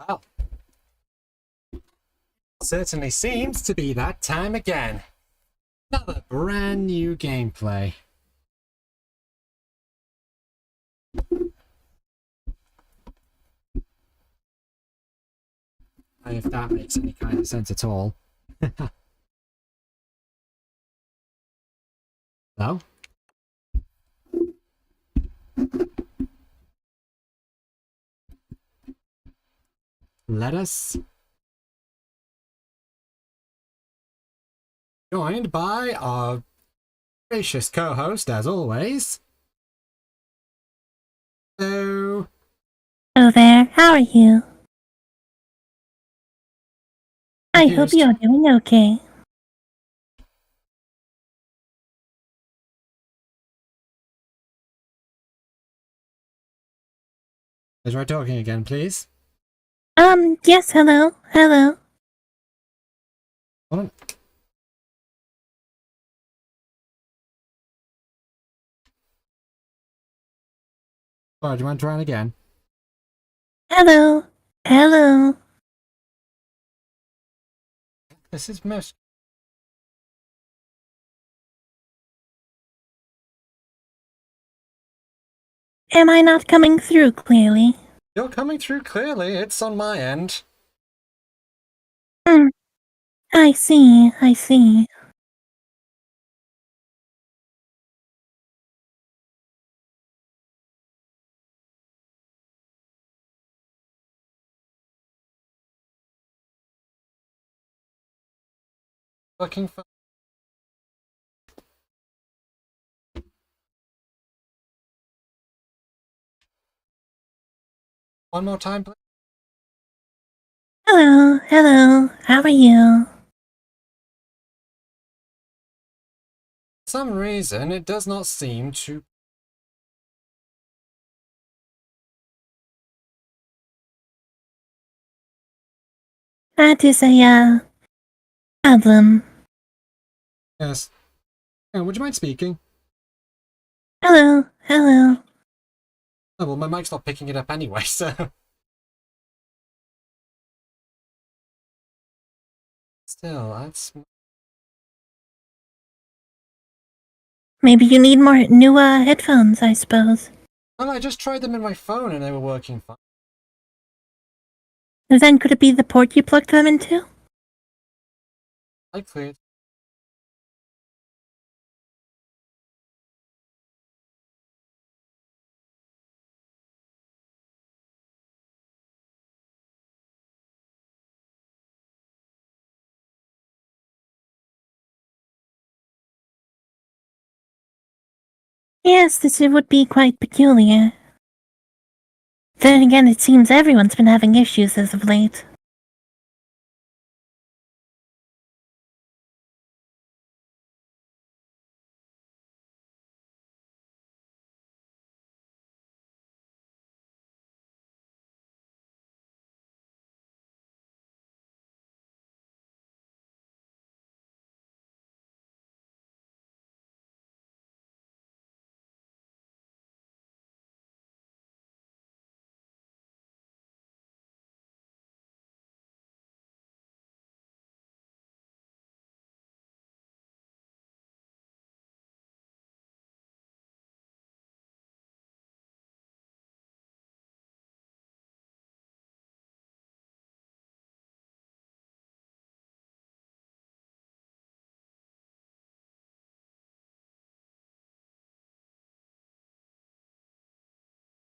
Well, certainly seems to be that time again. Another brand new gameplay. If that makes any kind of sense at all. Hello? Let us. Joined by our gracious co-host, as always. So. Hello there, how are you? I hope Confused. you're doing okay. Let's try talking again, please. Yes, hello. Hold on. Sorry, do you mind trying again? Hello. This is most. Am I not coming through clearly? You're coming through clearly. It's on my end. I see. Looking for. One more time, please. Hello, how are you? For some reason, it does not seem to. That is a, problem. Yes. Would you mind speaking? Hello. Oh, well, my mic's not picking it up anyway, so. Still, that's. Maybe you need more new, headphones, I suppose. Well, I just tried them in my phone and they were working fine. Then could it be the port you plugged them into? Likely. Yes, this would be quite peculiar. Then again, it seems everyone's been having issues as of late.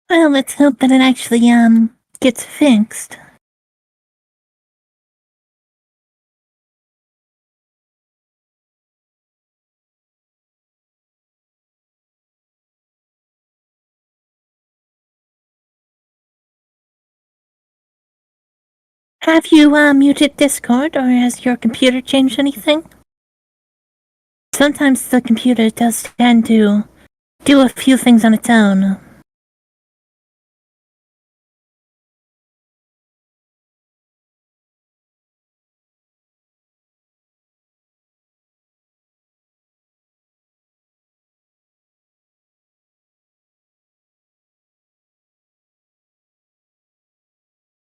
Well, let's hope that it actually, gets fixed. Have you, muted Discord, or has your computer changed anything? Sometimes the computer does tend to do a few things on its own.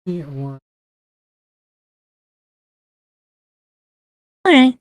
One. Alright.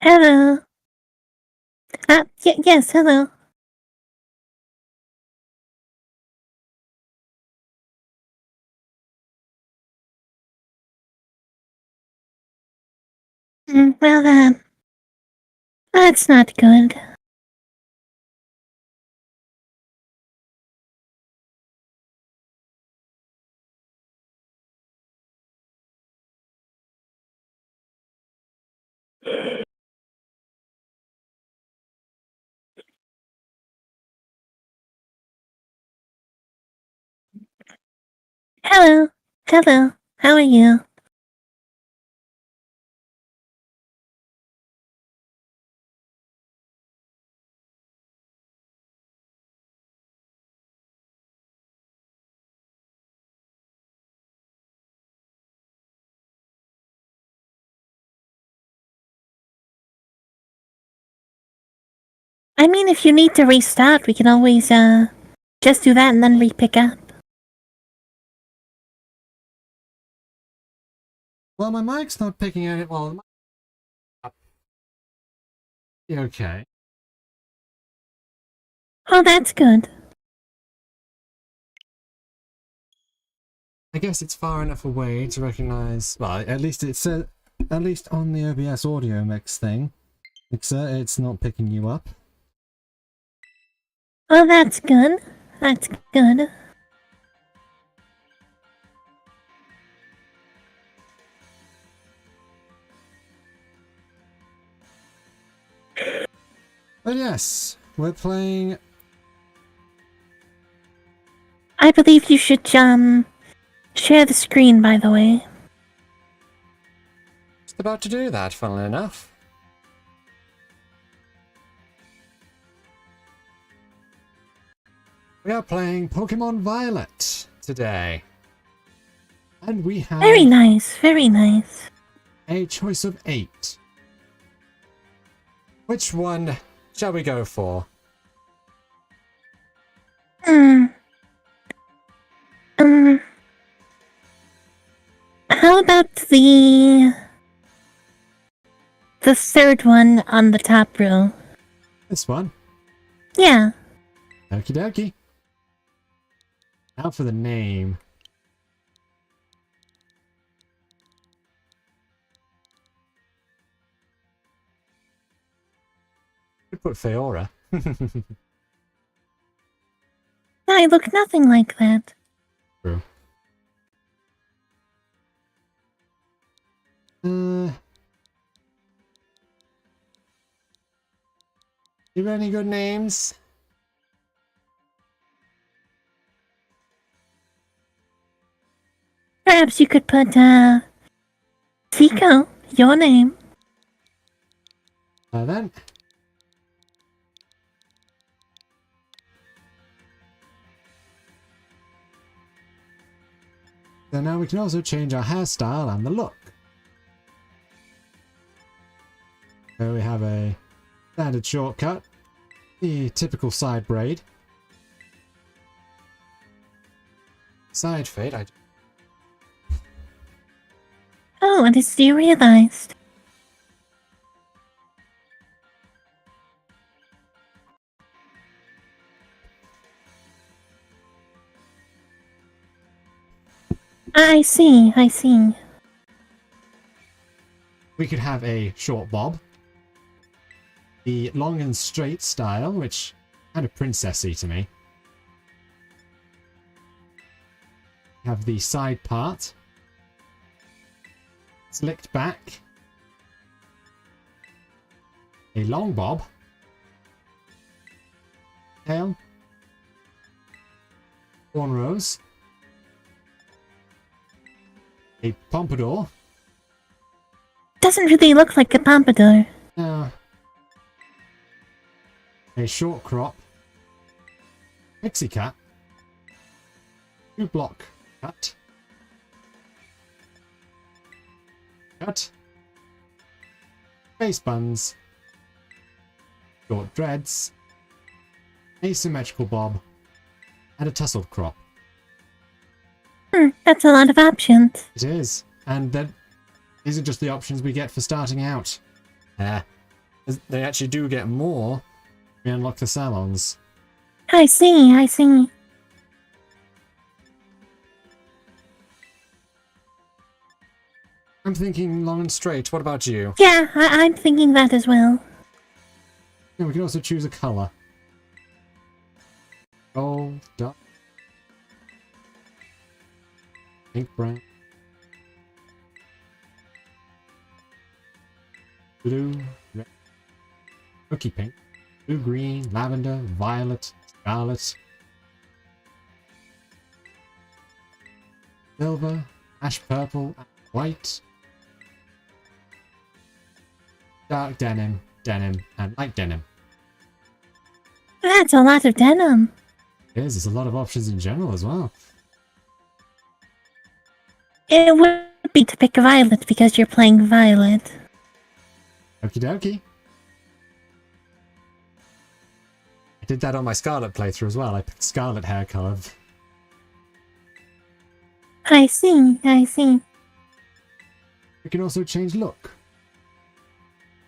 Hello. Yes, hello. Well, that's not good. Hello. Hello. How are you? I mean, if you need to restart, we can always, just do that and then re-pick up. Well, my mic's not picking it. Well, okay. Oh, that's good. I guess it's far enough away to recognize. Well, at least it's at least on the OBS audio mix thing. It's not picking you up. Well, that's good. That's good. But yes, we're playing. I believe you should, share the screen, by the way. Just about to do that, funnily enough. We are playing Pokémon Violet today. And we have Very nice, very nice. a choice of 8. Which one shall we go for? Um, how about the third one on the top row? This one. Yeah. Okie dokie. Now for the name. Could put Feora. I look nothing like that. True. You got any good names? Perhaps you could put, Tico, your name. Then. So now we can also change our hairstyle and the look. So we have a standard shortcut, the typical side braid, side fade. Oh, and it's derealized. I see, I see. We could have a short bob. The long and straight style, which kind of princessy to me. Have the side part. Slicked back. A long bob. Tail. Cornrows. A pompadour. Doesn't really look like a pompadour. No. A short crop. Pixie cut. 2-block cut. Cut. Face buns. Short dreads. Asymmetrical bob. And a tussled crop. That's a lot of options. It is. And then these are just the options we get for starting out. They actually do get more. We unlock the salons. I see, I see. I'm thinking long and straight. What about you? Yeah, I'm thinking that as well. Yeah, we can also choose a colour. Gold, dark, pink, brown, blue, red, cookie pink, blue, green, lavender, violet, scarlet, silver, ash purple, white, dark denim, denim, and light denim. That's a lot of denim. It is. There's a lot of options in general as well. It would be to pick violet because you're playing violet. Okie dokie. I did that on my Scarlet playthrough as well. I picked Scarlet hair colour. I see, I see. We can also change look.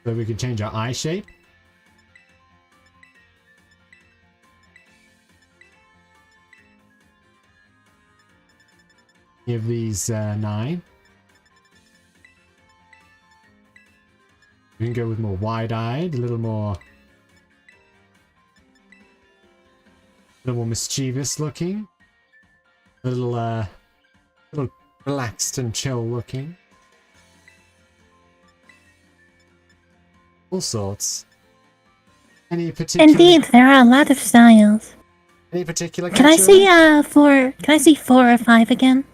So we can change our eye shape. Give these 9. We can go with more wide-eyed, a little more mischievous looking, a little relaxed and chill looking. All sorts. Any particular? Indeed, there are a lot of styles. Any particular? Can I see 4? Can I see 4 or 5 again?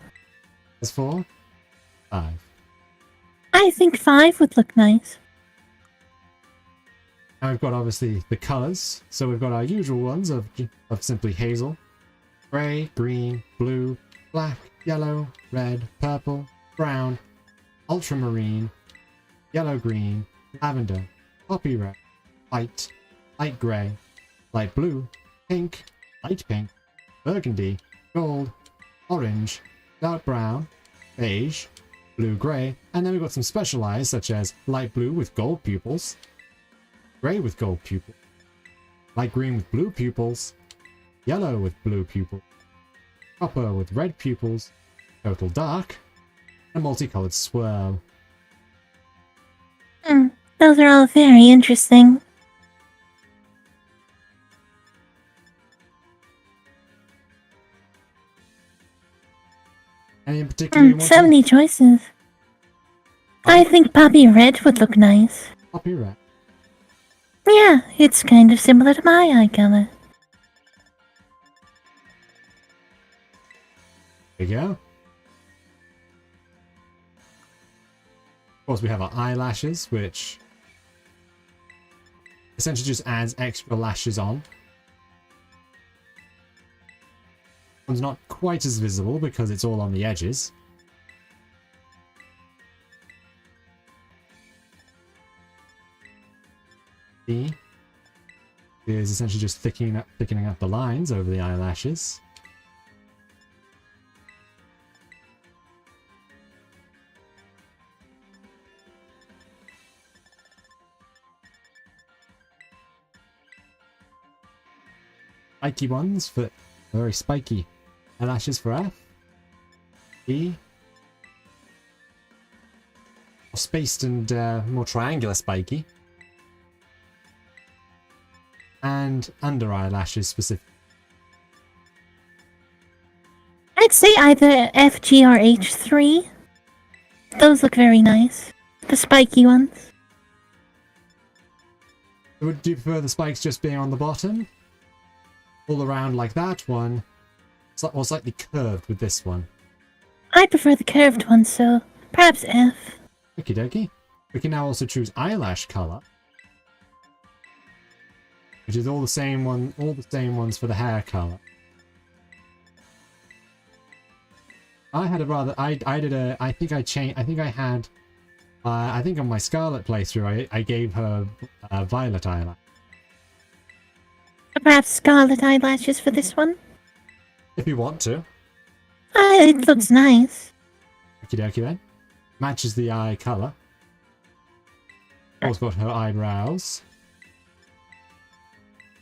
There's 4, 5. I think 5 would look nice. Now we've got obviously the colours. So we've got our usual ones of simply hazel, grey, green, blue, black, yellow, red, purple, brown, ultramarine, yellow green, lavender, poppy red, white, light grey, light blue, pink, light pink, burgundy, gold, orange, dark brown, beige, blue-grey, and then we've got some specialized such as light blue with gold pupils, grey with gold pupils, light green with blue pupils, yellow with blue pupils, copper with red pupils, total dark, and a multicolored swirl. Those are all very interesting. Any in particular you want So many choices. I think poppy red would look nice. Poppy red. Yeah, it's kind of similar to my eye color. There you go. Of course, we have our eyelashes, which essentially just adds extra lashes on. One's not quite as visible because it's all on the edges. B is essentially just thickening up the lines over the eyelashes. Spiky ones for very spiky eyelashes for F. B spaced and more triangular spiky. And under eyelashes specifically. I'd say either FG or H3. Those look very nice. The spiky ones. Would you prefer the spikes just being on the bottom? All around like that one? Or slightly curved with this one? I prefer the curved ones, so perhaps F. Okie dokie. We can now also choose eyelash color. Which is all the same ones for the hair color. I had a rather, I did a, I think I changed, I think I had, I think on my Scarlet playthrough, I gave her violet eyelash. Perhaps scarlet eyelashes for this one? If you want to. It looks nice. Okie dokie then. Matches the eye color. Also got her eyebrows.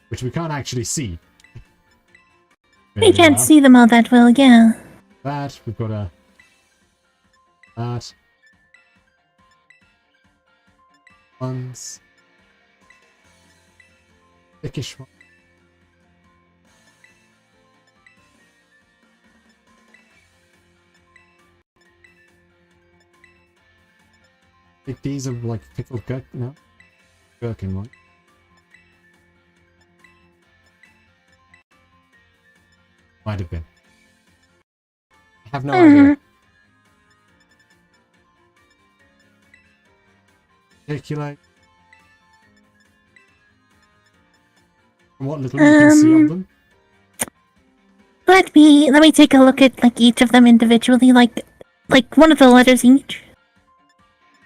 Which we can't actually see. We can't see them all that well, yeah. That, we've got a... That. Ones. Thickish one. I think these are like pickled gherkin, no? Gherkin one. Might have been. I have no idea. Articulate. And what little you can see of them. Let me take a look at like each of them individually, like one of the letters each.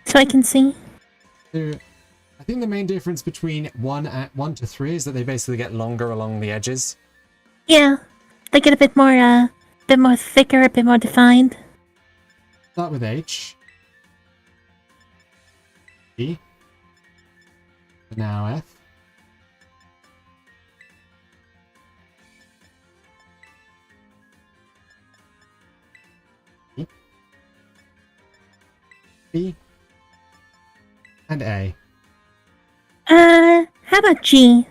So I can see. I think the main difference between 1 to 3 is that they basically get longer along the edges. Yeah, they get a bit more thicker, a bit more defined. Start with H. E. Now F. E. B. And A. How about G?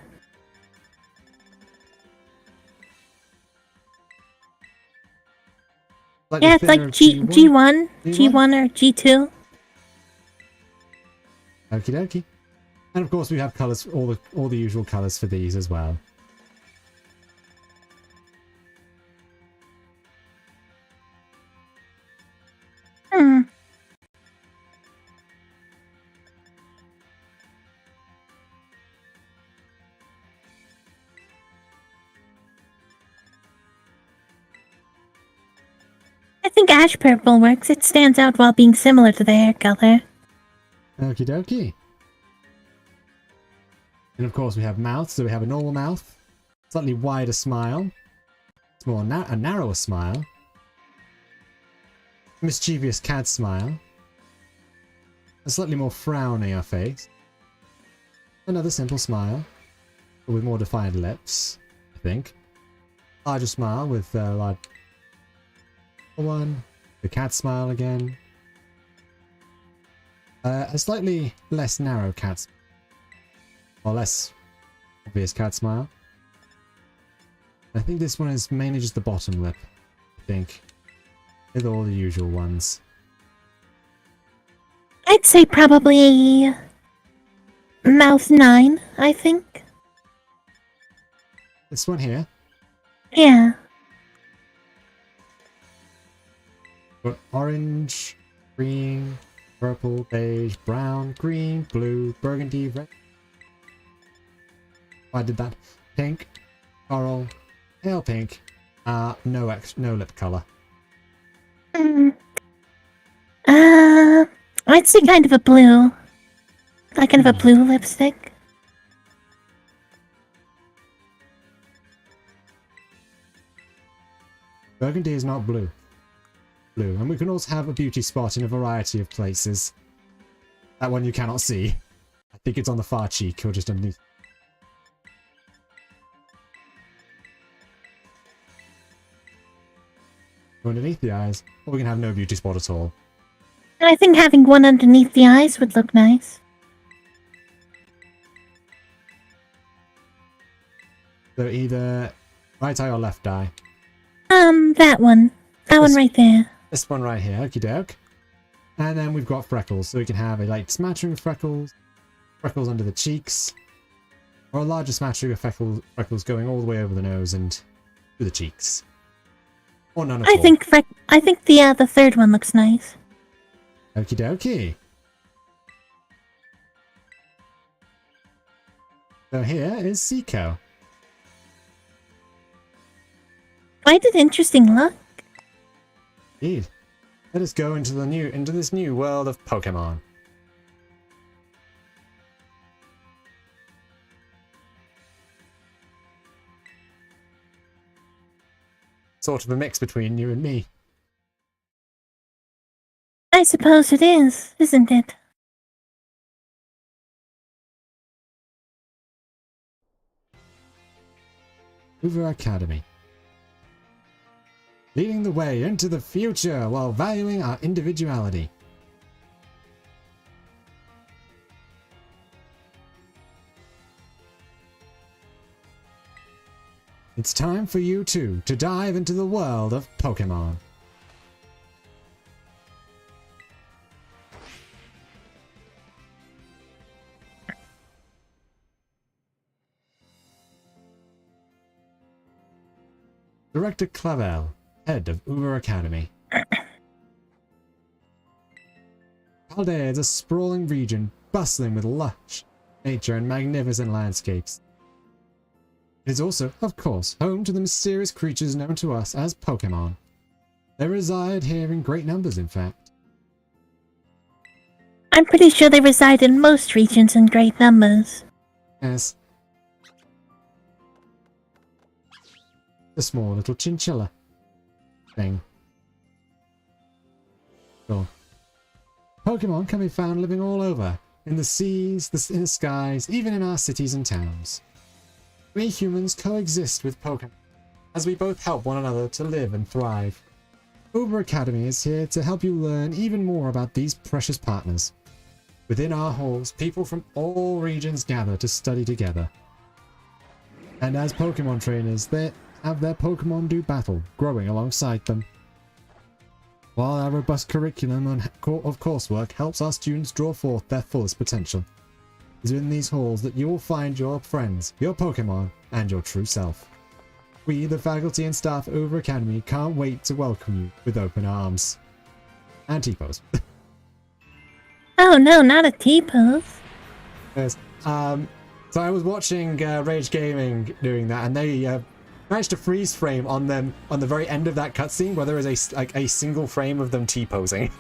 Slightly Yeah, it's like G1. G1 or G2. Okie dokie. And of course we have colours, all the usual colours for these as well. I think ash purple works. It stands out while being similar to the hair color. Okie dokie. And of course we have mouth, so we have a normal mouth, slightly wider smile, it's more a narrower smile, mischievous cat smile, a slightly more frownier face, another simple smile, but with more defined lips, I think, larger smile with large one, the cat smile again, a slightly less narrow cat smile. Or less obvious cat smile. I think this one is mainly just the bottom lip, I think. With all the usual ones. I'd say probably mouth 9, I think. This one here. Yeah. Got orange, green, purple, beige, brown, green, blue, burgundy, red. I did that. Pink, coral, pale pink, no lip color. I'd say kind of a blue. Like kind of a blue lipstick. Burgundy is not blue. And we can also have a beauty spot in a variety of places. That one you cannot see. I think it's on the far cheek or just underneath. Underneath the eyes, or we can have no beauty spot at all. And I think having one underneath the eyes would look nice. So either right eye or left eye. That one. That one right there. This one right here, okie doke. And then we've got freckles, so we can have a light smattering of freckles, freckles under the cheeks, or a larger smattering of freckles going all the way over the nose and to the cheeks. Or none at all. I think the third one looks nice. Okie dokie. So here is Seiko. Quite an interesting look. Indeed. Let us go into this new world of Pokémon. Sort of a mix between you and me. I suppose it is, isn't it? Uber Academy. Leading the way into the future while valuing our individuality. It's time for you two to dive into the world of Pokémon. Director Clavel, head of Uber Academy. Paldea is a sprawling region bustling with lush nature and magnificent landscapes. It is also, of course, home to the mysterious creatures known to us as Pokémon. They reside here in great numbers, in fact. I'm pretty sure they reside in most regions in great numbers. Yes. The small little chinchilla thing. Sure. Pokemon can be found living all over, in the seas, in the skies, even in our cities and towns. We humans coexist with Pokemon, as we both help one another to live and thrive. Uber Academy is here to help you learn even more about these precious partners. Within our halls, people from all regions gather to study together. And as Pokemon trainers, they have their Pokemon do battle, growing alongside them. While our robust curriculum of coursework helps our students draw forth their fullest potential, it is in these halls that you will find your friends, your Pokemon, and your true self. We, the faculty and staff at Uber Academy, can't wait to welcome you with open arms. And T-pose. Oh no, not a T-pose. Yes. So I was watching Rage Gaming doing that, and they managed to freeze frame on them on the very end of that cutscene, where there is a single frame of them T-posing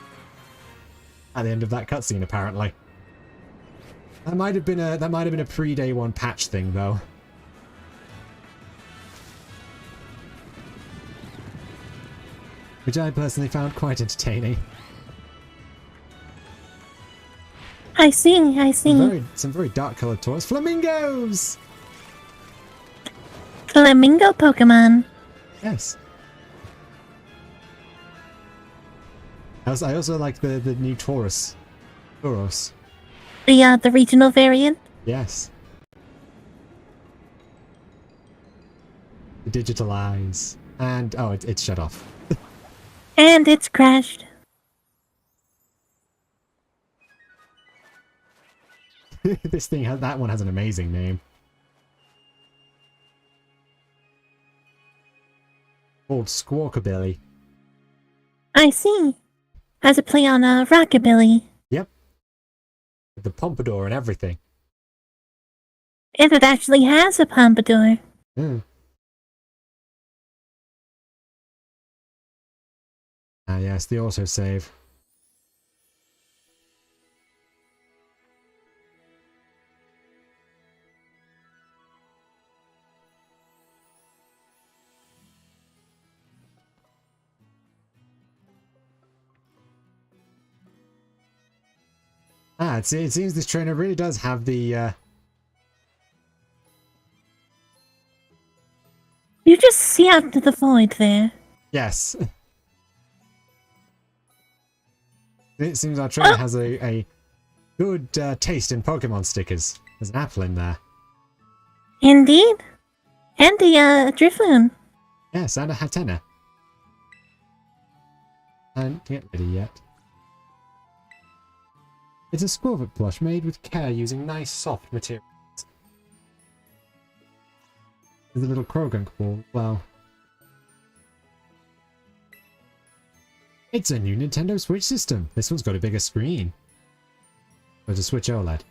at the end of that cutscene. Apparently, that might have been a pre-day one patch thing, though. Which I personally found quite entertaining. I see. Some very dark-colored toys. Flamingos! Flamingo Pokemon. Yes. I also like the new Tauros. The regional variant. Yes. The digital eyes. And, oh, it's shut off. And it's crashed. That one has an amazing name. Called Squawkabilly. I see. As a play on Rockabilly. Yep. With the pompadour and everything. And it actually has a pompadour. Mm. Ah yes, the autosave. Ah, it seems this trainer really does have the, You just see out into the void there. Yes. It seems our trainer has a good taste in Pokemon stickers. There's an apple in there. Indeed. And the Drifloon. Yes, and a Hatena. And get ready yet. It's a Squirvet plush made with care using nice soft materials. There's a little Krogunk ball. Well, it's a new Nintendo Switch system. This one's got a bigger screen. So it's a Switch OLED.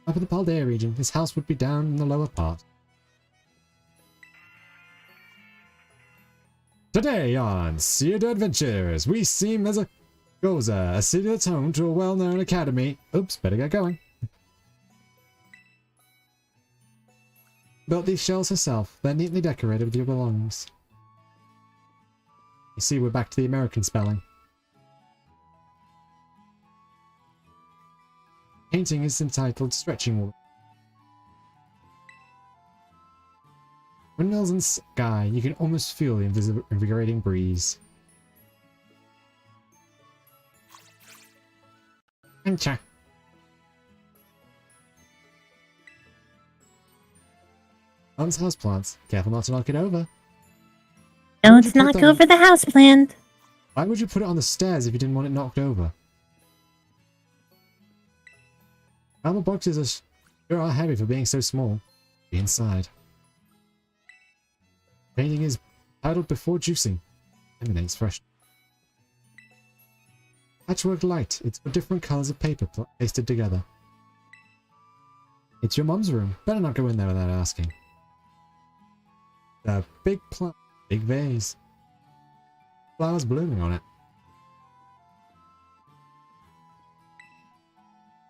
Up in the Paldea region, this house would be down in the lower part. Today on Seared Adventures, we see Goza, a city that's home to a well-known academy. Oops, better get going. Built these shells herself. They're neatly decorated with your belongings. You see, we're back to the American spelling. Painting is entitled Stretching Wood. Windmills and sky, you can almost feel the invigorating breeze. Ancha. Mom's houseplants. Careful not to knock it over. Don't knock over the houseplant. Why would you put it on the stairs if you didn't want it knocked over? Armor boxes sure are heavy for being so small. Be inside. Painting is titled Before Juicing. Emanates fresh. Patchwork light. It's for different colors of paper pasted together. It's your mom's room. Better not go in there without asking. A big plant. Big vase. Flowers blooming on it.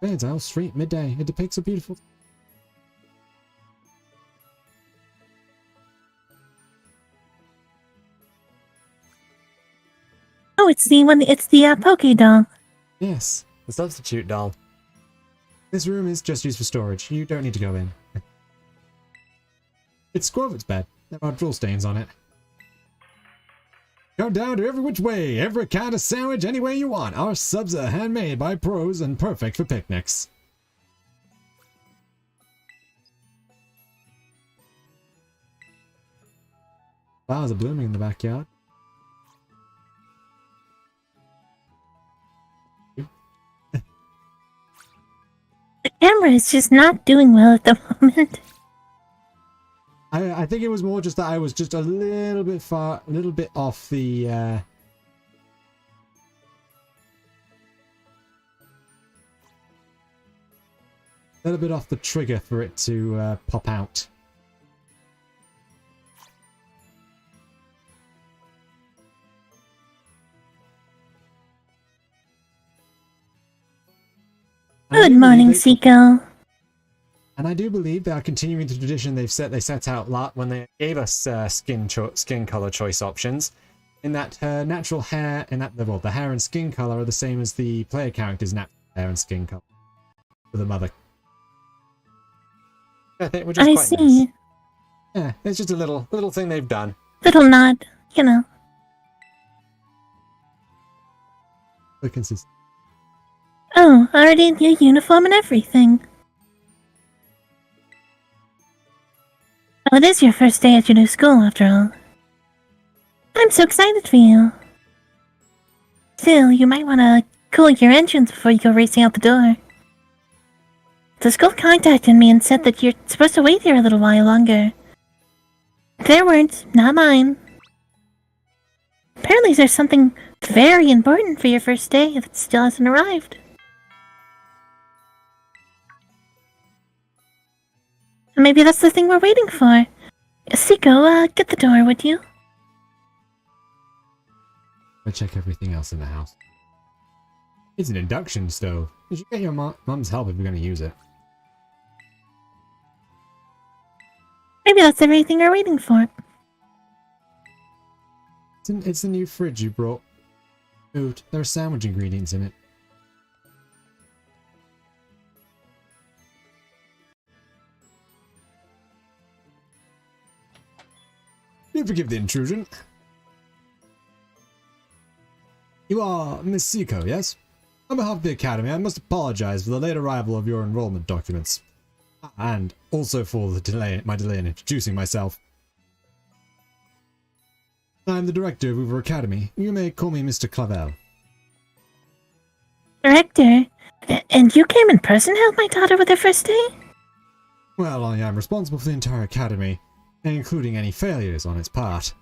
Beds Isle Street, midday. It depicts a beautiful... Oh, it's the Poke doll. Yes, the substitute doll. This room is just used for storage. You don't need to go in. It's Squirvet's bed. There are drool stains on it. Go down to every which way, every kind of sandwich, any way you want. Our subs are handmade by pros and perfect for picnics. Flowers are blooming in the backyard. The camera is just not doing well at the moment. I think it was more just that I was just a little bit off the, little bit off the trigger for it to pop out. Good morning, Seiko. And I do believe they are continuing the tradition they set out when they gave us skin color choice options. In that her natural hair and the hair and skin color are the same as the player character's natural hair and skin color for the mother. I think we're just quite see. Nice. Yeah, it's just a little thing they've done. Little nod, you know. Look consistent. Oh, already in your uniform and everything. Oh, it is your first day at your new school, after all. I'm so excited for you. Still, you might want to cool your engines before you go racing out the door. The school contacted me and said that you're supposed to wait here a little while longer. Their words, not mine. Apparently there's something very important for your first day that still hasn't arrived. Maybe that's the thing we're waiting for. Seiko, get the door, would you? I'll check everything else in the house. It's an induction stove. You should get your mom's help if you're going to use it. Maybe that's everything we're waiting for. It's the new fridge you brought. Food. There are sandwich ingredients in it. Do forgive the intrusion. You are Miss Seiko, yes? On behalf of the Academy, I must apologize for the late arrival of your enrollment documents. And also for the my delay in introducing myself. I'm the director of Hoover Academy. You may call me Mr. Clavel. Director? And you came in person to help my daughter with her first day? Well, I am responsible for the entire Academy, including any failures on its part.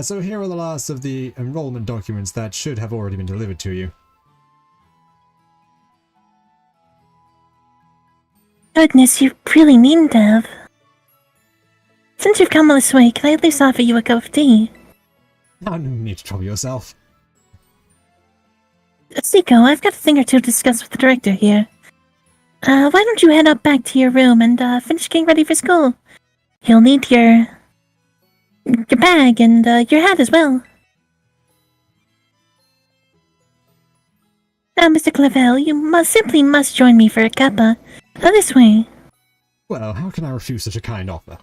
So here are the last of the enrollment documents that should have already been delivered to you. Goodness, you really needn't have. Since you've come all this way, can I at least offer you a cup of tea? No need to trouble yourself. Seiko, I've got a thing or two to discuss with the director here. Why don't you head up back to your room and finish getting ready for school? You'll need your bag and your hat as well. Now, Mr. Clavel, you simply must join me for a cuppa. This way. Well, how can I refuse such a kind offer?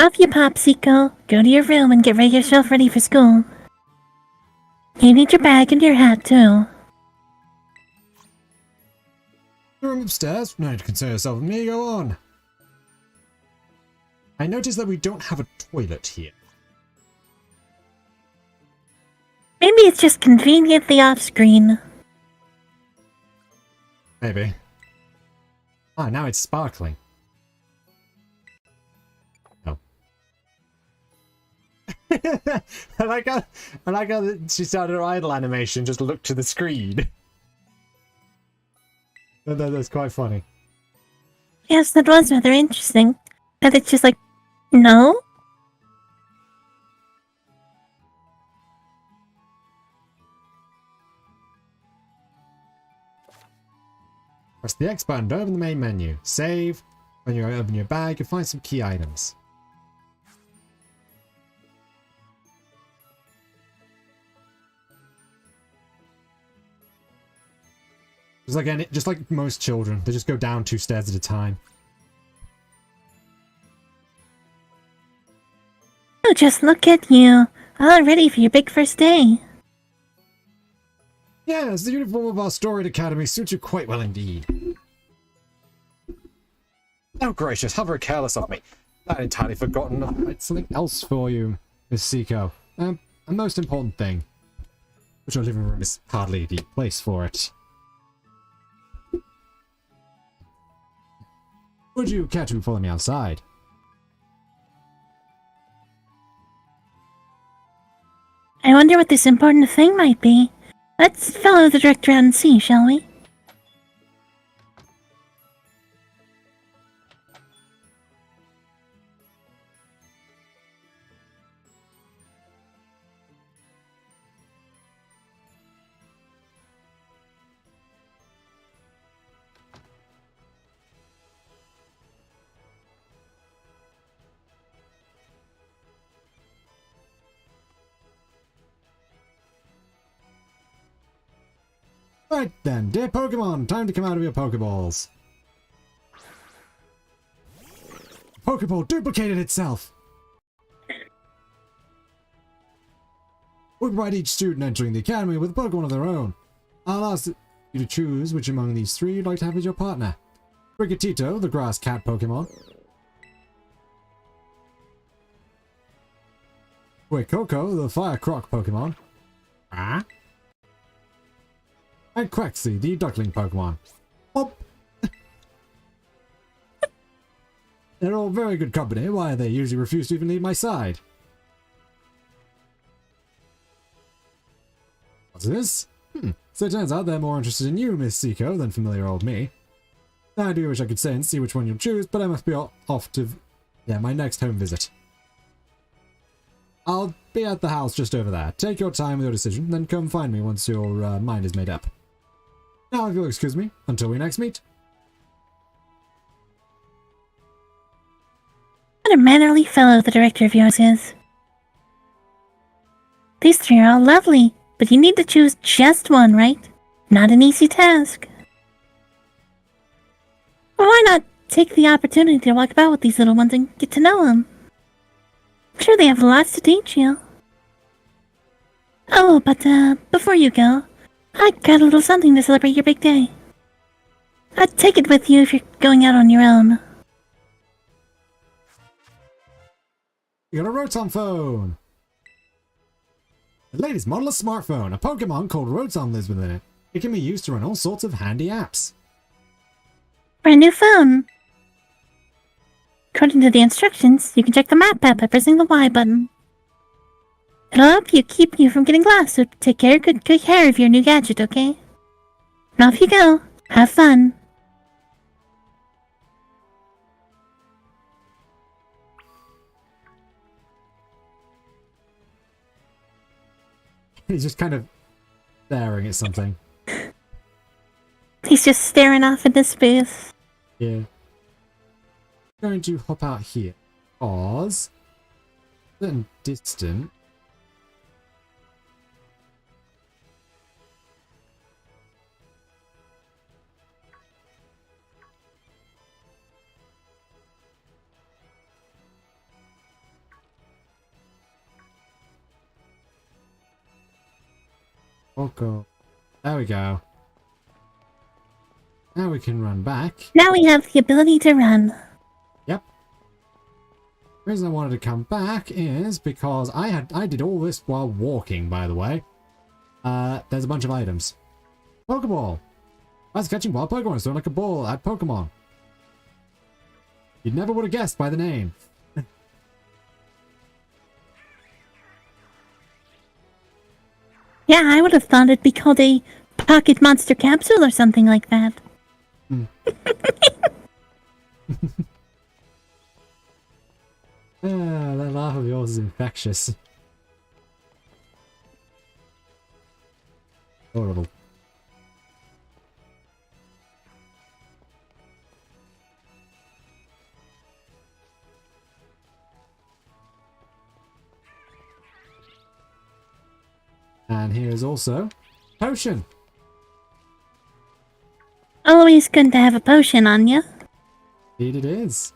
Off you pop, Seiko. Go to your room and get yourself ready for school. You need your bag and your hat, too. The room upstairs? No need to concern yourself with me, go on. I noticed that we don't have a toilet here. Maybe it's just conveniently off-screen. Maybe. Ah, now it's sparkling. Oh. I like how she started her idle animation, just looked to the screen. That's quite funny. Yes, that was rather interesting. That it's just like, no? Press the X button to open the main menu. Save. When you open your bag, you'll find some key items. Just like most children, they just go down 2 stairs at a time. Oh, just look at you. All ready for your big first day. Yes, the uniform of our storied academy suits you quite well indeed. Oh gracious, how very careless of me. I'd entirely forgotten. I had something else for you, Miss Seiko. A most important thing. Which your living room is hardly the place for it. Would you care to follow me outside? I wonder what this important thing might be. Let's follow the director out and see, shall we? Right then, dear Pokemon, time to come out of your Pokeballs. Pokeball duplicated itself! We provide each student entering the academy with a Pokemon of their own. I'll ask you to choose which among these 3 you'd like to have as your partner. Brigatito, the grass cat Pokemon. Coco, the fire croc Pokemon. Ah? And Quaxly, the duckling Pokemon. Oh. They're all very good company, why they usually refuse to even leave my side. What's this? So it turns out they're more interested in you, Miss Seiko, than familiar old me. I do wish I could stay and see which one you'll choose, but I must be off to my next home visit. I'll be at the house just over there. Take your time with your decision, then come find me once your mind is made up. Now, if you'll excuse me, until we next meet. What a mannerly fellow the director of yours is. These 3 are all lovely, but you need to choose just one, right? Not an easy task. Well, why not take the opportunity to walk about with these little ones and get to know them? I'm sure they have lots to teach you. Oh, but before you go, I got a little something to celebrate your big day. I'd take it with you if you're going out on your own. You got a Rotom phone! The latest model of smartphone. A Pokemon called Rotom lives within it. It can be used to run all sorts of handy apps. Brand new phone. According to the instructions, you can check the map app by pressing the Y button. It'll help you keep you from getting lost, so take good care of your new gadget, okay? Now off you go. Have fun. He's just kind of staring at something. He's just staring off into space. Yeah. I'm going to hop out here. Pause. Certain distance. Poco. There we go. Now we can run back. Now we have the ability to run. Yep. The reason I wanted to come back is because I did all this while walking, by the way. There's a bunch of items. Pokeball. I was catching wild Pokemon, throwing like a ball at Pokemon. You never would have guessed by the name. Yeah, I would have thought it'd be called a Pocket Monster Capsule or something like that. That laugh of yours is infectious. Horrible. And here is also potion. Always good to have a potion on you. Indeed it is.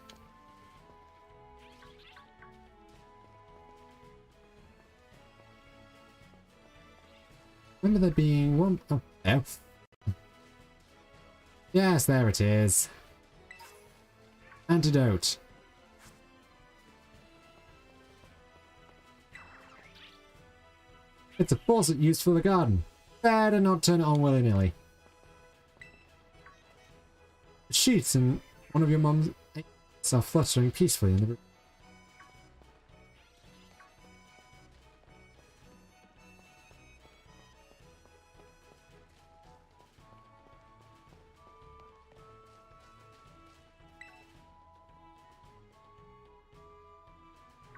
Remember there being one... Oh, there. Yes, there it is. Antidote. It's a faucet used for the garden. Better not turn it on willy-nilly. The sheets and one of your mum's eggs are fluttering peacefully in the room.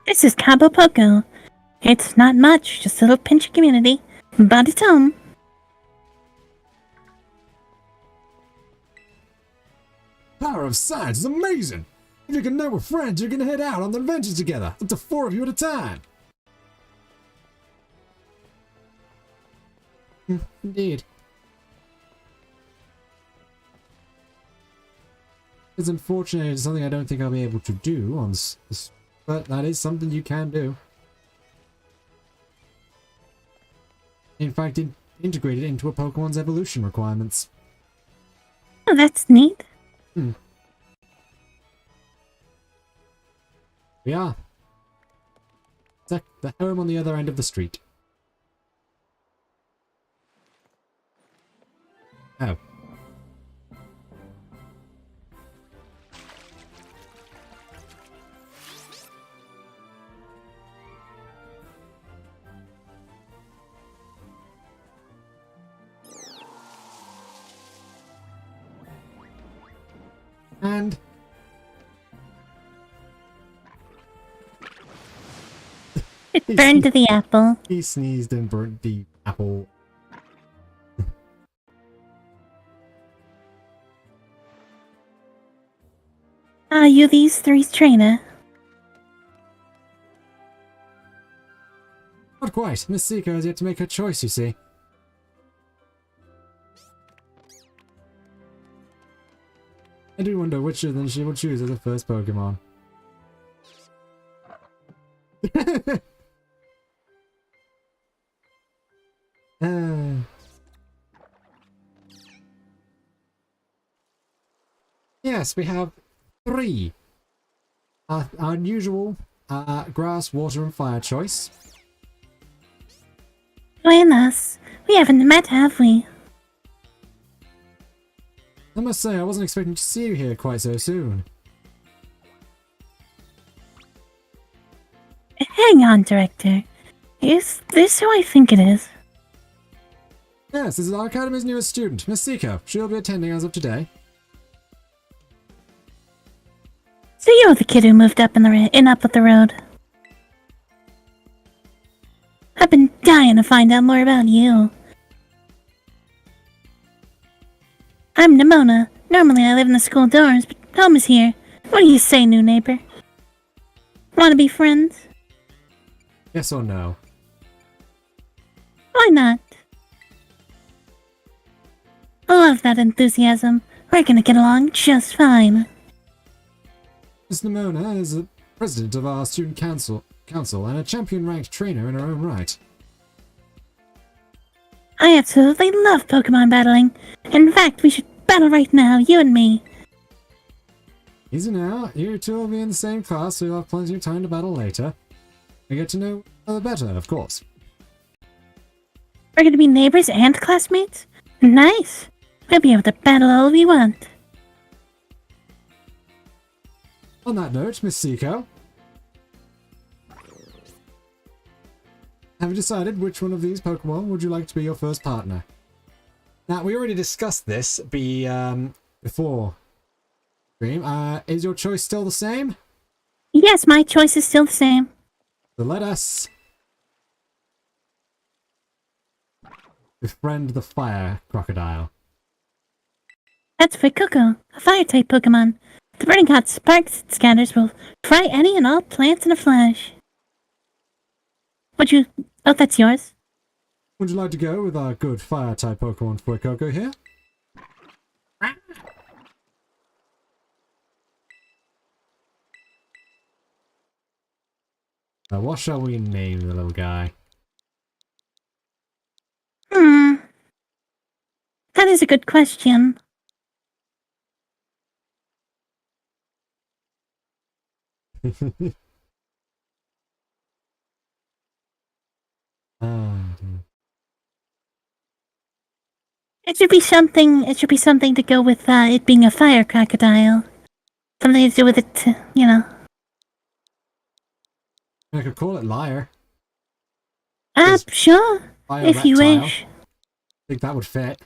This is Cabo Poco. It's not much, just a little pinch of community, but it's home. Power of science is amazing! If you can know with friends, you can head out on adventures together, up to 4 of you at a time! Indeed. It's unfortunate, it's something I don't think I'll be able to do on this, but that is something you can do. In fact, integrated into a Pokemon's evolution requirements. Oh, that's neat. We are. The home on the other end of the street. Oh. And It burned the apple. he sneezed and burnt the apple. Are you these three's trainer? Not quite. Miss Seiko has yet to make her choice, you see. I do wonder which of them she will choose as the first Pokemon. Yes, we have 3. Our unusual grass, water, and fire choice. Buenas. We haven't met, have we? I must say, I wasn't expecting to see you here quite so soon. Hang on, Director. Is this who I think it is? Yes, this is our Academy's newest student, Miss Siko. She'll be attending as of today. So you're the kid who moved up up the road. I've been dying to find out more about you. I'm Nimona. Normally I live in the school dorms, but home is here. What do you say, new neighbor? Want to be friends? Yes or no? Why not? I love that enthusiasm. We're gonna get along just fine. Miss Nimona is the president of our student council and a champion-ranked trainer in her own right. I absolutely love Pokemon battling. In fact, we should battle right now, you and me. Easy now. You two will be in the same class, so you'll have plenty of time to battle later. We get to know each other better, of course. We're gonna be neighbors and classmates? Nice. We'll be able to battle all we want. On that note, Miss Siko, have you decided which one of these Pokemon would you like to be your first partner? Now, we already discussed this before stream. Is your choice still the same? Yes, my choice is still the same. So let us befriend the fire crocodile. That's for Coco, a fire-type Pokemon. The burning hot sparks it scatters will fry any and all plants in a flash. Would you... Oh, that's yours? Would you like to go with our good fire-type Pokemon for Coco here? What shall we name the little guy? That is a good question. It should be something to go with it being a fire crocodile. Something to do with it, you know. I could call it Liar. Sure. Fire If you reptile. wish. I think that would fit.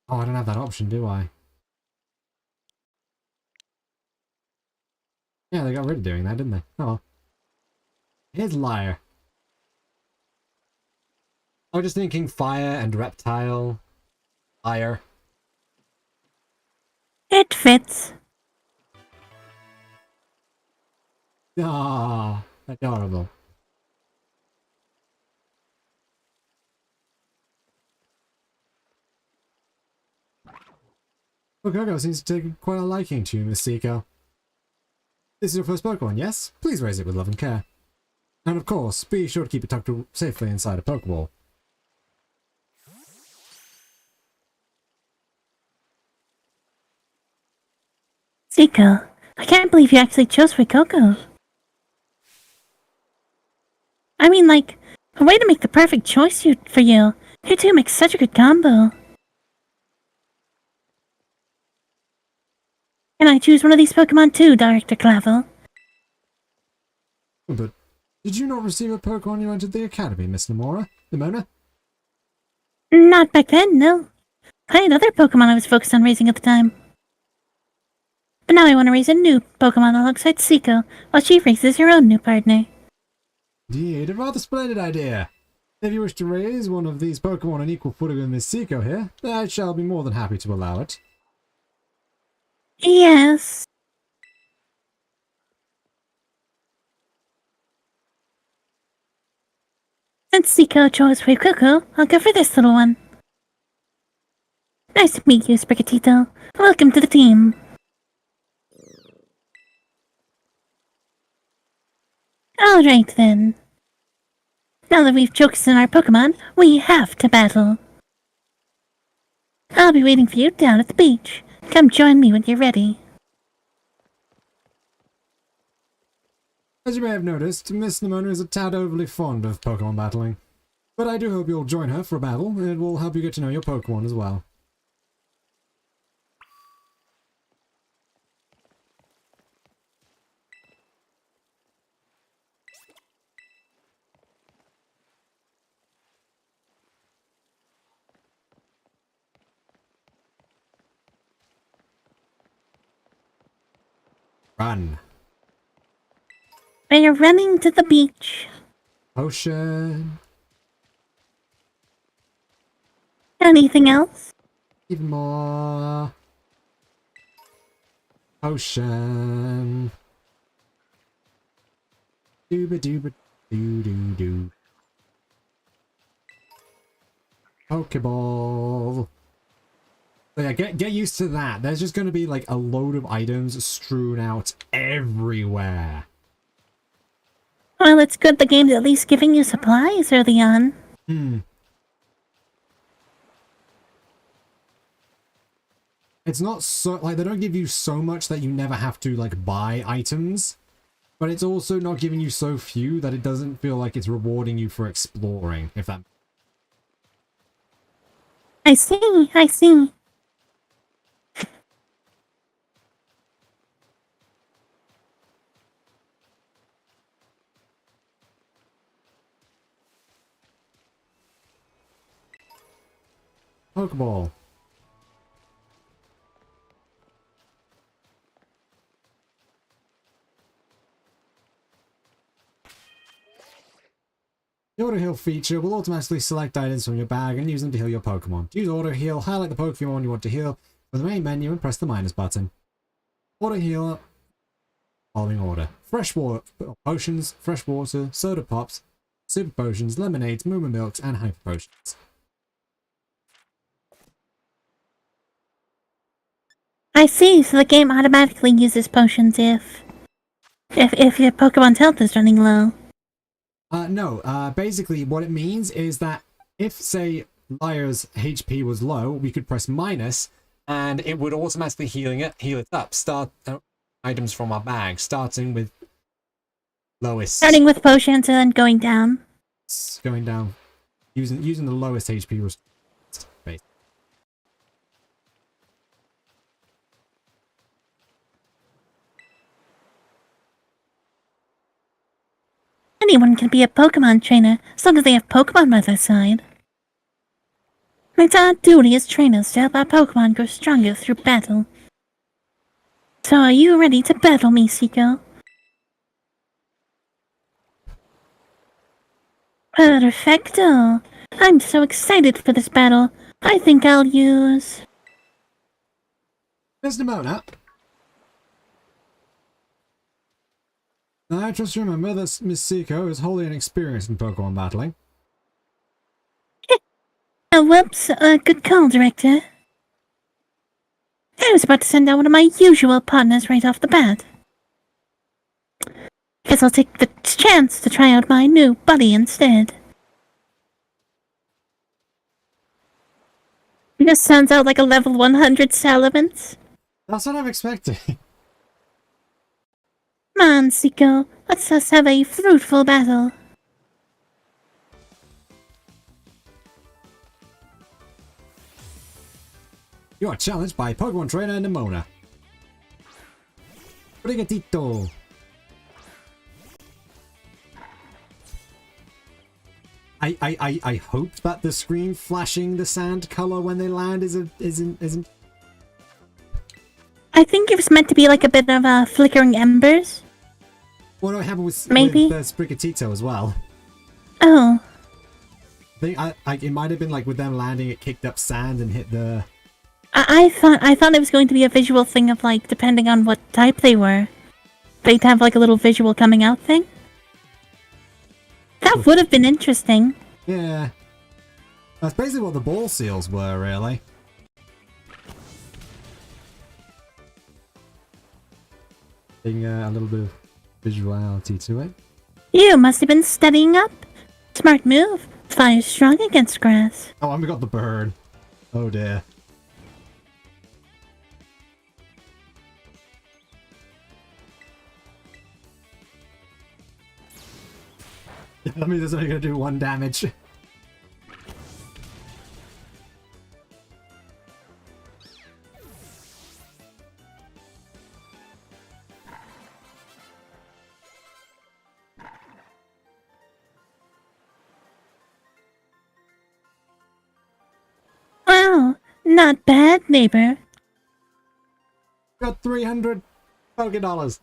Oh, I don't have that option, do I? Yeah, they got rid of doing that, didn't they? Oh well. Here's Liar. I was just thinking fire and reptile. Liar. It fits. Ah, adorable. Pocogo seems to take quite a liking to you, Miss Siko. This is your first Pokemon, yes? Please raise it with love and care. And of course, be sure to keep it tucked safely inside a Pokeball. Zico, I can't believe you actually chose Coco. I mean, like, a way to make the perfect choice for you. You two make such a good combo. Can I choose one of these Pokemon too, Director Clavel? But did you not receive a Pokemon when you entered the Academy, Miss Nimona? Not back then, no. I had other Pokemon I was focused on raising at the time. But now I want to raise a new Pokemon alongside Siko, while she raises her own new partner. Indeed, a rather splendid idea. If you wish to raise one of these Pokemon on equal footing with Miss Siko here, I shall be more than happy to allow it. Yes. Since Seiko chose for Cuckoo, I'll go for this little one. Nice to meet you, Sprigatito. Welcome to the team. Alright then. Now that we've chosen our Pokémon, we have to battle. I'll be waiting for you down at the beach. Come join me when you're ready. As you may have noticed, Miss Nimona is a tad overly fond of Pokemon battling. But I do hope you'll join her for a battle. It will help you get to know your Pokemon as well. Run. We're running to the beach. Potion. Anything else? Even more. Potion. Dooba dooba doo doo doo. Pokeball. So yeah, get used to that. There's just going to be like a load of items strewn out everywhere. Well, it's good the game's at least giving you supplies early on. It's not so, like, they don't give you so much that you never have to, like, buy items. But it's also not giving you so few that it doesn't feel like it's rewarding you for exploring, if that... I see. Pokeball. The Auto Heal feature will automatically select items from your bag and use them to heal your Pokemon. To use Auto Heal, highlight the Pokemon you want to heal from the main menu and press the minus button. Auto Heal, following order: fresh water potions, fresh water, soda pops, super potions, lemonades, Moomoo milks, and hyper potions. I see, so the game automatically uses potions if your Pokemon's health is running low. No, basically what it means is that if, say, Liar's HP was low, we could press minus, and it would automatically heal it up. Start items from our bag, starting with lowest. Starting with potions and then going down. Going down, using the lowest HP was base. Anyone can be a Pokemon trainer, as long as they have Pokemon by their side. It's our duty as trainers to help our Pokemon grow stronger through battle. So are you ready to battle me, Seiko? Perfecto! I'm so excited for this battle. I think I'll use... Miss Nimona. I trust you remember that Miss Seiko is wholly inexperienced in Pokemon battling. Whoops, good call, Director. I was about to send out one of my usual partners right off the bat. Guess I'll take the chance to try out my new buddy instead. He just sounds out like a level 100 Salamence. That's what I'm expecting. Come on, Seiko. Let's just have a fruitful battle. You are challenged by Pokemon Trainer Nimona. Brigatito. I hope that the screen flashing the sand color when they land isn't. I think it was meant to be like a bit of flickering embers. What do I have with Maybe? Sprigatito as well? Oh. I think it might have been like with them landing, it kicked up sand and hit the. I thought it was going to be a visual thing of like depending on what type they were, they'd have like a little visual coming out thing. That would have been interesting. Yeah. That's basically what the ball seals were, really. Adding a little bit of visuality to it. You must have been studying up. Smart move. Fire's strong against grass. Oh, and we got the bird. Oh dear. That means it's only going to do 1 damage. Wow, not bad, neighbor. Got 300 Poké-Dollars.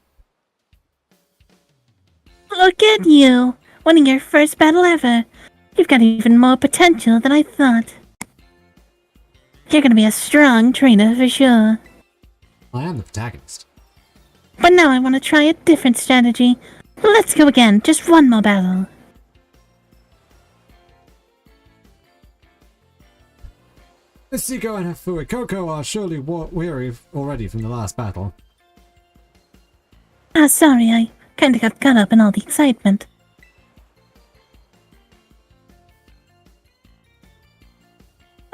Look at you, winning your first battle ever. You've got even more potential than I thought. You're gonna be a strong trainer for sure. I am the protagonist. But now I want to try a different strategy. Let's go again, just one more battle. Miss Seiko and her Fuecoco are surely weary already from the last battle. Sorry, I kinda got caught up in all the excitement.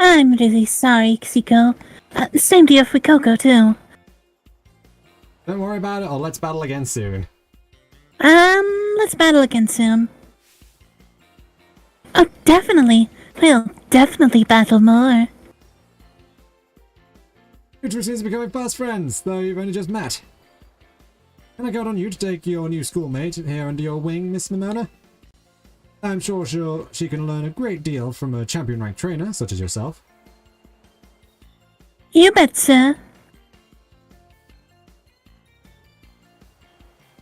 I'm really sorry, Xiko. Same to you, Fuecoco, too. Don't worry about it, or let's battle again soon. Let's battle again soon. Oh, definitely. We'll definitely battle more. You two seem to be becoming fast friends, though you've only just met. Can I count on you to take your new schoolmate here under your wing, Miss Nimona? I'm sure she can learn a great deal from a champion-ranked trainer such as yourself. You bet, sir.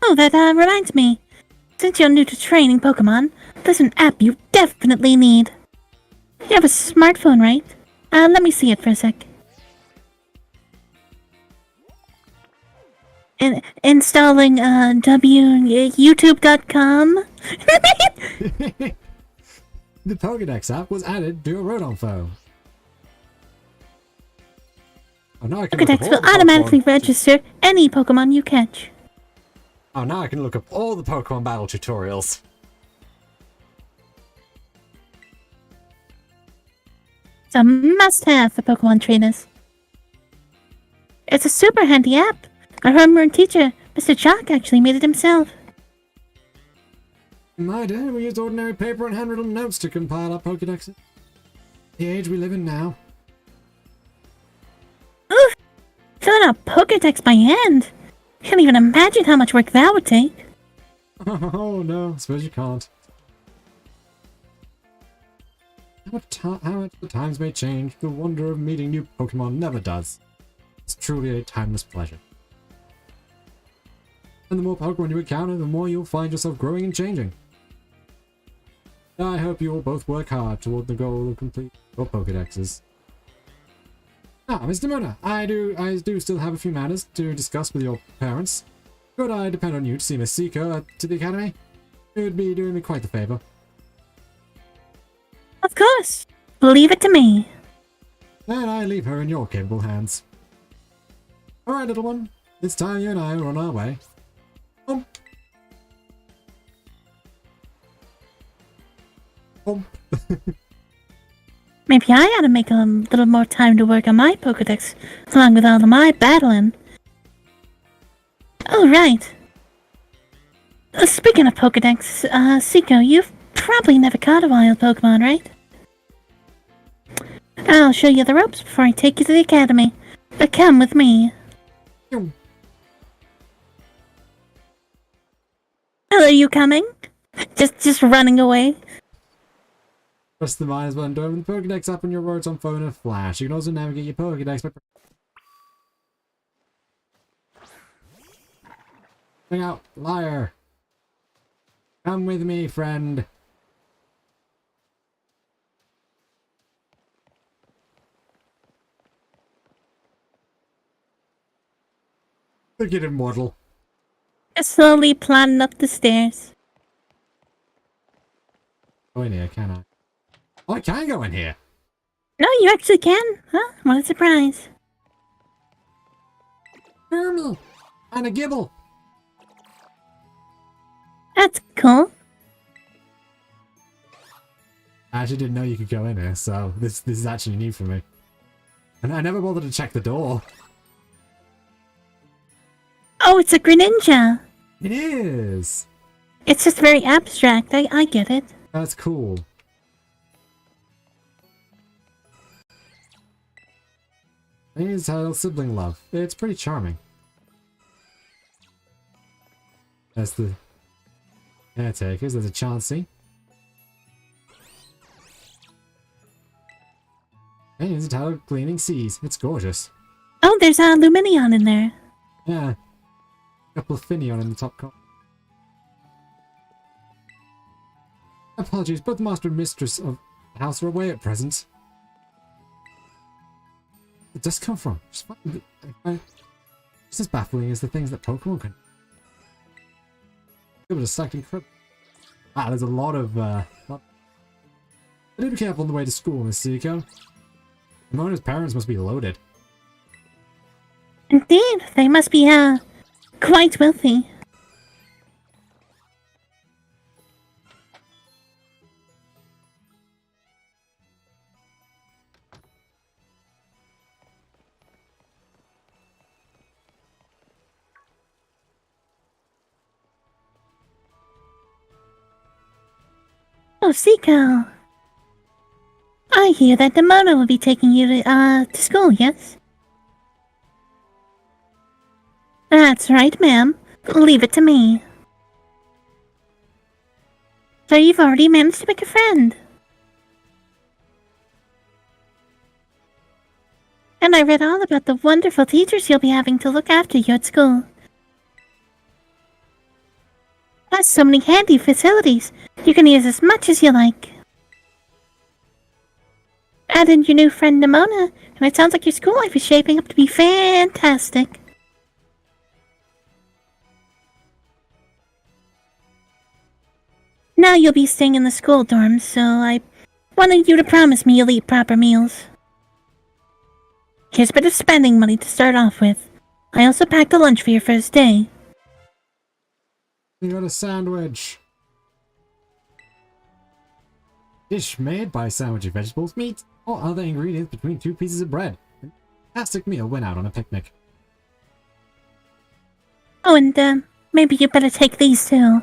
Oh, that reminds me. Since you're new to training Pokemon, there's an app you definitely need. You have a smartphone, right? Let me see it for a sec. Installing youtube.com. The Pokédex app was added to your Rodon phone. Oh, now I can Pokédex will automatically register any Pokemon you catch. Oh, now I can look up all the Pokemon battle tutorials. It's a must-have for Pokemon trainers. It's a super handy app. Our homeroom teacher, Mr. Chalk, actually made it himself. In my day, we used ordinary paper and handwritten notes to compile our Pokédexes. The age we live in now. Oof! Filling out Pokédex by hand. Can't even imagine how much work that would take. Oh no, I suppose you can't. How much the times may change, the wonder of meeting new Pokemon never does. It's truly a timeless pleasure. And the more Pokemon you encounter, the more you'll find yourself growing and changing. I hope you will both work hard toward the goal of complete your Pokédexes. Ah, Mr. Mona, I do still have a few matters to discuss with your parents. Could I depend on you to see Miss Seiko to the academy? It would be doing me quite the favor. Of course. Leave it to me. Then I leave her in your capable hands. Alright, little one. It's time you and I are on our way. Maybe I ought to make a little more time to work on my Pokédex, along with all of my battling. Oh, right. Speaking of Pokédex, Seiko, you've probably never caught a wild Pokemon, right? I'll show you the ropes before I take you to the academy. But come with me. Are you coming? Just running away? Press the minus button to open the Pokédex app on your Rotom phone in a flash. You can also navigate your Pokédex by... Bring out, liar! Come with me, friend. Look at him waddle. Just slowly plodding up the stairs. Go in here, can I? Oh, I can go in here. No, you actually can. Huh? What a surprise. Hermie and a Gibble. That's cool. I actually didn't know you could go in here, so this is actually new for me. And I never bothered to check the door. Oh, it's a Greninja. It is. It's just very abstract. I get it. That's cool. I think it's titled Sibling Love. It's pretty charming. That's the caretakers. There's a Chansey. And it's titled Gleaming Seas. It's gorgeous. Oh, there's a Luminion in there. Yeah. A couple of Finneon in the top corner. Apologies, both the master and mistress of the house are away at present. Where does this come from? Just as baffling as the things that Pokemon can. It was a second incredible. Ah, there's a lot of do be careful on the way to school, Miss Seiko. Mona's parents must be loaded. Indeed, they must be, quite wealthy. Oh, Seiko. I hear that Demona will be taking you to school, yes? That's right, ma'am. Leave it to me. So you've already managed to make a friend. And I read all about the wonderful teachers you'll be having to look after you at school. Plus so many handy facilities. You can use as much as you like. Add in your new friend Nimona, and it sounds like your school life is shaping up to be fantastic. Now you'll be staying in the school dorms, so I wanted you to promise me you'll eat proper meals. Here's a bit of spending money to start off with. I also packed a lunch for your first day. You got a sandwich. Dish made by sandwiching vegetables, meat, or other ingredients between 2 pieces of bread. A fantastic meal went out on a picnic. Oh, and maybe you better take these too.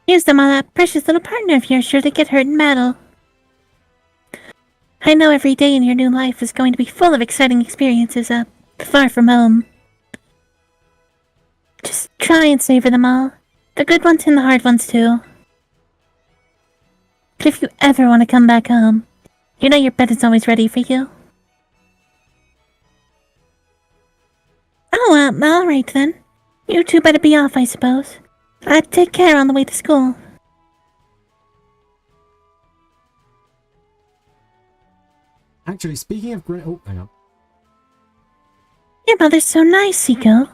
Use them on that precious little partner of yours sure to get hurt in battle. I know every day in your new life is going to be full of exciting experiences, far from home. Just try and savor them all. The good ones and the hard ones too. But if you ever want to come back home, you know your bed is always ready for you. Oh, alright then. You two better be off, I suppose. Take care on the way to school. Actually, speaking of oh, hang on. Your mother's so nice, Seiko.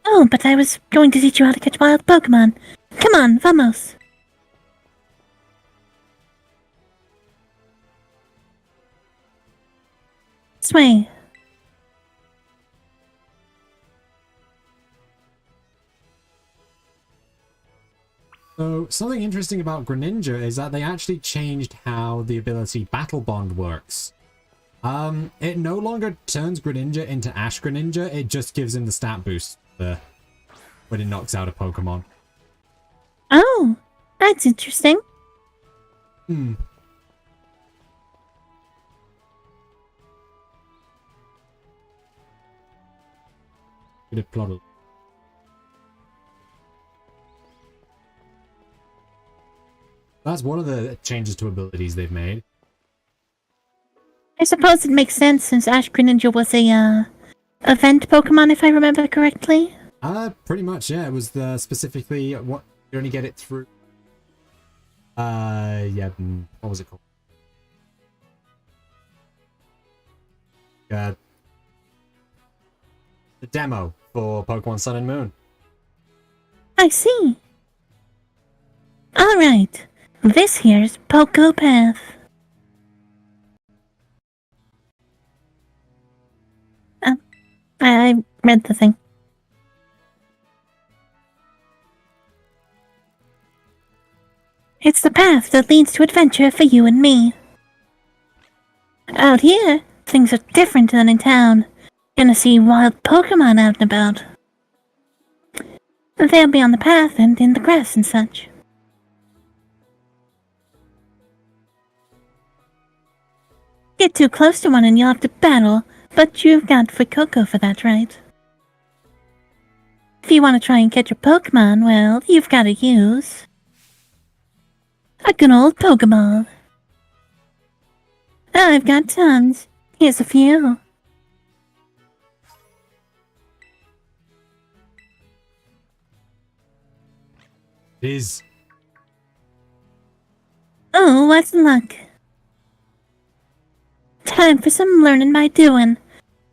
Oh, but I was going to teach you how to catch wild Pokémon. Come on, vamos. This way. So, something interesting about Greninja is that they actually changed how the ability Battle Bond works. It no longer turns Greninja into Ash Greninja, it just gives him the stat boost when it knocks out a Pokemon. Oh, that's interesting. Hmm. Bit of plot. That's one of the changes to abilities they've made. I suppose it makes sense since Ash Greninja was a, event Pokemon, if I remember correctly. Pretty much, yeah. It was specifically what you only get it through. Yeah. What was it called? The demo for Pokemon Sun and Moon. I see. Alright. This here's Poco Path. I read the thing. It's the path that leads to adventure for you and me. Out here, things are different than in town. You're gonna see wild Pokemon out and about. They'll be on the path and in the grass and such. Get too close to one and you'll have to battle, but you've got Fuecoco for that, right? If you want to try and catch a Pokemon, well, you've got to use a good old Pokeball. I've got tons. Here's a few. Is. Oh, what's luck? Time for some learning by doing.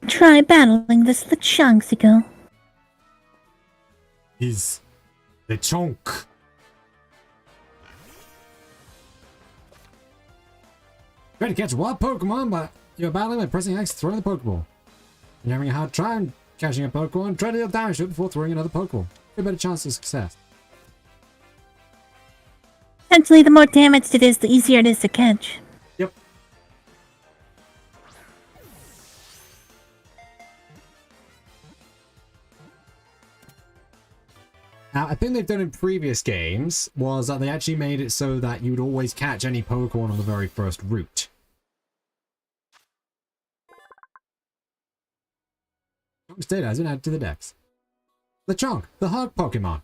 Try battling this Lechonxico. Is. The chunk. Try to catch a wild Pokemon, but you're battling by pressing X to throw the Pokeball. You're having a hard time catching a Pokemon, try to deal damage to it before throwing another Pokeball. A better chance of success. Essentially, the more damaged it is, the easier it is to catch. Yep. Now, a thing they've done in previous games was that they actually made it so that you'd always catch any Pokemon on the very first route. Data has been added to the decks. Lechonk, the Hug Pokemon.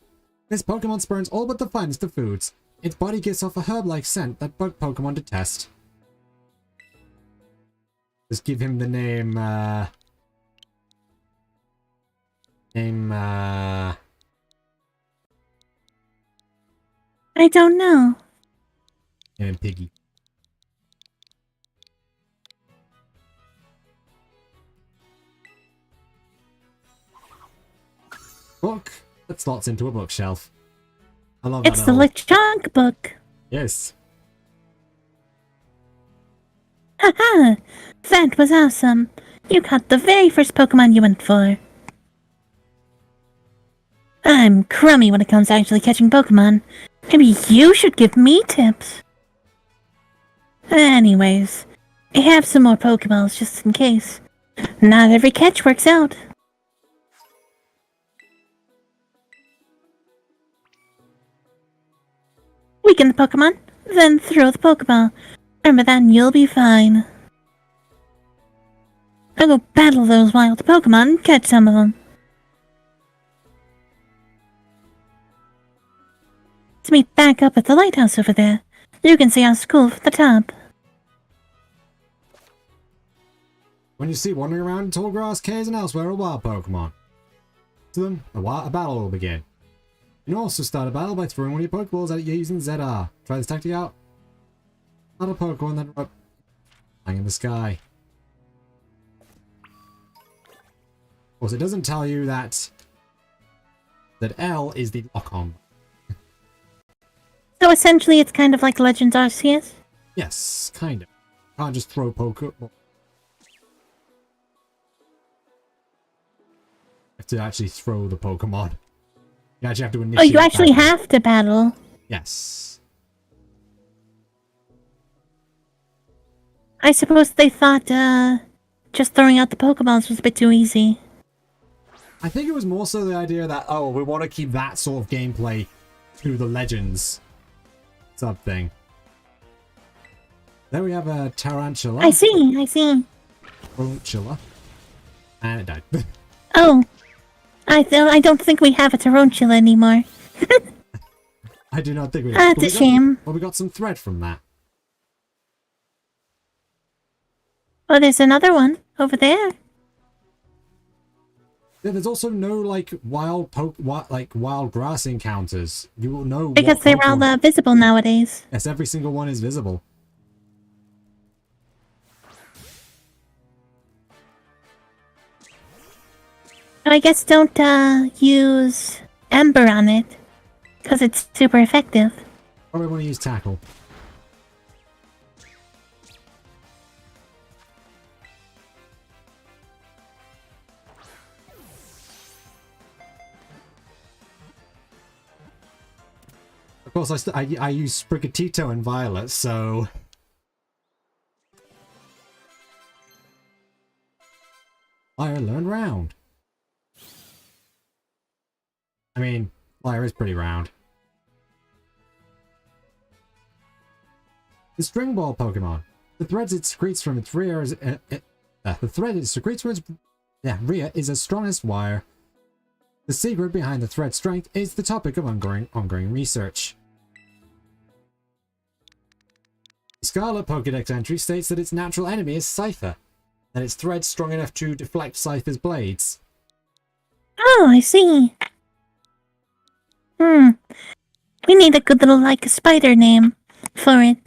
This Pokemon spurns all but the finest of foods. Its body gives off a herb-like scent that bug Pokemon detest. Just give him the name, I don't know. Name him Piggy. Book that slots into a bookshelf. I love that. It's the Lechonk book. Yes. Haha! That was awesome. You caught the very first Pokemon you went for. I'm crummy when it comes to actually catching Pokemon. Maybe you should give me tips. Anyways, I have some more Pokeballs just in case. Not every catch works out. Weaken the Pokemon, then throw the Pokeball. Remember that and you'll be fine. I'll go battle those wild Pokemon and catch some of them. Let's meet back up at the lighthouse over there. You can see our school from the top. When you see wandering around in tall grass, caves, and elsewhere a wild Pokemon. To them, a battle will begin. You can also start a battle by throwing one of your Pokeballs at it using ZR. Try this tactic out. Not a Pokemon that up flying in the sky. Of course, it doesn't tell you that L is the lock-on. So essentially it's kind of like Legends Arceus? Yes, kind of. Can't just throw Pokeball. You have to actually throw the Pokemon. You actually have to initiate. Oh, you actually battle. have to battle. Yes. I suppose they thought, just throwing out the Pokeballs was a bit too easy. I think it was more so the idea that, oh, we want to keep that sort of gameplay to the Legends something. There we have a Tarantula. I see. Tarantula. And it died. Oh. I don't think we have a Tarantula anymore. I do not think we do. That's a shame. Well, we got some thread from that. Oh, there's another one over there. Yeah, there's also no like wild grass encounters. You will know Because they're all visible nowadays. Yes, every single one is visible. I guess don't use Ember on it, because it's super effective. Probably want to use Tackle. Of course, I use Sprigatito and Violet, so... Fire learn round. I mean, Fire is pretty round. The String Ball Pokemon. The threads it secretes from its rear is... the thread it secretes from its rear is as strong as wire. The secret behind the thread's strength is the topic of ongoing research. The Scarlet Pokédex entry states that its natural enemy is Scyther, and its thread strong enough to deflect Scyther's blades. Oh, I see. We need a good little, like, spider name for it.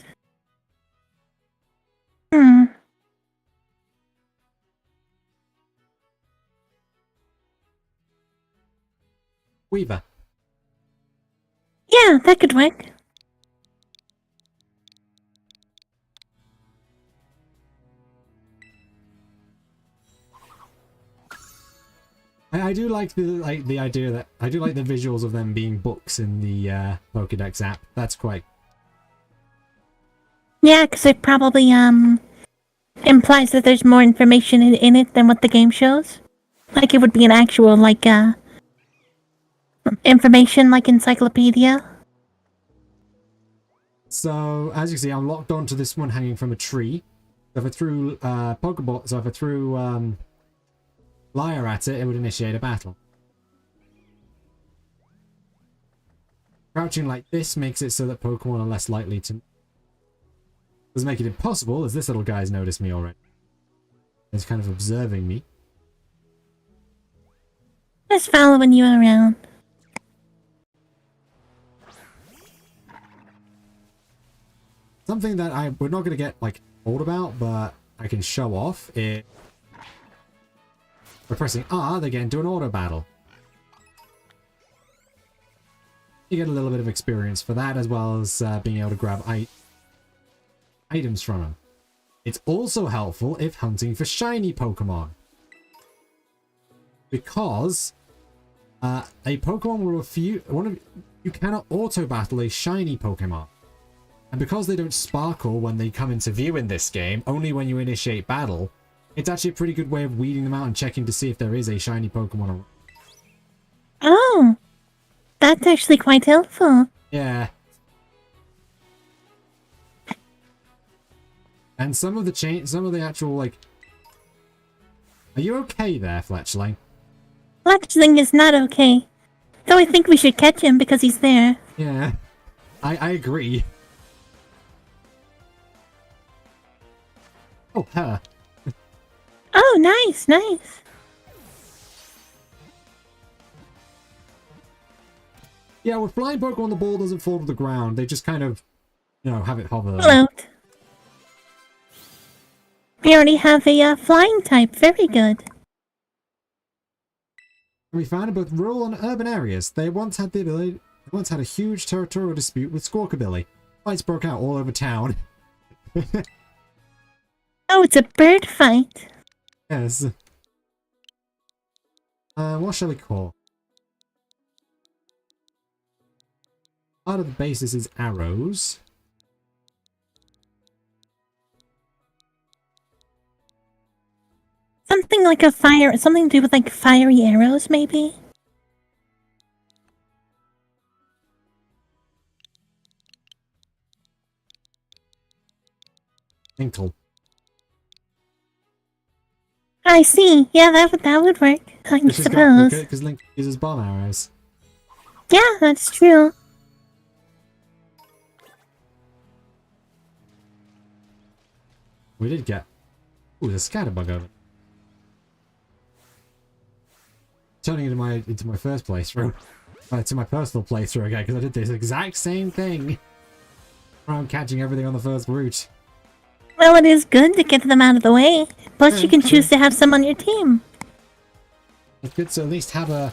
Weaver. Yeah, that could work. I do like the idea that I do like the visuals of them being books in the Pokédex app. That's quite... Yeah, because it probably implies that there's more information in it than what the game shows. Like it would be an actual like information like encyclopedia. So as you can see, I'm locked onto this one hanging from a tree. So if I threw Pokeball, so if I threw Liar at it, it would initiate a battle. Crouching like this makes it so that Pokemon are less likely to... Does make it impossible, as this little guy's noticed me already. He's kind of observing me. Just following you around. Something that we're not going to get, like, old about, but I can show off is... By pressing R, they get into an auto battle. You get a little bit of experience for that, as well as being able to grab items from them. It's also helpful if hunting for shiny Pokemon. Because a Pokemon will refuse... You cannot auto battle a shiny Pokemon. And because they don't sparkle when they come into view in this game, only when you initiate battle, it's actually a pretty good way of weeding them out and checking to see if there is a shiny Pokemon around. Oh, that's actually quite helpful. Yeah. And some of the actual, like... Are you okay there, Fletchling? Fletchling is not okay. Though I think we should catch him because he's there. Yeah. I agree. Oh, her. Oh, nice, nice. Yeah, with flying Pokemon, the ball doesn't fall to the ground. They just kind of, you know, have it hover. Float. We already have a flying type. Very good. We found in both rural and urban areas. They once had a huge territorial dispute with Squawkabilly. Fights broke out all over town. Oh, it's a bird fight. Yes. What shall we call? Part of the basis is arrows. Something like a fire, something to do with like fiery arrows, maybe? Inkle. I see. Yeah, that would work. I suppose. Because Link uses bomb arrows. Yeah, that's true. We did get... Ooh, there's a scatterbug over. Turning into my first playthrough. To my personal playthrough again, because I did this exact same thing. I'm catching everything on the first route. Well, it is good to get them out of the way. Plus, you can choose to have some on your team. It's good to at least have a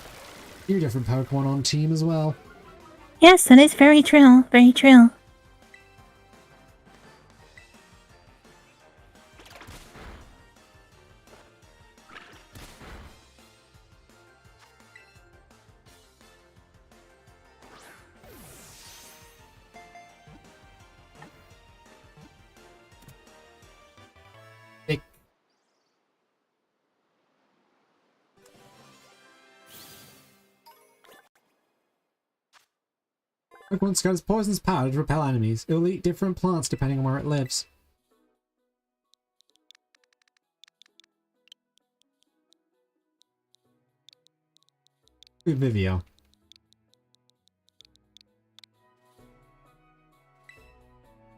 few different Pokemon on team as well. Yes, that is very true. Very true. Pokemon's got its poisonous power to repel enemies. It will eat different plants depending on where it lives. Good Vivio.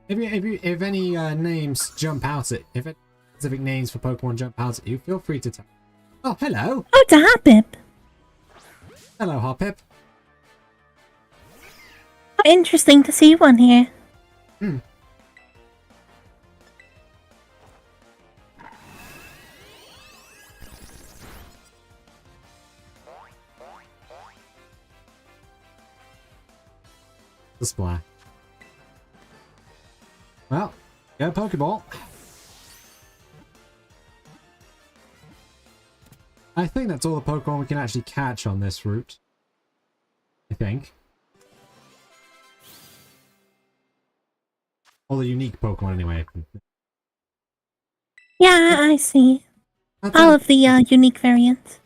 If any names jump out at, if any specific names for Pokemon jump out at you, feel free to tell. Oh, hello. Oh, it's a Hoppip. Hello, Hoppip. Interesting to see one here. Hmm. The Splat. Well, go Pokeball. I think that's all the Pokemon we can actually catch on this route. I think. All the unique Pokemon anyway. Yeah, I see. All of the unique variants.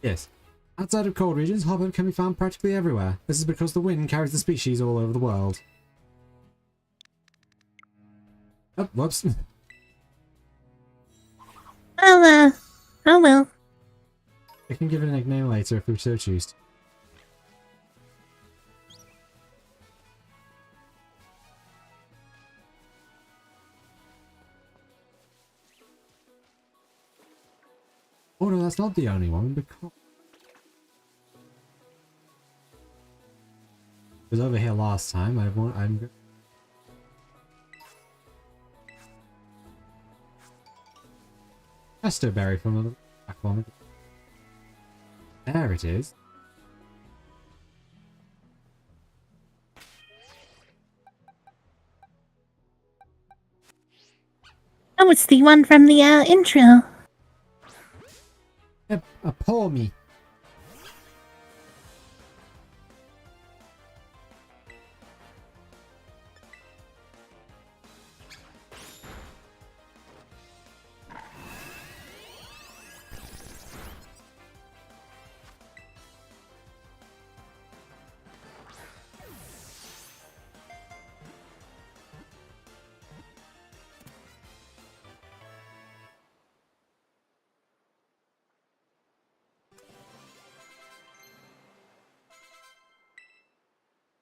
Yes. Outside of cold regions, Hoppip can be found practically everywhere. This is because the wind carries the species all over the world. Oh, whoops. Oh well. I can give it a nickname later if we so choose. Oh no, that's not the only one, because it was over here last time. I'm Pesto Berry from the back one. There it is. Oh, it's the one from the intro. A Pawmi.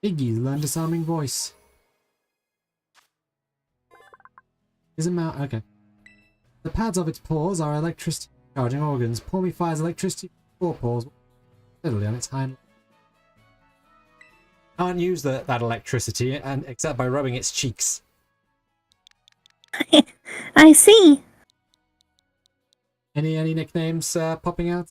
Iggy's learned disarming voice. Is it mount? Okay. The pads of its paws are electricity charging organs. Pawmi fires electricity from forepaws steadily on its hind. Can't use that electricity except by rubbing its cheeks. I see. Any nicknames popping out?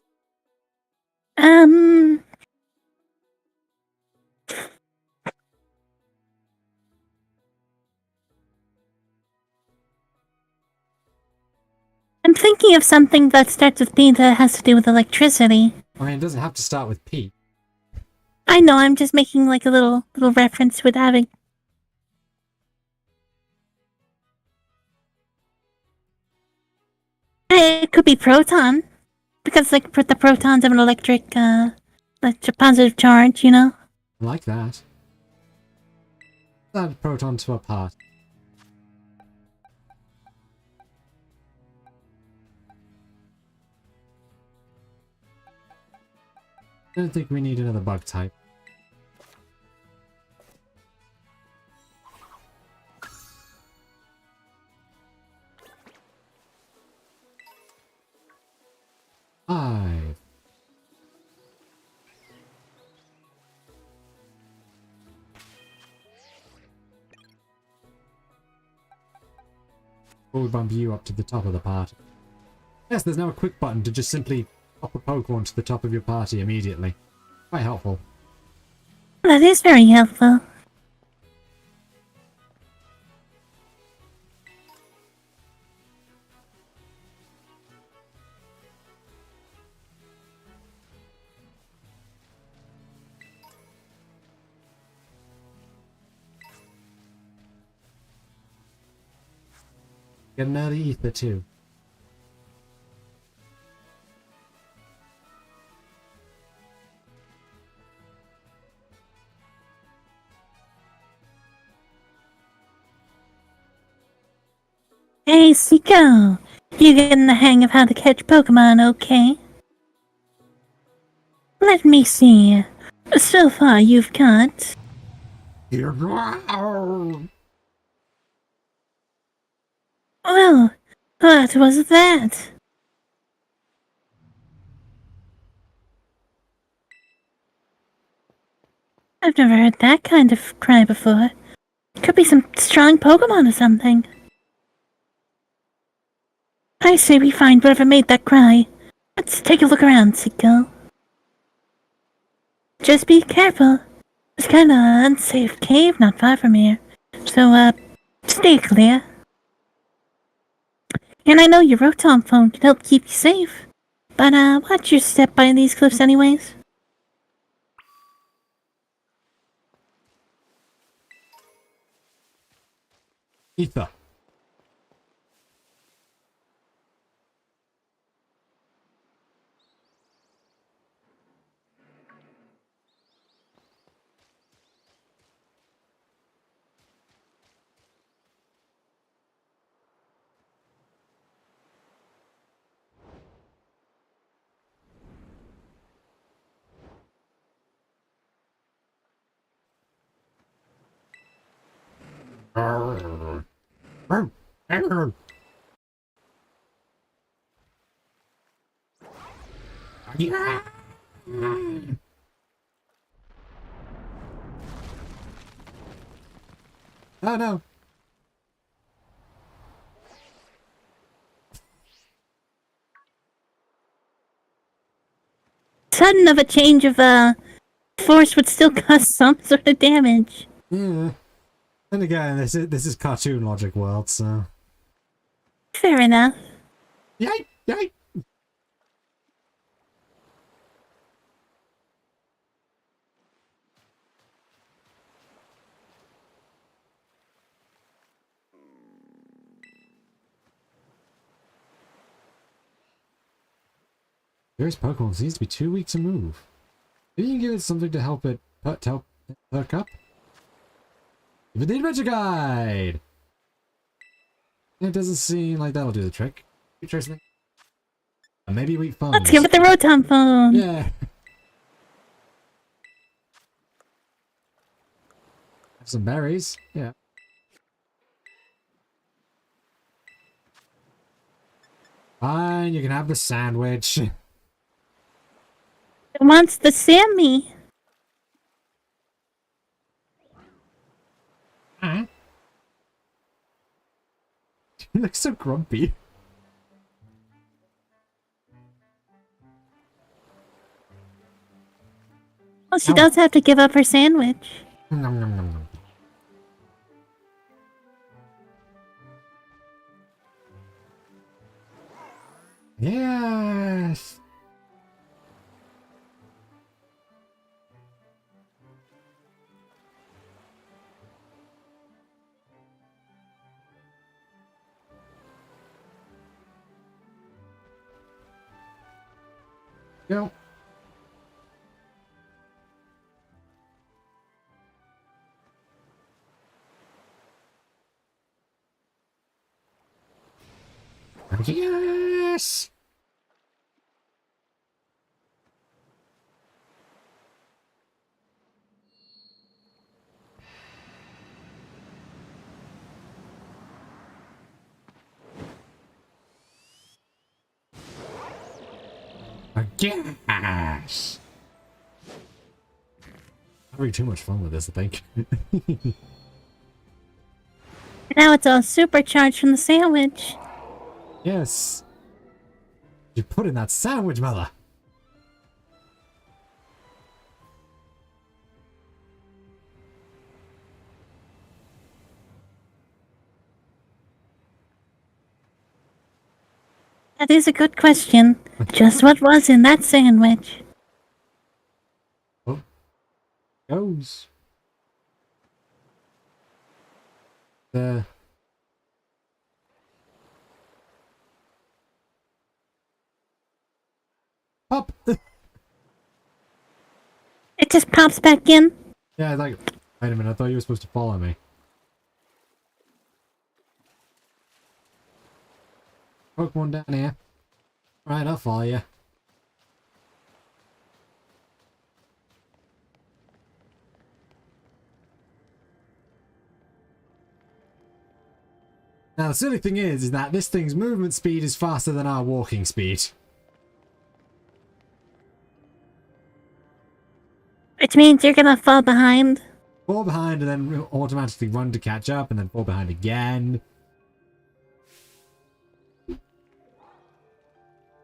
I'm thinking of something that starts with P that has to do with electricity. I mean, it doesn't have to start with P. I know, I'm just making like a little reference with having. It could be proton, because like the protons have an electric, like a positive charge, you know. I like that. Add proton to a part. I don't think we need another bug type. Five. We'll bump you up to the top of the part. Yes, there's now a quick button to just simply up a Pokemon to the top of your party immediately. Quite helpful. That is very helpful. Get an early ether too. Hey, Seiko! You getting the hang of how to catch Pokemon, okay? Let me see. So far, you've caught... Well, what was that? I've never heard that kind of cry before. Could be some strong Pokemon or something. I say we find whatever made that cry. Let's take a look around, Seiko. Just be careful. There's kinda unsafe cave not far from here. So, stay clear. And I know your Rotom phone can help keep you safe. But, watch your step by these cliffs anyways. Ether. Yeah. Oh no. Sudden of a change of, force would still cause some sort of damage. Yeah. And again, this is cartoon logic world, so. Fair enough. Yay! Yay! Various Pokemon seems to be too weak to move. Maybe you can give it something to help it perk up? Give it the adventure guide! It doesn't seem like that'll do the trick. You try something? Maybe weak phones. Let's give it the Rotom phone. Yeah. Have some berries. Yeah. Fine, you can have the sandwich. It wants the Sammy. Huh? You look so grumpy. Well, she does have to give up her sandwich. Nom, nom, nom, nom. Yes. Go. Yes. Yes. Having too much fun with this, I think. Now it's all supercharged from the sandwich. Yes. You put in that sandwich, mother. That is a good question. Just what was in that sandwich? Oh, goes. The pop. It just pops back in. Yeah, like, wait a minute, I thought you were supposed to follow me. Pokemon down here. Right, I'll follow you. Now, the silly thing is that this thing's movement speed is faster than our walking speed. Which means you're gonna fall behind. Fall behind and then automatically run to catch up and then fall behind again.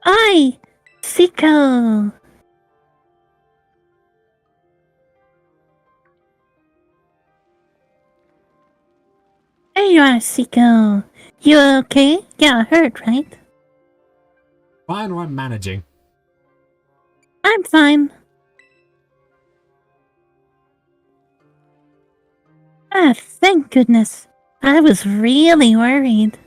Oi! Seiko! There you are, Seiko. You okay? Yeah, hurt, right? Fine, or I'm managing. I'm fine. Ah, thank goodness. I was really worried.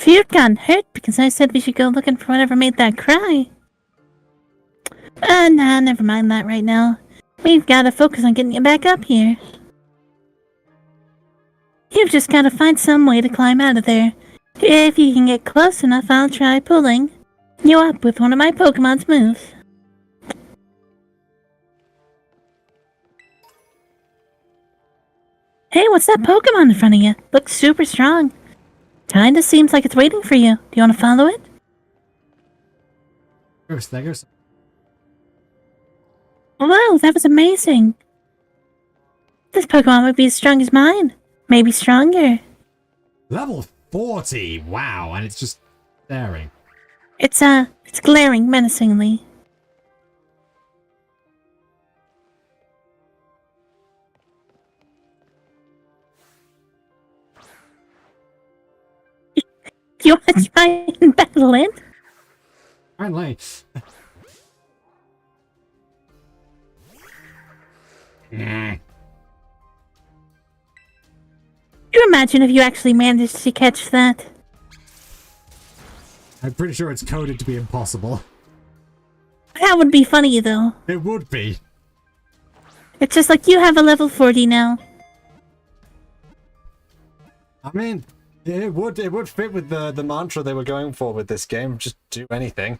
If you'd gotten hurt because I said we should go looking for whatever made that cry. Nah, never mind that right now. We've gotta focus on getting you back up here. You've just gotta find some way to climb out of there. If you can get close enough, I'll try pulling you up with one of my Pokemon's moves. Hey, what's that Pokemon in front of you? Looks super strong. Kinda seems like it's waiting for you. Do you want to follow it? There goes. Whoa, that was amazing. This Pokemon would be as strong as mine. Maybe stronger. Level 40! Wow, and it's just staring. It's glaring menacingly. You want to try and battle it? Finally. You imagine if you actually managed to catch that? I'm pretty sure it's coded to be impossible. That would be funny, though. It would be. It's just like you have a level 40 now. I mean, it would fit with the mantra they were going for with this game. Just do anything.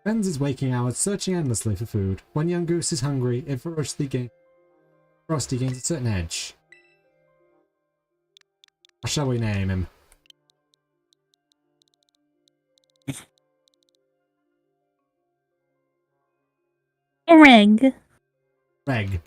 Spends his waking hours searching endlessly for food. When young Goose is hungry, it ferociously Frosty gains a certain edge. What shall we name him? Reg. Reg.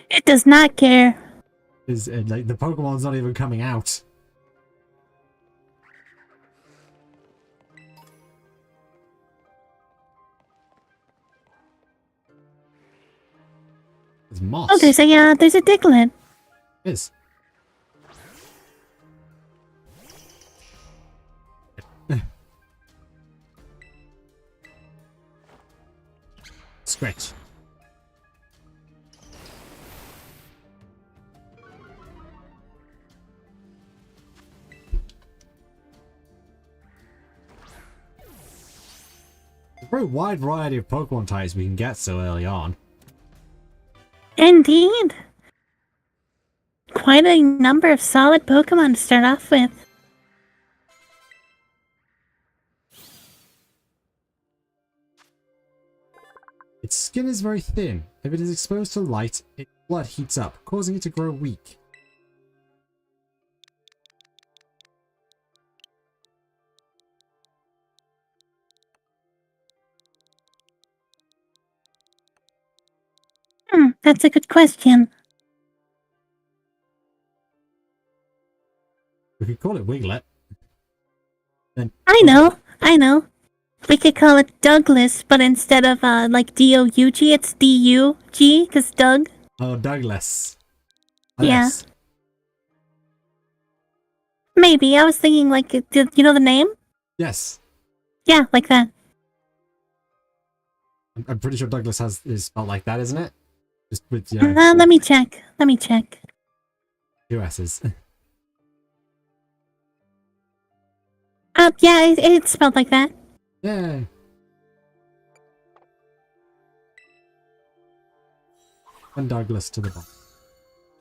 It does not care. Is like the Pokemon's not even coming out. There's moss. Oh, there's a Diglett. Is. Scratch. A very wide variety of Pokemon types we can get so early on. Indeed. Quite a number of solid Pokemon to start off with. Its skin is very thin. If it is exposed to light, its blood heats up, causing it to grow weak. That's a good question. We could call it Wiglet. Then I know. We could call it Douglas, but instead of like D-O-U-G, it's D-U-G, because Doug. Oh, Douglas. Yeah. Yes. Maybe. I was thinking like, do you know the name? Yes. Yeah, like that. I'm pretty sure Douglas is spelled like that, isn't it? Just with, you know, Let me check. 2 S's. Yeah, it's spelled like that. Yeah. And Douglas to the bottom.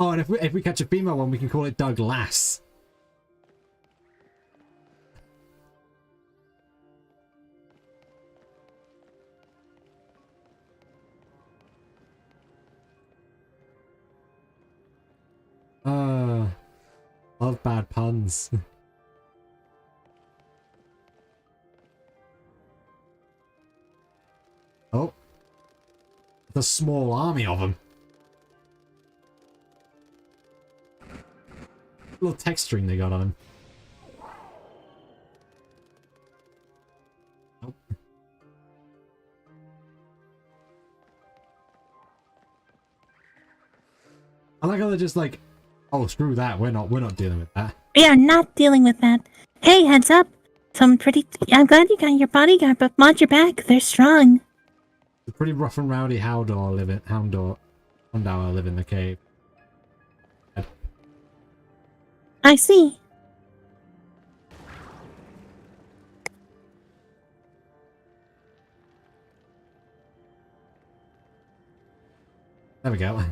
Oh, and if we catch a female one, we can call it Douglas. Love bad puns. Oh. The small army of them. Little texturing they got on him. Nope. I like how they're just like, oh, screw that. We're not dealing with that. We are not dealing with that. Hey, heads up. I'm glad you got your bodyguard, but watch your back. They're strong. The pretty rough and rowdy Houndour live in the cave. I see. There we go.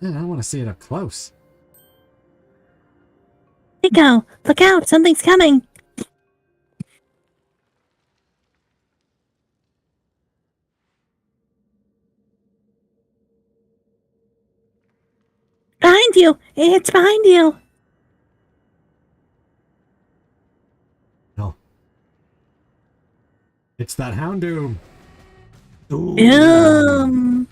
Man, I want to see it up close. Nico, look out. Something's coming. Behind you. It's behind you. No. It's that Houndoom. Ooh.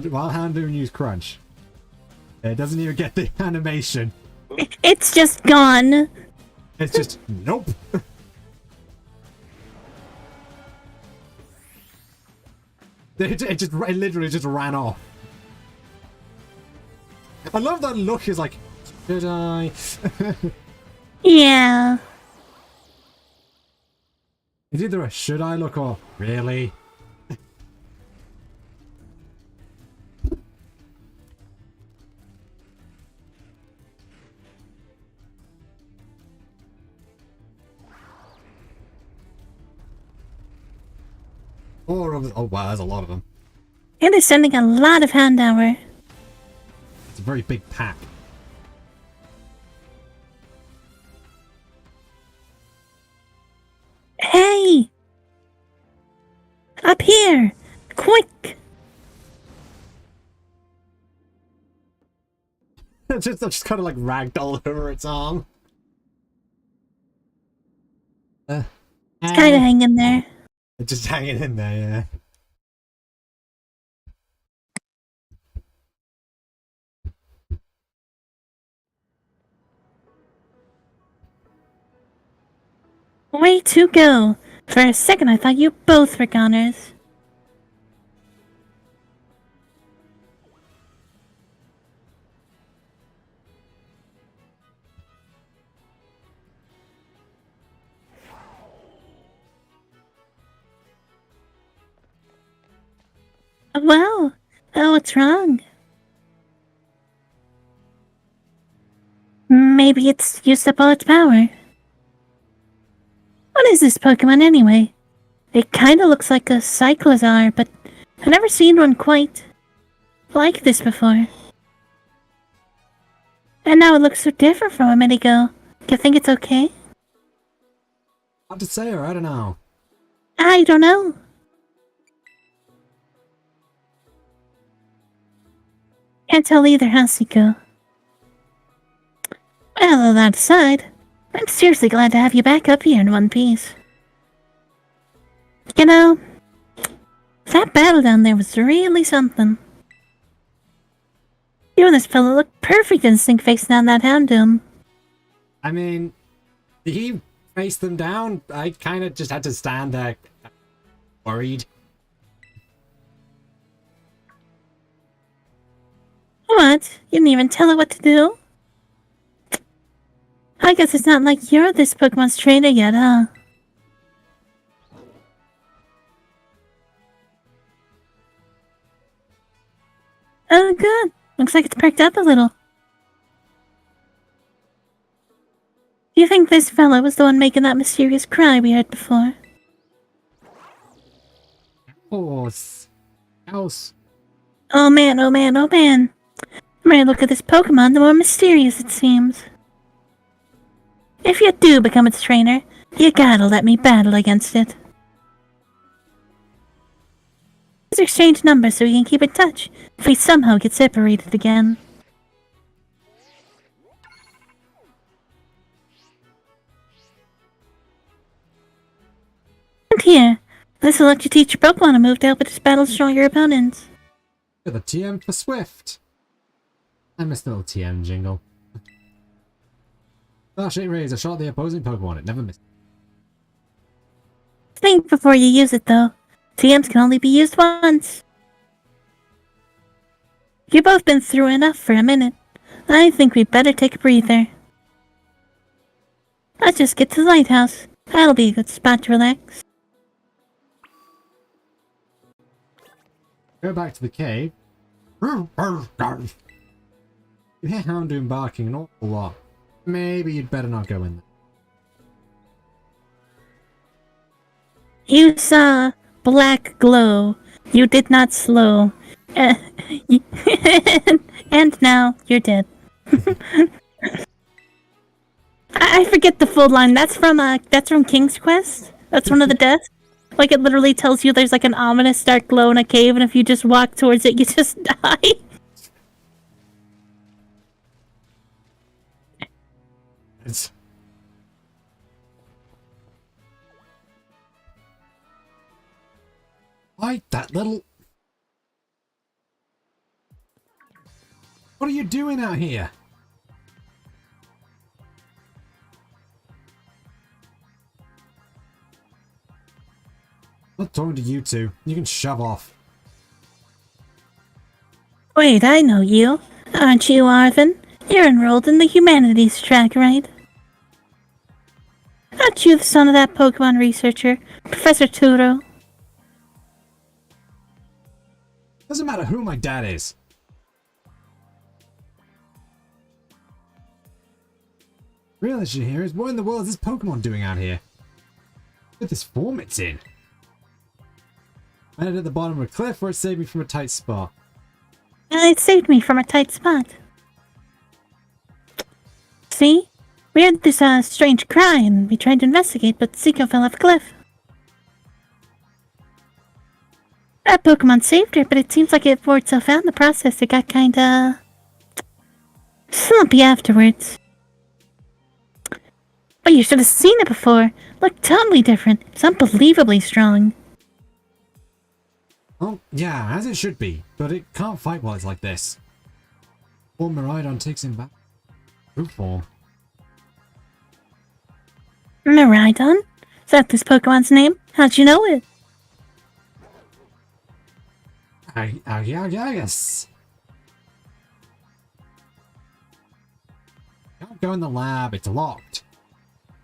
While Houndoom use Crunch, it doesn't even get the animation. It's just gone. It's just, nope. It literally just ran off. I love that look. Is like, should I? Yeah. It's either a should I look or really. Oh wow, there's a lot of them. And they're sending a lot of Houndour. It's a very big pack. Hey! Up here! Quick! It's just kind of like ragdoll over its arm. It's kind of hanging there. It's just hanging in there, yeah. Way to go! For a second I thought you both were goners. Well, what's wrong? Maybe it's used up all its power. What is this Pokemon anyway? It kinda looks like a Cyclozar, but I've never seen one quite like this before. And now it looks so different from a minute ago. Do you think it's okay? Hard to say, or I don't know. I don't know. Can't tell either, huh, Seiko? Well, all that aside, I'm seriously glad to have you back up here in one piece. You know, that battle down there was really something. You and this fellow look perfect in sync facing down that Houndoom. I mean, did he face them down? I kind of just had to stand there worried. What? You didn't even tell it what to do? I guess it's not like you're this Pokemon's trainer yet, huh? Oh, good. Looks like it's perked up a little. Do you think this fella was the one making that mysterious cry we heard before? Horse. House. Oh man, oh man, oh man. The more I look at this Pokemon, the more mysterious it seems. If you do become its trainer, you gotta let me battle against it. Let's exchange numbers so we can keep in touch if we somehow get separated again. And here, this will let you teach your Pokemon a move to help it just battle stronger opponents. The TM for Swift. I missed the little TM jingle. Flash it raise a shot at the opposing Pokemon. It never missed. Think before you use it, though. TMs can only be used once. You've both been through enough for a minute. I think we'd better take a breather. Let's just get to the lighthouse. That'll be a good spot to relax. Go back to the cave. You hear Houndoom barking an awful lot. Maybe you'd better not go in there. You saw black glow. You did not slow. And now you're dead. I forget the full line. That's from King's Quest. That's one of the deaths. Like, it literally tells you there's like an ominous dark glow in a cave, and if you just walk towards it, you just die. It's... Why that little... What are you doing out here? I'm not talking to you two. You can shove off. Wait, I know you. Aren't you, Arvin? You're enrolled in the humanities track, right? Aren't you the son of that Pokemon researcher, Professor Turo? Doesn't matter who my dad is. Real issue here is what in the world is this Pokemon doing out here? Look at this form it's in. I landed at the bottom of a cliff where it saved me from a tight spot. It saved me from a tight spot. See? We heard this strange cry and we tried to investigate, but Seiko fell off a cliff. That Pokemon saved her, but it seems like it wore itself out in the process. It got kinda... slumpy afterwards. But you should have seen it before. Looked totally different. It's unbelievably strong. Oh, yeah, as it should be, but it can't fight while it's like this. Form Miraidon takes him back. True form. Miraidon? Is that this Pokemon's name? How'd you know it? Yes. Can't go in the lab, it's locked. I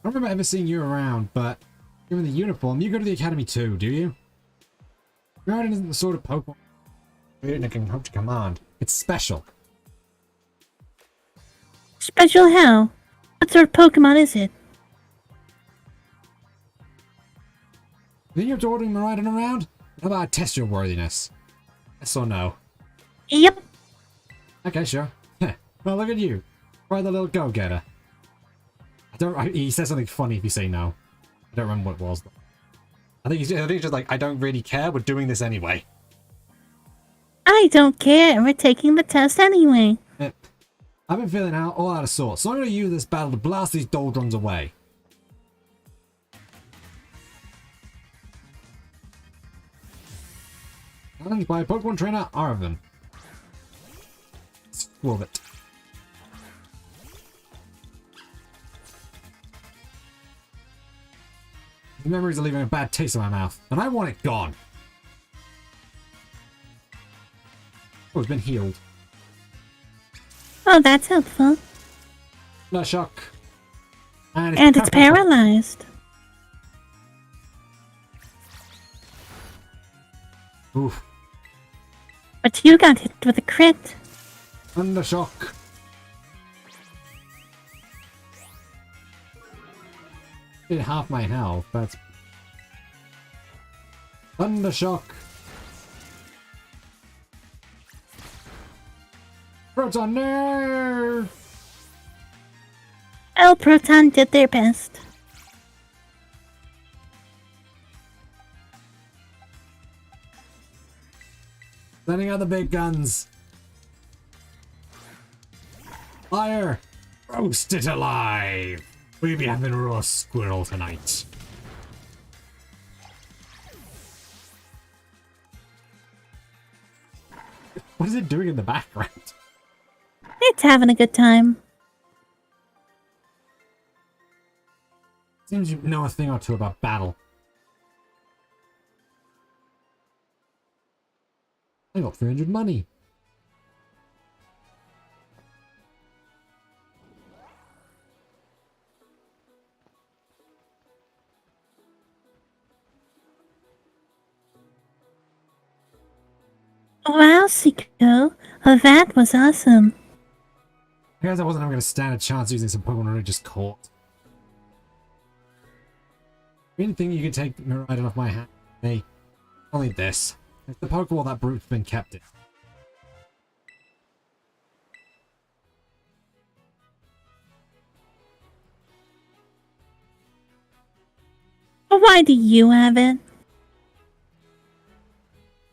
don't remember ever seeing you around, but given the uniform, you go to the academy too, do you? Miraidon isn't the sort of Pokemon you can hope to command. It's special. Special how? What sort of Pokemon is it? Then you have to order Miraidon around? How about I test your worthiness? Yes or no? Yep. Okay, sure. Well, look at you. Try the little go-getter. He says something funny if you say no. I don't remember what it was. I think he's just like, I don't really care, we're doing this anyway. I don't care. We're taking the test anyway. I've been feeling all out of sorts, so I'm going to use this battle to blast these doldrums away. Challenged by Pokemon trainer Arvin. Love it. The memories are leaving a bad taste in my mouth, and I want it gone. Oh, it's been healed. Oh, that's helpful. No shock. And it's paralyzed. Oof. But you got hit with a crit. Undershock. Did half my health. That's Undershock. Proton, no! El Proton did their best. Sending out the big guns. Fire! Roast it alive! We'll be having roast squirrel tonight. What is it doing in the background? It's having a good time. Seems you know a thing or two about battle. I got 300 money. Wow, Siko. That was awesome. I guess I wasn't going to stand a chance using some Pokemon I just caught. Anything you could take right off my hand? Hey, only this. It's the Pokeball that brute's been kept in. Why do you have it?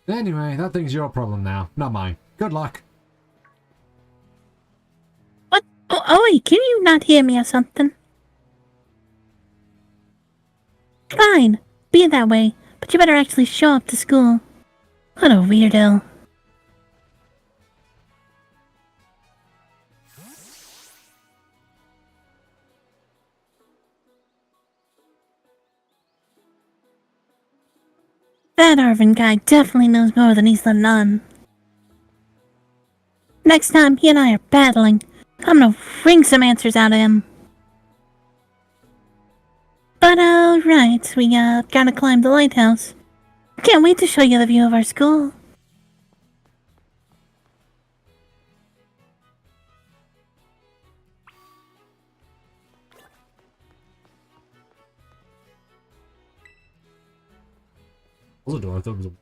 Anyway, that thing's your problem now, not mine. Good luck. What? Oh, wait, can you not hear me or something? Fine, be it that way, but you better actually show up to school. What a weirdo. That Arvin guy definitely knows more than he's letting on. Next time he and I are battling, I'm gonna wring some answers out of him. But alright, we gotta climb the lighthouse. Can't wait to show you the view of our school. Close the door, I thought it was a...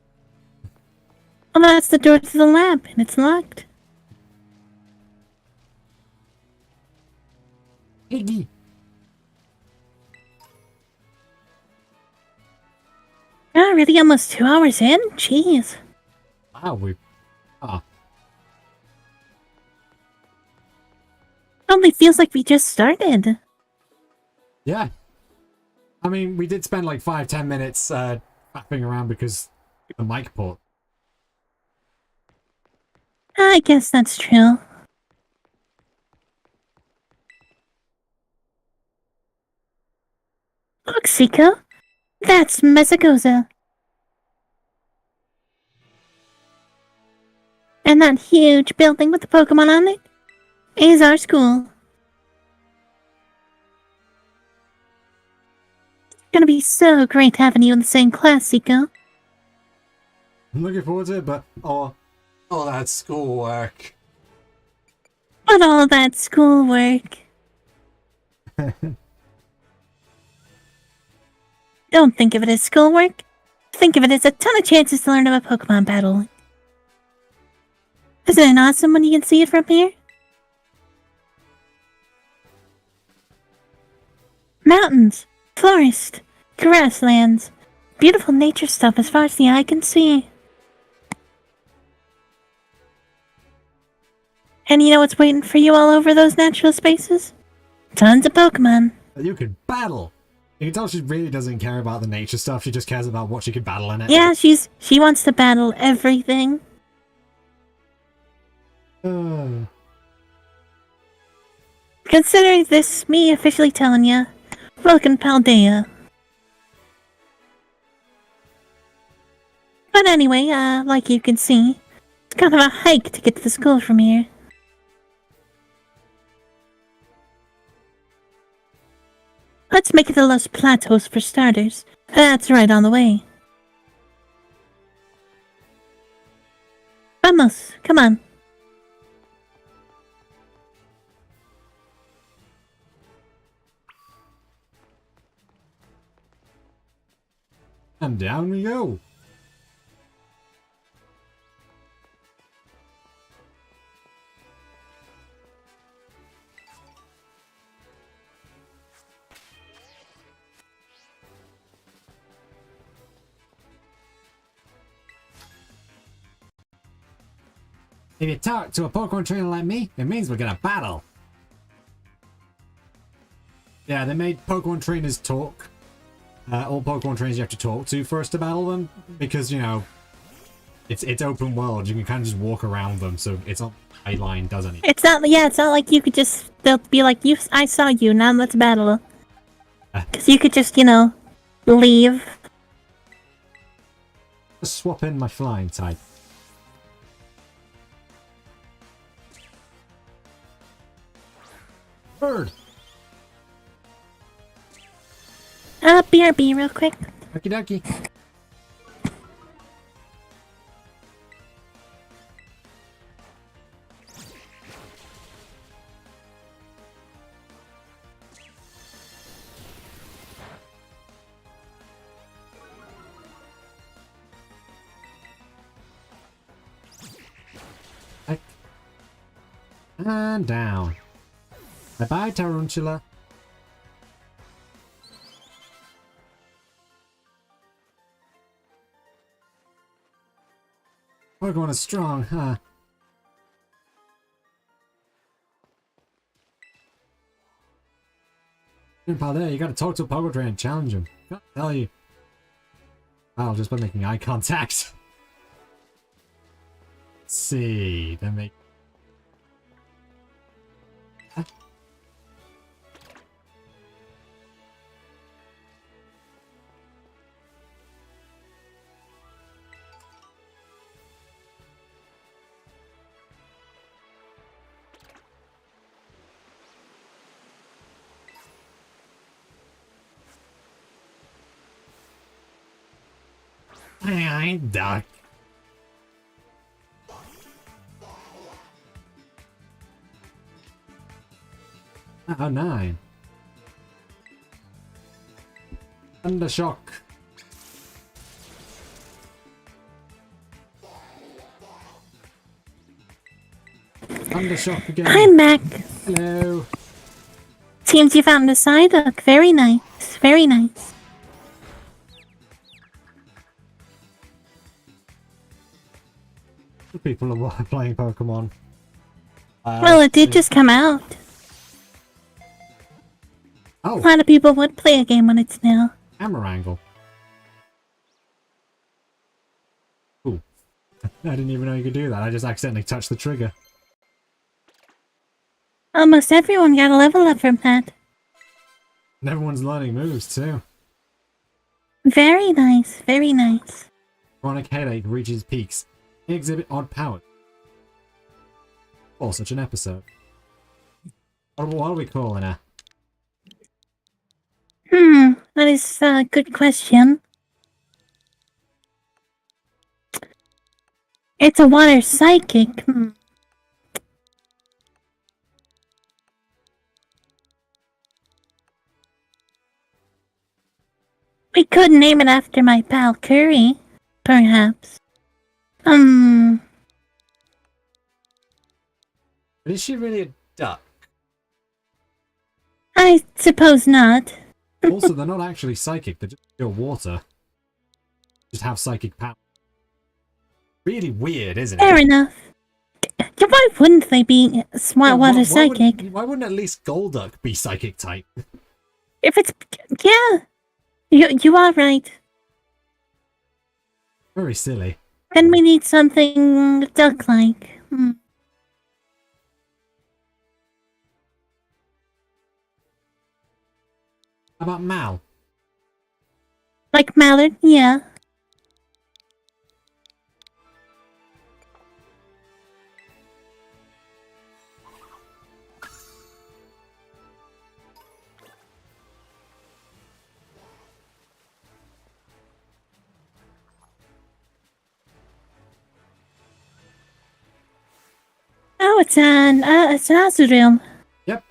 Well, that's the door to the lab, and it's locked. Iggy! Already almost 2 hours in? Jeez. Wow, we... Ah. Only feels like we just started. Yeah. I mean, we did spend like 5-10 minutes, faffing around because the mic port. I guess that's true. Look, Siko. That's Mesagoza. And that huge building with the Pokemon on it is our school. It's gonna be so great having you in the same class, Siko. I'm looking forward to it, but... Oh, that schoolwork. But all that schoolwork. Don't think of it as schoolwork. Think of it as a ton of chances to learn about Pokemon battle. Isn't it awesome when you can see it from here? Mountains, forest, grasslands, beautiful nature stuff as far as the eye can see. And you know what's waiting for you all over those natural spaces? Tons of Pokemon. You could battle. You can tell she really doesn't care about the nature stuff. She just cares about what she could battle in it. Yeah, she wants to battle everything. Considering this me officially telling ya, welcome Paldea. But anyway, like you can see, it's kind of a hike to get to the school from here. Let's make it to Los Platos for starters. That's right on the way. Vamos, come on. And down we go. If you talk to a Pokemon trainer like me, it means we're gonna battle. Yeah, they made Pokemon trainers talk. All Pokemon trainers you have to talk to first to battle them, because, you know, it's open world. You can kind of just walk around them, so it's not a line, doesn't it? It's not like you could just, they'll be like, I saw you, now let's battle. Because you could just, you know, leave. Just swap in my flying type. Bird! BRB real quick. Okie dokie. And down. Bye-bye, Tarantula. Pokemon is strong, huh? Pal there, you gotta talk to a Pokemon trainer and challenge him. Can't tell you. Wow, just by making eye contact. Let's see, then make. Hi, duck. Oh, 9. Thundershock. Thundershock again. I'm back. Hello. Seems you found a Psyduck. Very nice. Very nice. People are playing Pokemon. Well, it did just come out. Oh. A lot of people would play a game when it's new. Camera angle. Ooh. I didn't even know you could do that. I just accidentally touched the trigger. Almost everyone got a level up from that. And everyone's learning moves too. Very nice. Very nice. Chronic headache reaches peaks. Exhibit odd powers. Oh, such an episode. What are we calling her? That is a good question. It's a water psychic. We could name it after my pal Curry, perhaps. But is she really a duck? I suppose not. Also, they're not actually psychic, they're just pure water. Just have psychic power. Really weird, isn't it? Fair enough. What Why wouldn't they be smart water psychic? Why wouldn't at least Golduck be psychic type? If it's... Yeah. You are right. Very silly. Then we need something duck-like. How about Mal? Like Mallard, yeah. Oh, it's an Azurill. Yep.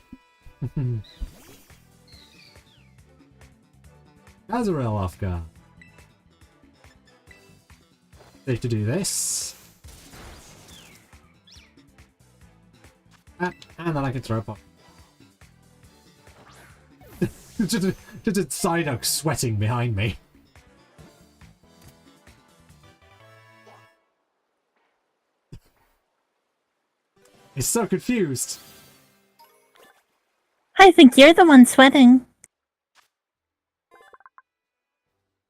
Azrael off guard. Safe to do this. And then I can throw up. just a Psyduck sweating behind me. He's so confused. I think you're the one sweating.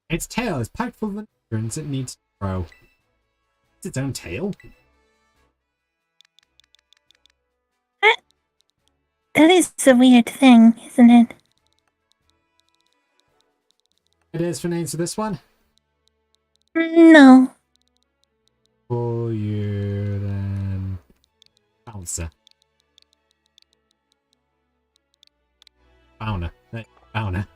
Its tail is packed full of nutrients it needs to grow. It's its own tail? That is a weird thing, isn't it? It is for names for this one? No. For you, then... Bouncer. Bowner. Bowner.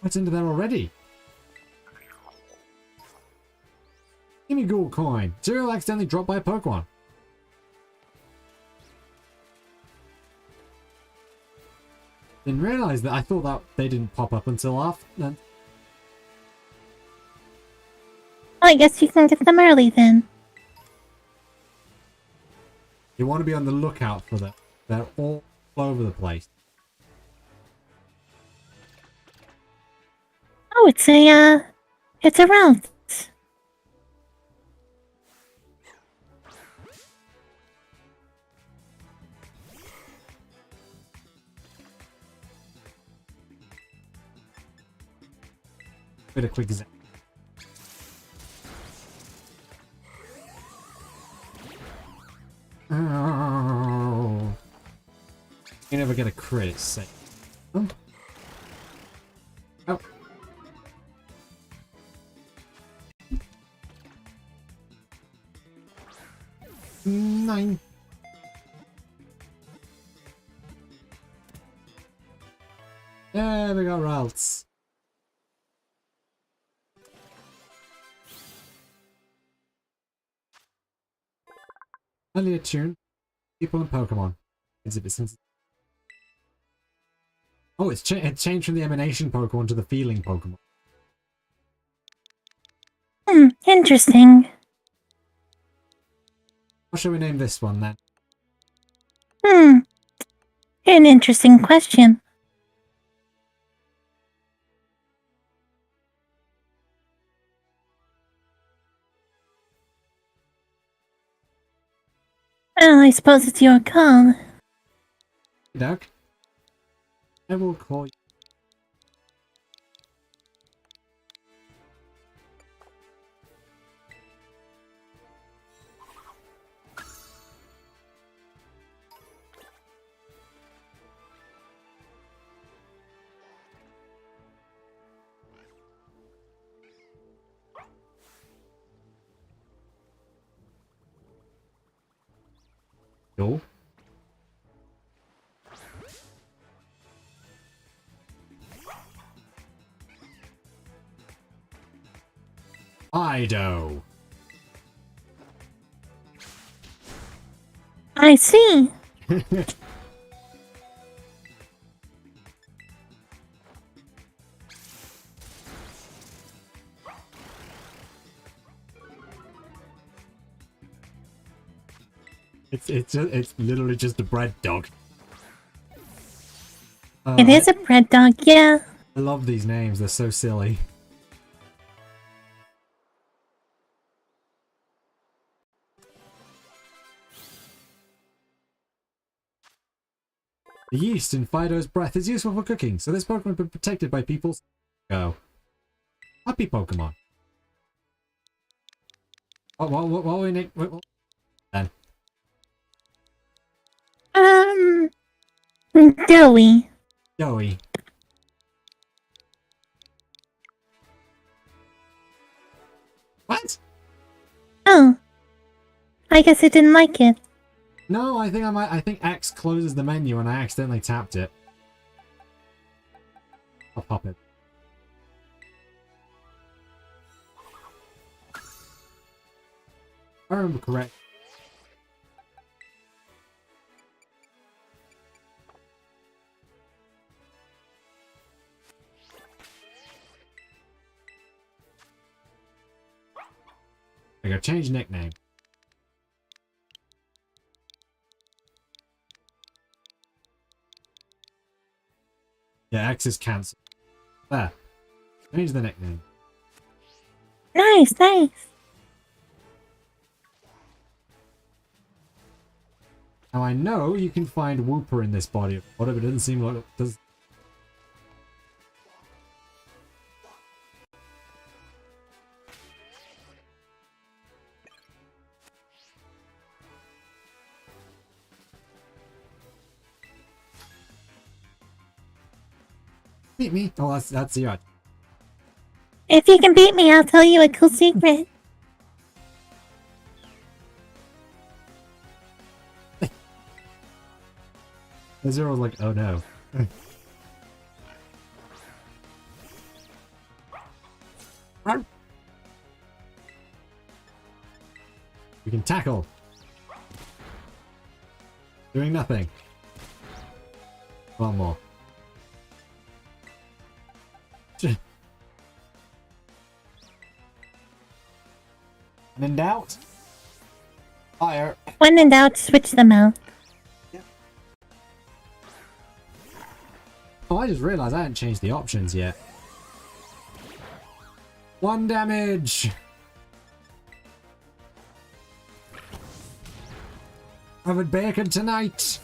What's into there already? Give me gold coin. Zero accidentally dropped by a Pokemon. Didn't realize that. I thought that they didn't pop up until after then. I guess you can get them early then. You want to be on the lookout for them. They're all over the place. Oh, it's a route. Bit of quick zap. Oh. You never get a crit, it's safe. Oh. Oh. Nine. Yeah, we got routes. Only a tune. People and Pokemon. Exhibits. Oh, it changed from the Emanation Pokemon to the Feeling Pokemon. Interesting. What shall we name this one then? An interesting question. Well, I suppose it's your call. Hey, Doug. I will call you. Yo. Ido. I see. It's literally just a bread dog. It is a bread dog, yeah. I love these names, they're so silly. The yeast in Fido's breath is useful for cooking, so this Pokemon has been protected by people. Go. Happy Pokemon. Oh, what we need? Then. Doughy. Joey. What? Oh. I guess it didn't like it. No, I think X closes the menu and I accidentally tapped it. I'll pop it. If I remember correct. I go change nickname. Yeah, X is cancelled. There. Change the nickname. Nice, nice. Now I know you can find Wooper in this body of water, but it doesn't seem like it does. Beat me. Oh, that's the odd. If you can beat me, I'll tell you a cool secret. The Zero's like, oh no. We can tackle. Doing nothing. One more. And in doubt, fire. When in doubt, switch them out. Oh, I just realized I hadn't changed the options yet. 1 damage. Having bacon tonight.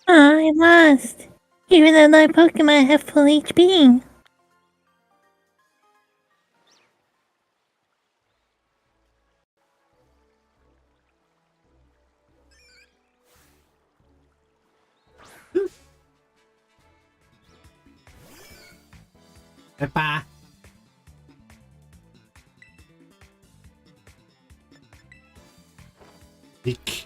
Oh, I lost. Even though my Pokemon have full HP. Bye. Eek.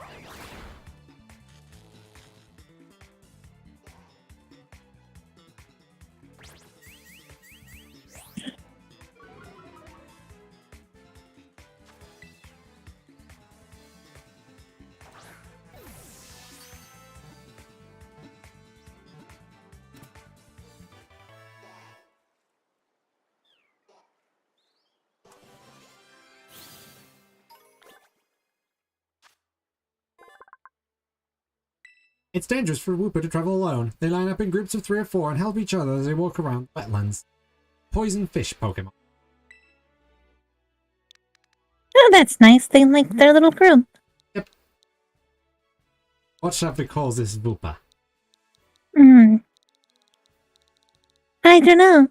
It's dangerous for Wooper to travel alone. They line up in groups of 3 or 4 and help each other as they walk around wetlands. Poison fish Pokemon. Oh, that's nice. They like their little group. Yep. What shall we call this Wooper? I don't know.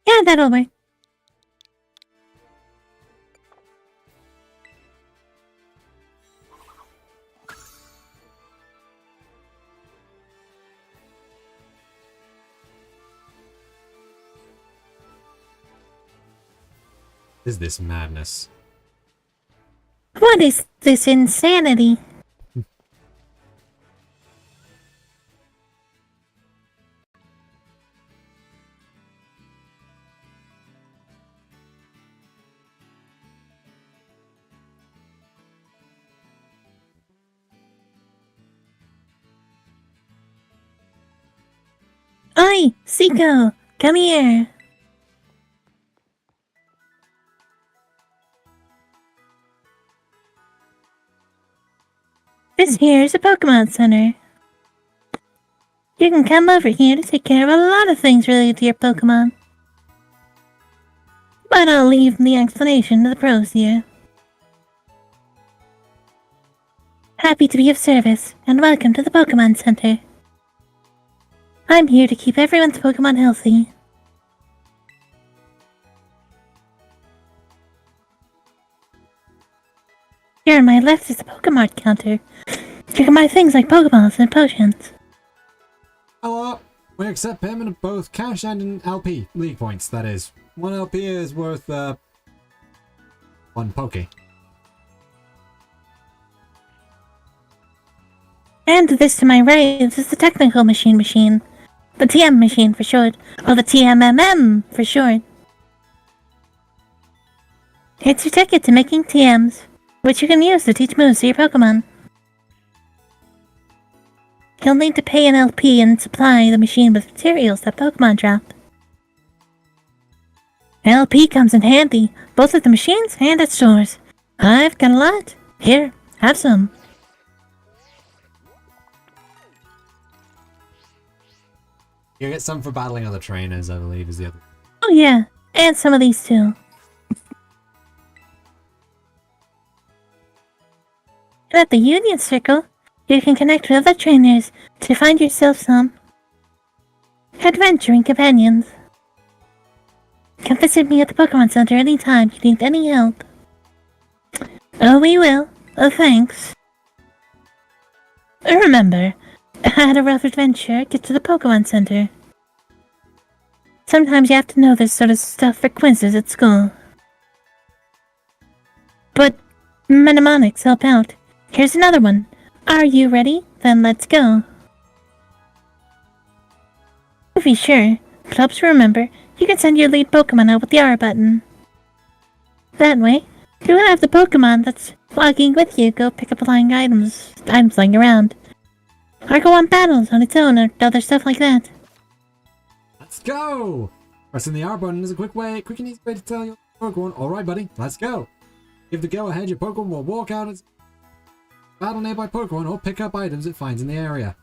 Yeah, that'll work. Is this madness? What is this insanity? Oi, Seiko, come here. This here is a Pokemon Center. You can come over here to take care of a lot of things related to your Pokemon. But I'll leave the explanation to the pros here. Happy to be of service, and welcome to the Pokemon Center. I'm here to keep everyone's Pokemon healthy. Here on my left is the Pokemon counter. You can buy things like Pokeballs and potions. Hello. We accept payment of both cash and in LP. League points, that is. 1 LP is worth, 1 Poke. And this to my right is the Technical Machine. The TM machine for short, or the TMMM for short. It's your ticket to making TMs, which you can use to teach moves to your Pokemon. You'll need to pay an LP and supply the machine with materials that Pokemon drop. LP comes in handy, both at the machines and at stores. I've got a lot. Here, have some. You get some for battling other trainers, I believe, is the other. Oh yeah, and some of these too. And at the Union Circle, you can connect with other trainers to find yourself some adventuring companions. Come visit me at the Pokemon Center anytime you need any help. Oh, we will. Oh, thanks. Remember, I had a rough adventure. Get to the Pokemon Center. Sometimes you have to know this sort of stuff for quizzes at school. But mnemonics help out. Here's another one. Are you ready? Then let's go. To be sure, but helps you remember, you can send your lead Pokemon out with the R button. That way, you will have the Pokemon that's walking with you go pick up flying items lying around. Or go on battles on its own or other stuff like that. Let's go! Pressing the R button is a quick and easy way to tell your Pokemon, alright buddy, let's go! Give the go ahead, your Pokemon will walk out and battle nearby Pokemon or pick up items it finds in the area.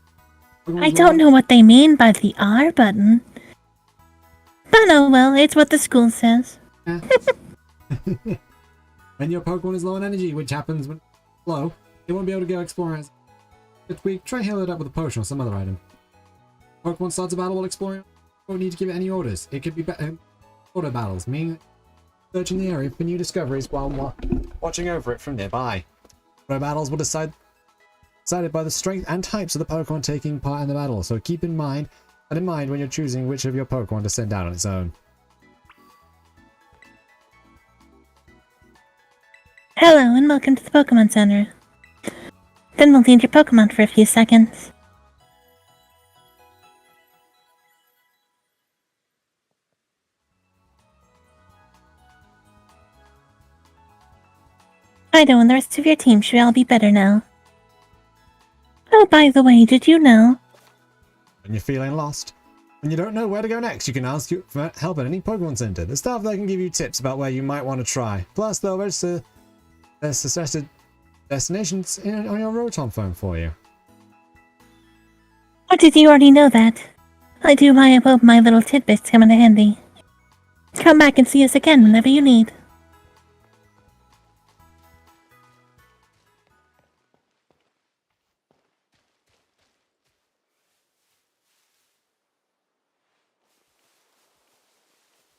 I don't know what they mean by the R button. But oh well, it's what the school says. Yeah. When your Pokemon is low on energy, which happens when it's low, it won't be able to go exploring. This week, try heal it up with a potion or some other item. Pokemon starts a battle while exploring. You won't need to give it any orders. It could be auto battles, meaning searching the area for new discoveries while watching over it from nearby. Auto battles will decided by the strength and types of the Pokemon taking part in the battle, so keep in mind when you're choosing which of your Pokemon to send out on its own. Hello and welcome to the Pokemon Center. Then we'll need your Pokemon for a few seconds. Fido and the rest of your team should all be better now. Oh, by the way, did you know? When you're feeling lost, when you don't know where to go next, you can ask for help at any Pokemon Center. The staff there can give you tips about where you might want to try. Plus, they'll register their suggested destinations on your Rotom phone for you. Or did you already know that? I do hope my little tidbits come in handy. Come back and see us again whenever you need.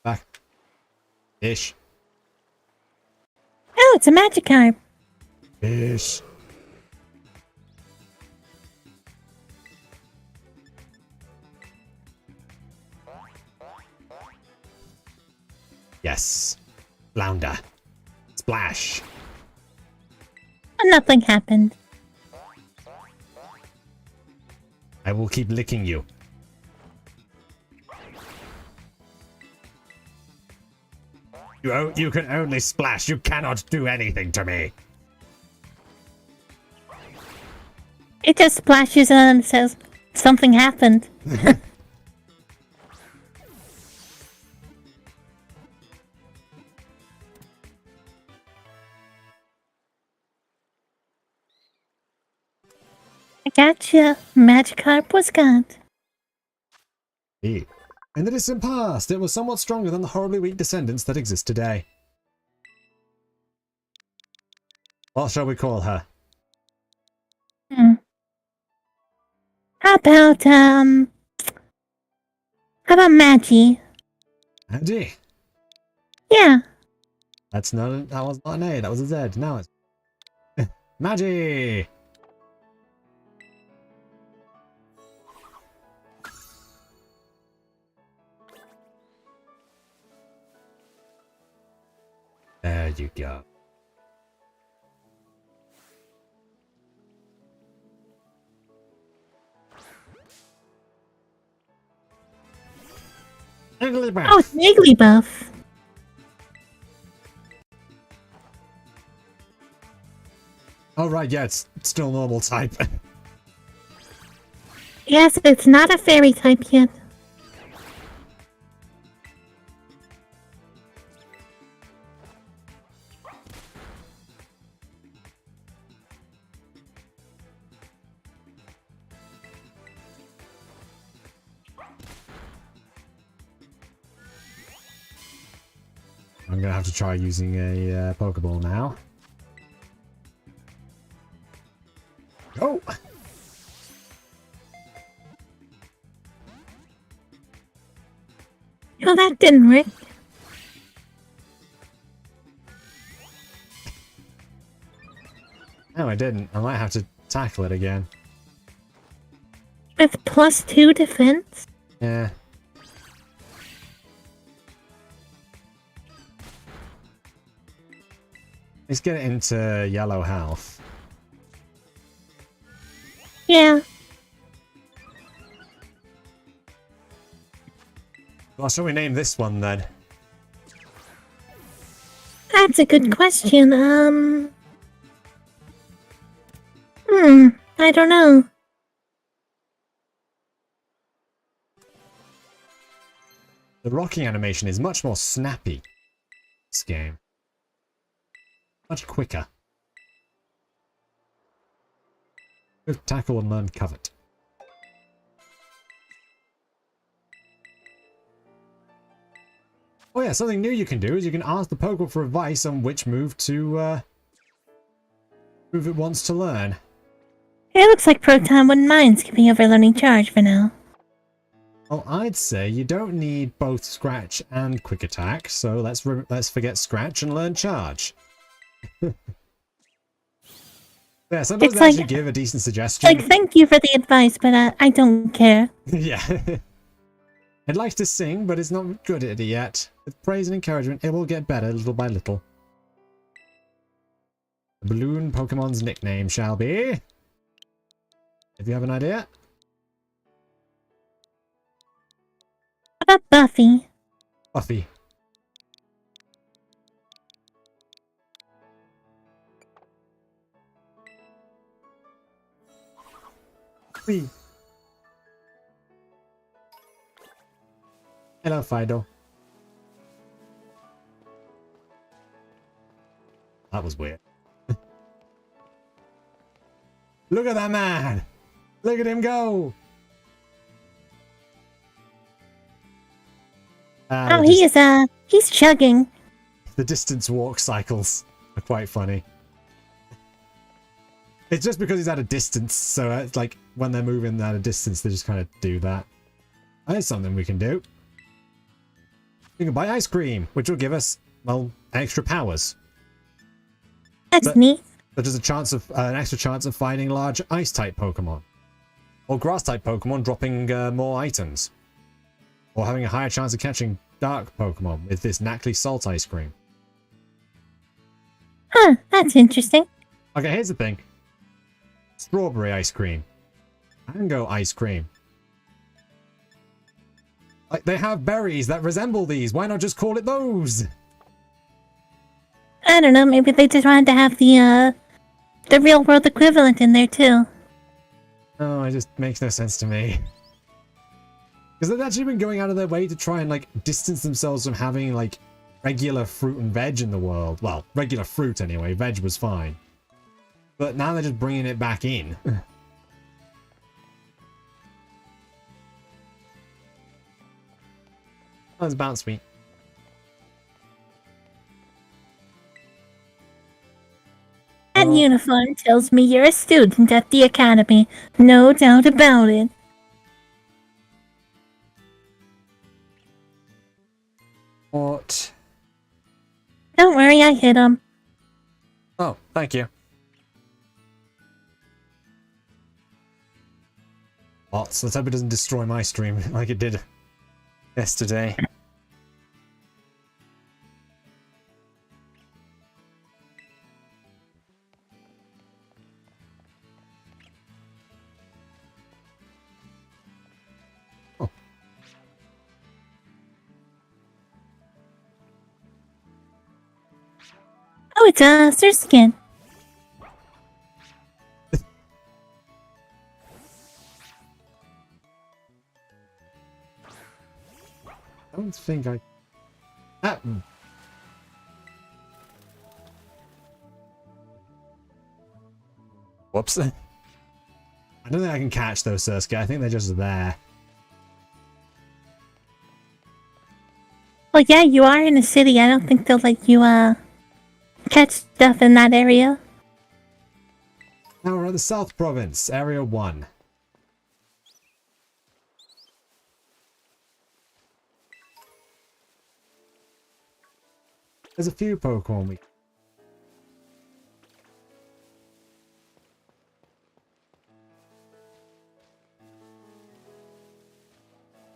Back. Ish. Oh, it's a Magikarp. Ish. Yes. Flounder. Splash. Nothing happened. I will keep licking you. You can only splash. You cannot do anything to me. It just splashes and says, something happened. I gotcha. Magikarp was got. In the distant past, it was somewhat stronger than the horribly weak descendants that exist today. What shall we call her? How about Maggie? Maggie. Yeah. That was not an A, that was a Z. Now it's Maggie. There you go. Jigglypuff. Oh, it's Jigglypuff. Oh right, yeah, it's still normal type. Yes, it's not a fairy type yet. I'm gonna have to try using a Pokeball now. Go! Oh, that didn't work. No, I didn't. I might have to tackle it again. With +2 defense? Yeah. Let's get it into yellow health. Yeah. Well, shall we name this one then? That's a good question. I don't know. The rocking animation is much more snappy. This game. Much quicker. Both tackle and learn covet. Oh yeah, something new you can do is you can ask the Pokeball for advice on which move it wants to learn. It looks like Proton wouldn't mind skipping over learning charge for now. Well, I'd say you don't need both Scratch and Quick Attack, so let's forget Scratch and learn Charge. Yeah, sometimes It's they like- actually give a decent suggestion. Like, thank you for the advice, but I don't care. Yeah. It likes to sing, but it's not good at it yet. With praise and encouragement, it will get better little by little. The balloon Pokemon's nickname shall be... If you have an idea? What about Buffy? Buffy. Buffy. Hello, Fido. That was weird. Look at that man! Look at him go! Oh, he's chugging. The distance walk cycles are quite funny. It's just because he's at a distance, so it's like when they're moving at a distance, they just kind of do that. That's something we can do. We can buy ice cream, which will give us, well, extra powers. That's neat. Such as an extra chance of finding large ice-type Pokemon. Or grass-type Pokemon dropping more items. Or having a higher chance of catching dark Pokemon with this Knackley Salt ice cream. Huh, that's interesting. Okay, here's the thing. Strawberry ice cream. Mango ice cream. Like, they have berries that resemble these. Why not just call it those? I don't know, maybe they just wanted to have the real world equivalent in there too. Oh, it just makes no sense to me. Because they've actually been going out of their way to try and, like, distance themselves from having, like, regular fruit and veg in the world. Well, regular fruit anyway. Veg was fine. But now they're just bringing it back in. That's about sweet. That Oh. uniform tells me you're a student at the academy. No doubt about it. What? Don't worry, I hit him. Oh, thank you. Bots, let's hope it doesn't destroy my stream like it did yesterday. Oh. Oh, it's a Surskit. I don't think I... Ah. Whoops. I don't think I can catch those Surskit. I think they're just there. Well, yeah, you are in a city. I don't think they'll let you, catch stuff in that area. Now we're at the South Province, Area 1. There's a few Pokemon we...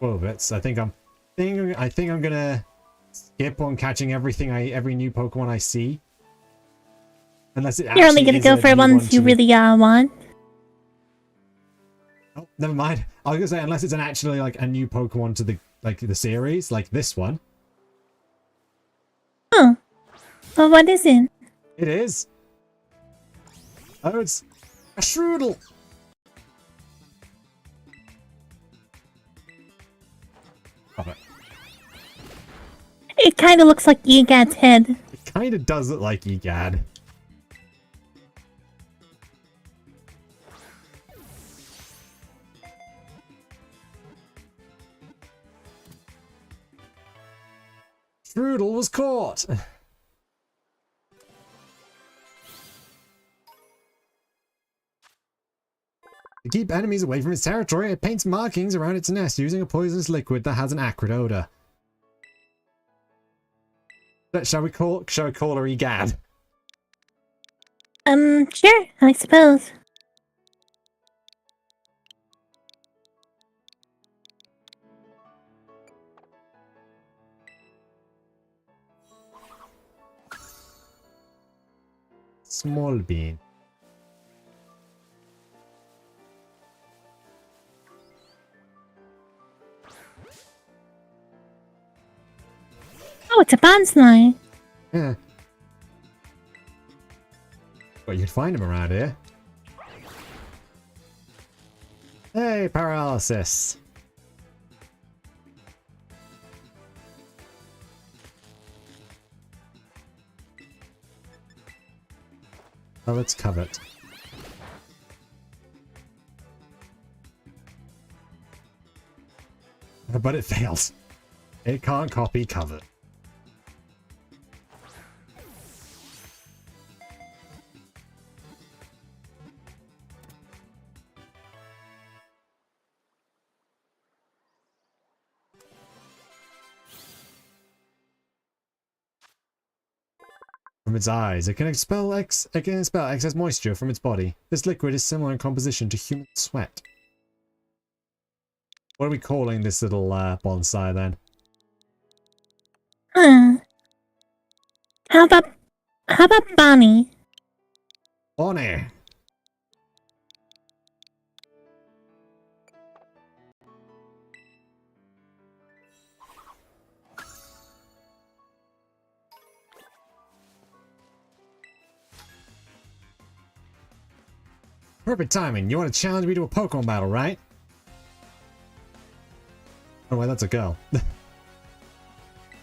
Whoa, bits. I think I'm gonna skip on catching every new Pokemon I see. Unless it actually You're only gonna is go a for new ones one you to- really, want. Oh, never mind. I was gonna say unless it's actually like a new Pokemon to the series, like this one. Huh. Well, what is it? It is. Oh, it's a Shroodle. Love it. It kind of looks like Egad's head. It kind of does look like Egad. Shroodle was caught. To keep enemies away from its territory, it paints markings around its nest using a poisonous liquid that has an acrid odor. Shall we call her Egad? Sure, I suppose. Small bean. Oh, it's a bonsai. Yeah. But you'd find him around here. Hey, paralysis. Oh, let's covet. But it fails. It can't copy covet. From its eyes, it can expel excess moisture from its body. This liquid is similar in composition to human sweat. What are we calling this little bonsai then? Huh. How about Bonnie? Bonnie! Perfect timing. You want to challenge me to a Pokemon battle, right? Oh, wait, that's a girl.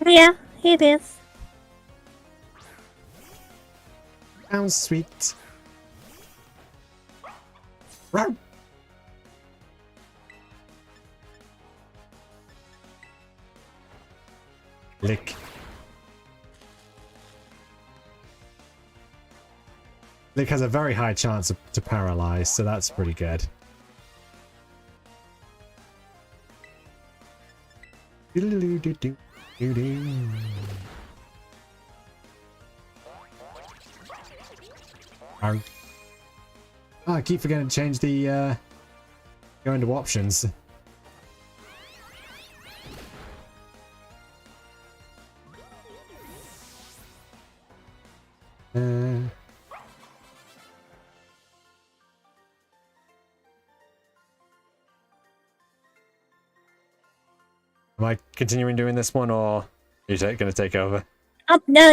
Yeah, it is. Sounds sweet. Rawr. Lick. Lick has a very high chance to paralyze, so that's pretty good. Oh, I keep forgetting to change the go into options. Am I continuing doing this one, or are you going to take over? Oh, no,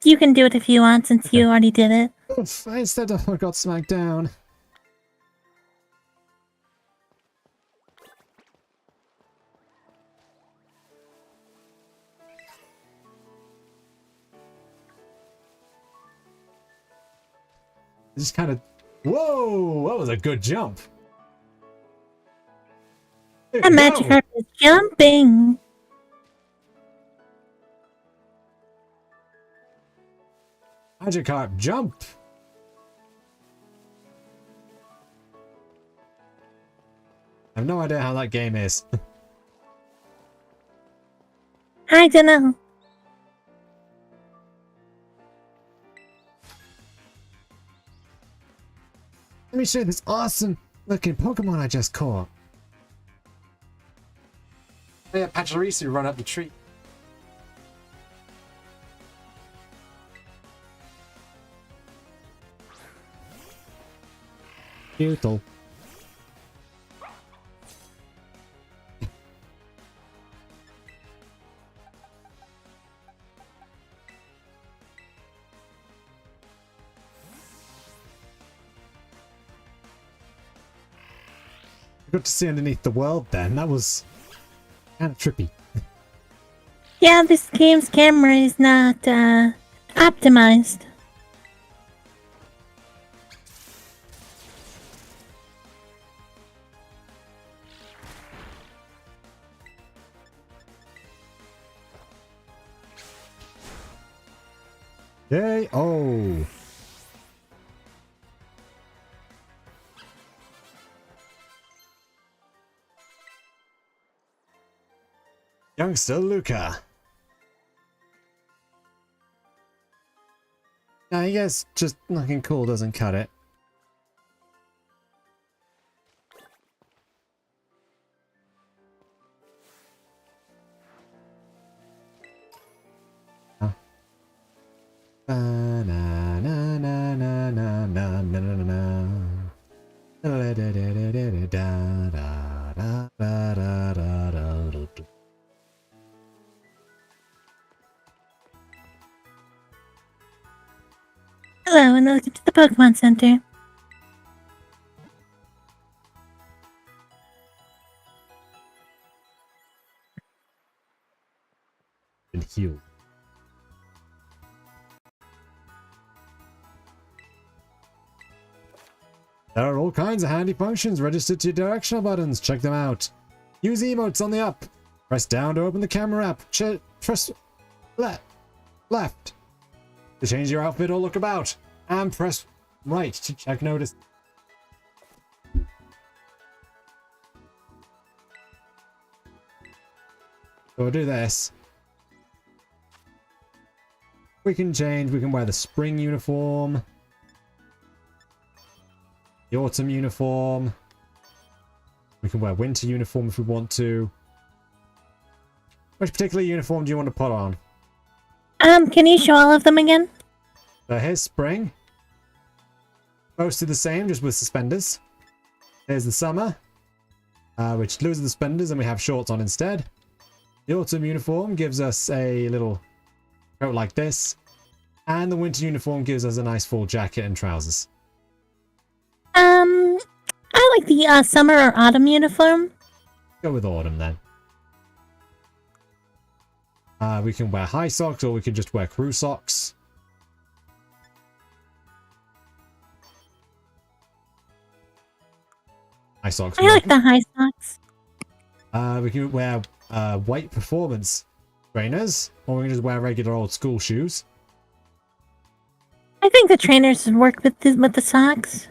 you can do it if you want, since you already did it. Oof, instead of I got smacked down. Just kind of... Whoa! That was a good jump. A Magikarp is jumping. Magikarp jump. I have no idea how that game is. I don't know. Let me show you this awesome looking Pokemon I just caught. Oh yeah, Pachirisu run up the tree. Beautiful. Good to see underneath the world then. That was kind of trippy. Yeah, this game's camera is not, optimized. Yay! Oh! Youngster Luca. I guess just looking cool doesn't cut it. Huh. Hello, and welcome to the Pokemon Center. And heal. There are all kinds of handy functions registered to your directional buttons. Check them out. Use emotes on the up. Press down to open the camera app. Press left to change your outfit or look about. And press right to check notice. So we'll do this. We can change. We can wear the spring uniform. The autumn uniform. We can wear winter uniform if we want to. Which particular uniform do you want to put on? Can you show all of them again? So here's spring. Mostly the same, just with suspenders. Here's the summer, which loses the suspenders and we have shorts on instead. The autumn uniform gives us a little coat like this. And the winter uniform gives us a nice full jacket and trousers. I like the, summer or autumn uniform. Go with autumn then. We can wear high socks or we can just wear crew socks. High socks. I like the high socks. We can wear white performance trainers, or we can just wear regular old school shoes. I think the trainers would work with the socks.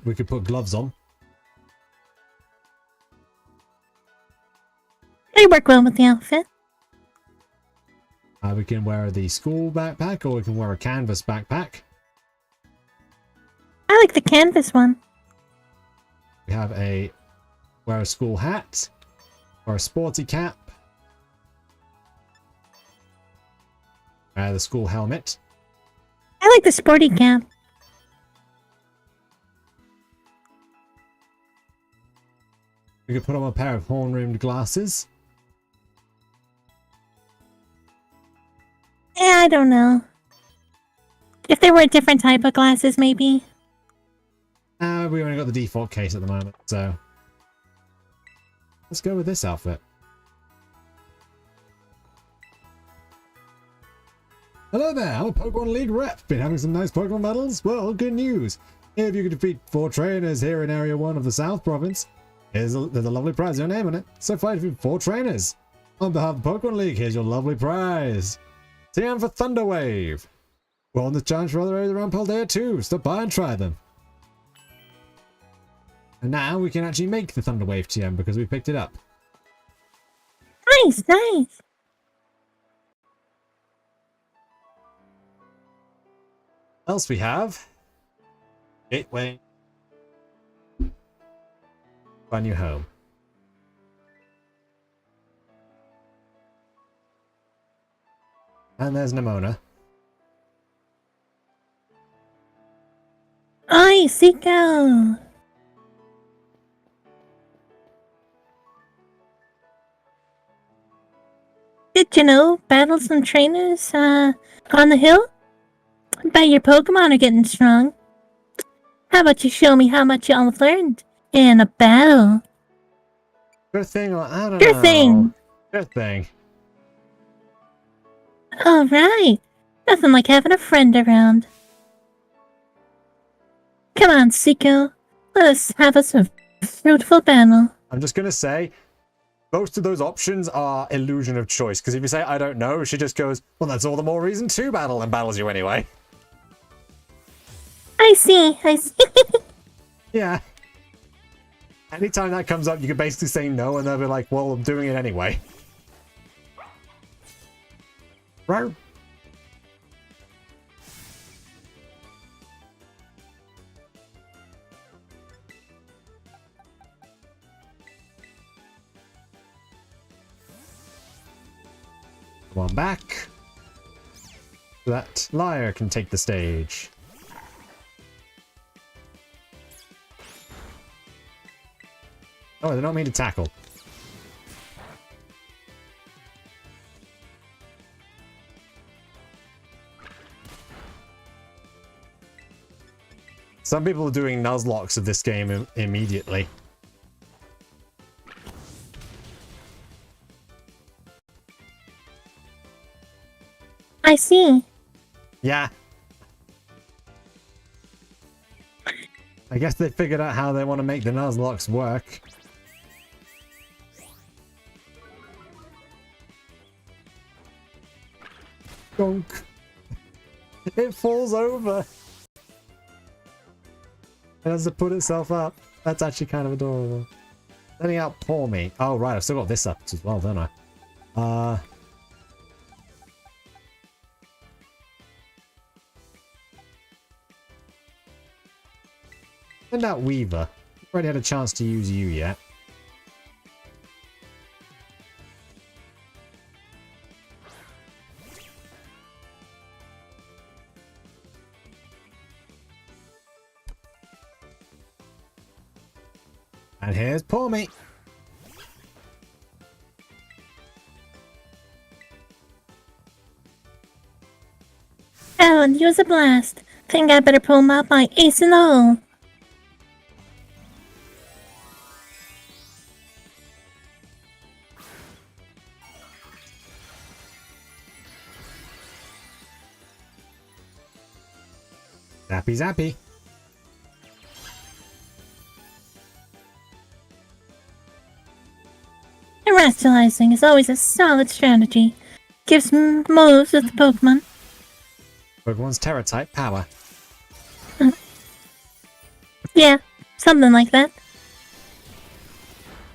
We could put gloves on. They work well with the outfit. We can wear the school backpack, or we can wear a canvas backpack. I like the canvas one. We have wear a school hat, or a sporty cap. The school helmet. I like the sporty cap. We could put on a pair of horn-rimmed glasses. Yeah, I don't know. If there were a different type of glasses, maybe. We only got the default case at the moment, so let's go with this outfit. Hello there, I'm a Pokemon League rep. Been having some nice Pokemon battles? Well, good news. If you could defeat 4 trainers here in Area 1 of the South Province, there's a lovely prize, your name on it. So fight for 4 trainers. On behalf of the Pokemon League, here's your lovely prize. TM for Thunderwave. We're on the challenge for other areas around Paldea too. Stop by and try them. And now we can actually make the Thunderwave TM because we picked it up. Nice, nice. What else we have? Gateway. Find your home. And there's Nimona. Oi, Seiko! Did you know battle some trainers on the hill? I bet your Pokemon are getting strong. How about you show me how much y'all have learned in a battle? Sure thing, or I don't Sure know. thing. Sure thing. Alright. Nothing like having a friend around. Come on, Seiko. Let us have us a fruitful battle. I'm just gonna say, most of those options are illusion of choice. Because if you say, I don't know, she just goes, well, that's all the more reason to battle, and battles you anyway. I see. Yeah. Anytime that comes up, you can basically say no, and they'll be like, well, I'm doing it anyway. Right. Come on back. So that liar can take the stage. Oh, they're not mean to tackle. Some people are doing Nuzlocks of this game immediately. I see. Yeah. I guess they figured out how they want to make the Nuzlocks work. Donk. It falls over. It has to put itself up. That's actually kind of adorable. Letting out Pour Me. Oh, right. I've still got this up as well, don't I? Send out Weaver. I've already had a chance to use you yet. And here's Pour Me. Oh, and he was a blast. Think I better pull him out my ace in the hole. Zappy zappy. Terastallizing is always a solid strategy. Gives moves with the Pokemon. Pokemon's Terra type power. Yeah, something like that.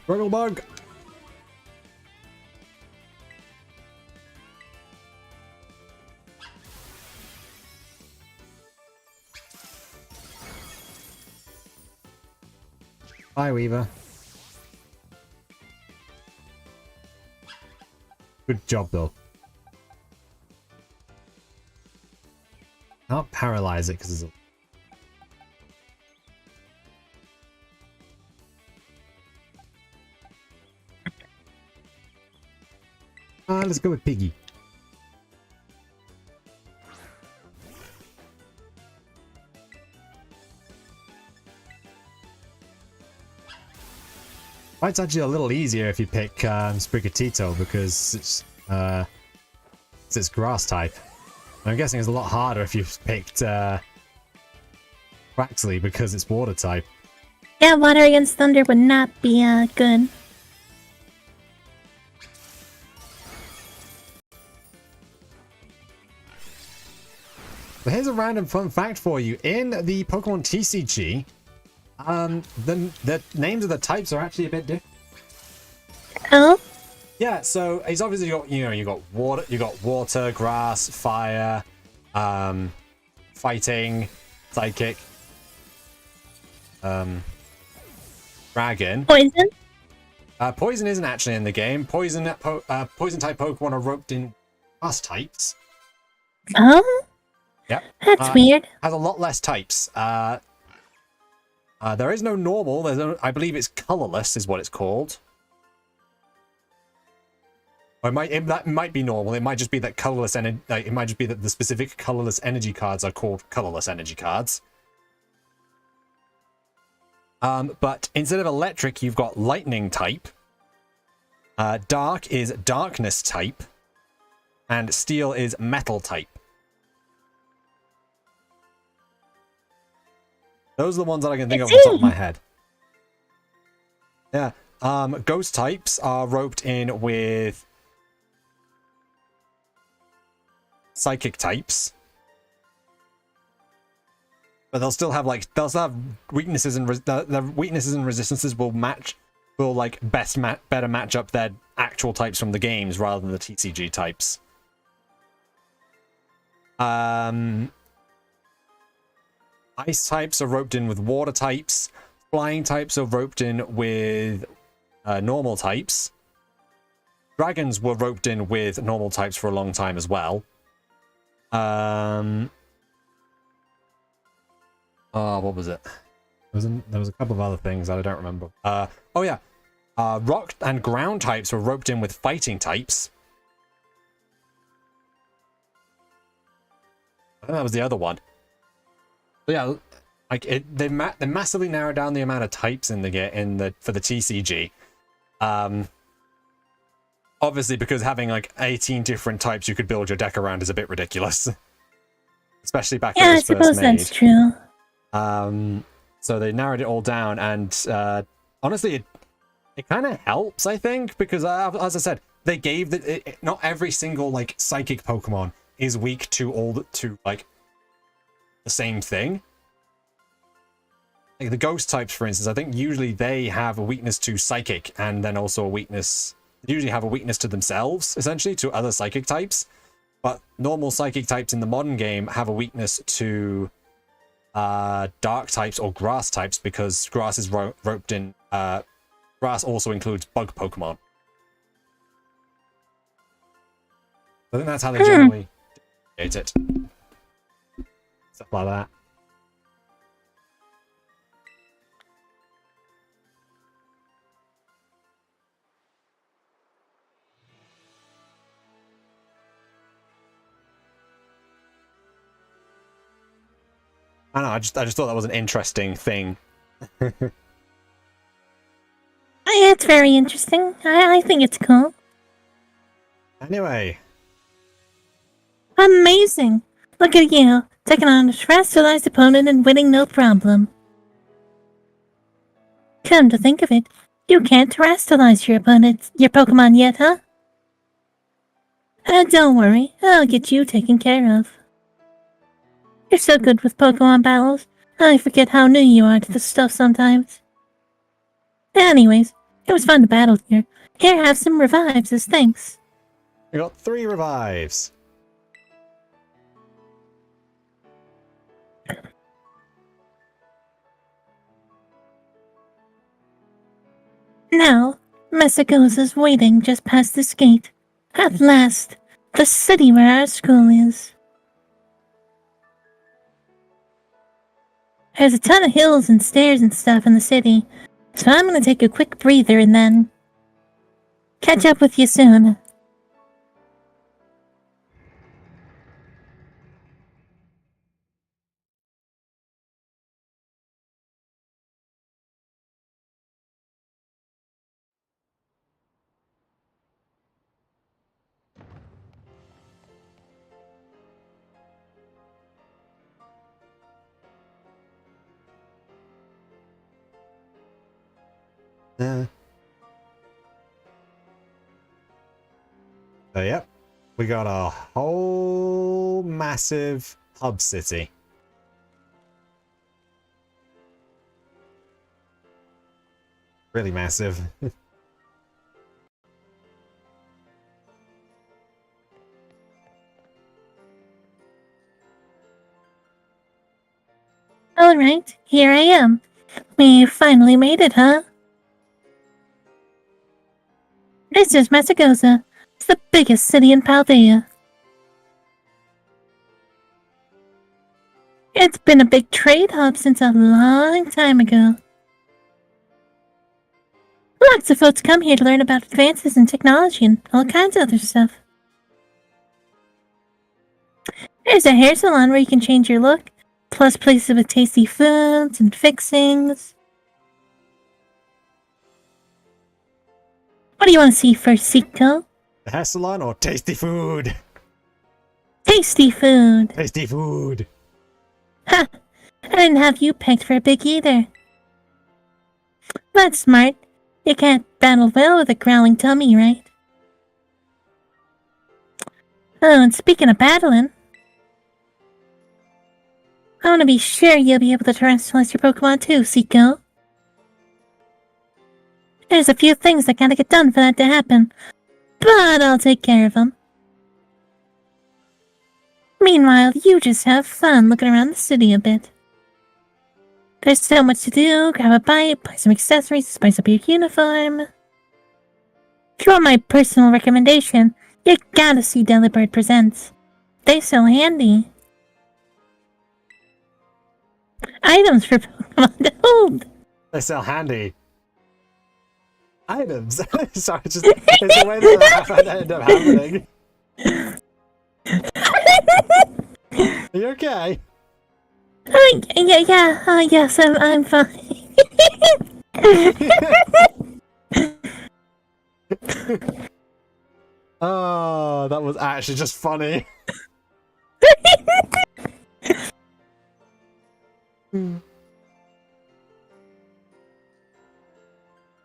Struggle bug. Bye, Weaver. Good job, though. Can't paralyze it because it's a... let's go with Piggy. It's actually a little easier if you pick Sprigatito because it's grass type. I'm guessing it's a lot harder if you've picked Quaxley because it's water type. Yeah, water against thunder would not be good. So here's a random fun fact for you. In the Pokemon TCG, the names of the types are actually a bit different. Oh? Yeah, so he's obviously got, you got water, grass, fire, fighting, psychic, dragon. Poison? Poison isn't actually in the game. Poison type Pokemon are roped in grass types. Oh? Yep. That's weird. Has a lot less types. There is no normal. I believe it's colorless is what it's called. Or that might be normal. It might just be that colorless it might just be that the specific colorless energy cards are called colorless energy cards. But instead of electric, you've got lightning type. Dark is darkness type, and steel is metal type. Those are the ones that I can think of off the top of my head. Yeah. Ghost types are roped in with psychic types, but they'll still have weaknesses and the weaknesses and resistances will better match up their actual types from the games rather than the TCG types. Ice types are roped in with water types. Flying types are roped in with normal types. Dragons were roped in with normal types for a long time as well. What was it? There was a couple of other things that I don't remember. Oh yeah. Rock and ground types were roped in with fighting types. I think that was the other one. But yeah, they massively narrowed down the amount of types for the TCG. Obviously, because having 18 different types you could build your deck around is a bit ridiculous, especially back when it was first made. Yeah, I suppose that's true. So they narrowed it all down, and honestly, it kind of helps, I think, because as I said, they gave not every single psychic Pokemon is weak to the same thing. Like the ghost types, for instance, I think usually they have a weakness to psychic, and then also a weakness. They usually have a weakness to themselves, essentially, to other psychic types. But normal psychic types in the modern game have a weakness to dark types or grass types, because grass is roped in. Grass also includes bug Pokemon. I think that's how they generally get it. Stuff like that. I don't know, I just thought that was an interesting thing. It's very interesting. I think it's cool. Anyway. Amazing! Look at you, taking on a terrestrialized opponent and winning no problem. Come to think of it, You can't terrestrialize your Pokemon yet, huh? Don't worry, I'll get you taken care of. You're so good with Pokemon battles, I forget how new you are to this stuff sometimes. Anyways, it was fun to battle here. Here, have some revives as thanks. We got 3 revives. Now, Mesagoza's waiting just past this gate. At last, the city where our school is. There's a ton of hills and stairs and stuff in the city, so I'm gonna take a quick breather and then catch up with you soon. So yep, we got a whole massive hub city. Really massive. Alright, here I am. We finally made it, huh? This is Mesagoza. It's the biggest city in Paldea. It's been a big trade hub since a long time ago. Lots of folks come here to learn about advances in technology and all kinds of other stuff. There's a hair salon where you can change your look, plus places with tasty foods and fixings. What do you want to see first, Seiko? The hair salon or tasty food? Tasty food! Tasty food! Ha! I didn't have you pegged for a big either. That's smart. You can't battle well with a growling tummy, right? Oh, and speaking of battling, I want to be sure you'll be able to terrestrialize your Pokemon too, Seiko. There's a few things that gotta get done for that to happen, but I'll take care of them. Meanwhile, you just have fun looking around the city a bit. There's so much to do. Grab a bite, buy some accessories, spice up your uniform. If you want my personal recommendation, you gotta see Delibird Presents. They're so handy. Items for Pokemon to hold. They sell handy. Items. Sorry, it's the way that ended up happening. Are you okay? Yes, I'm fine. Oh, that was actually just funny.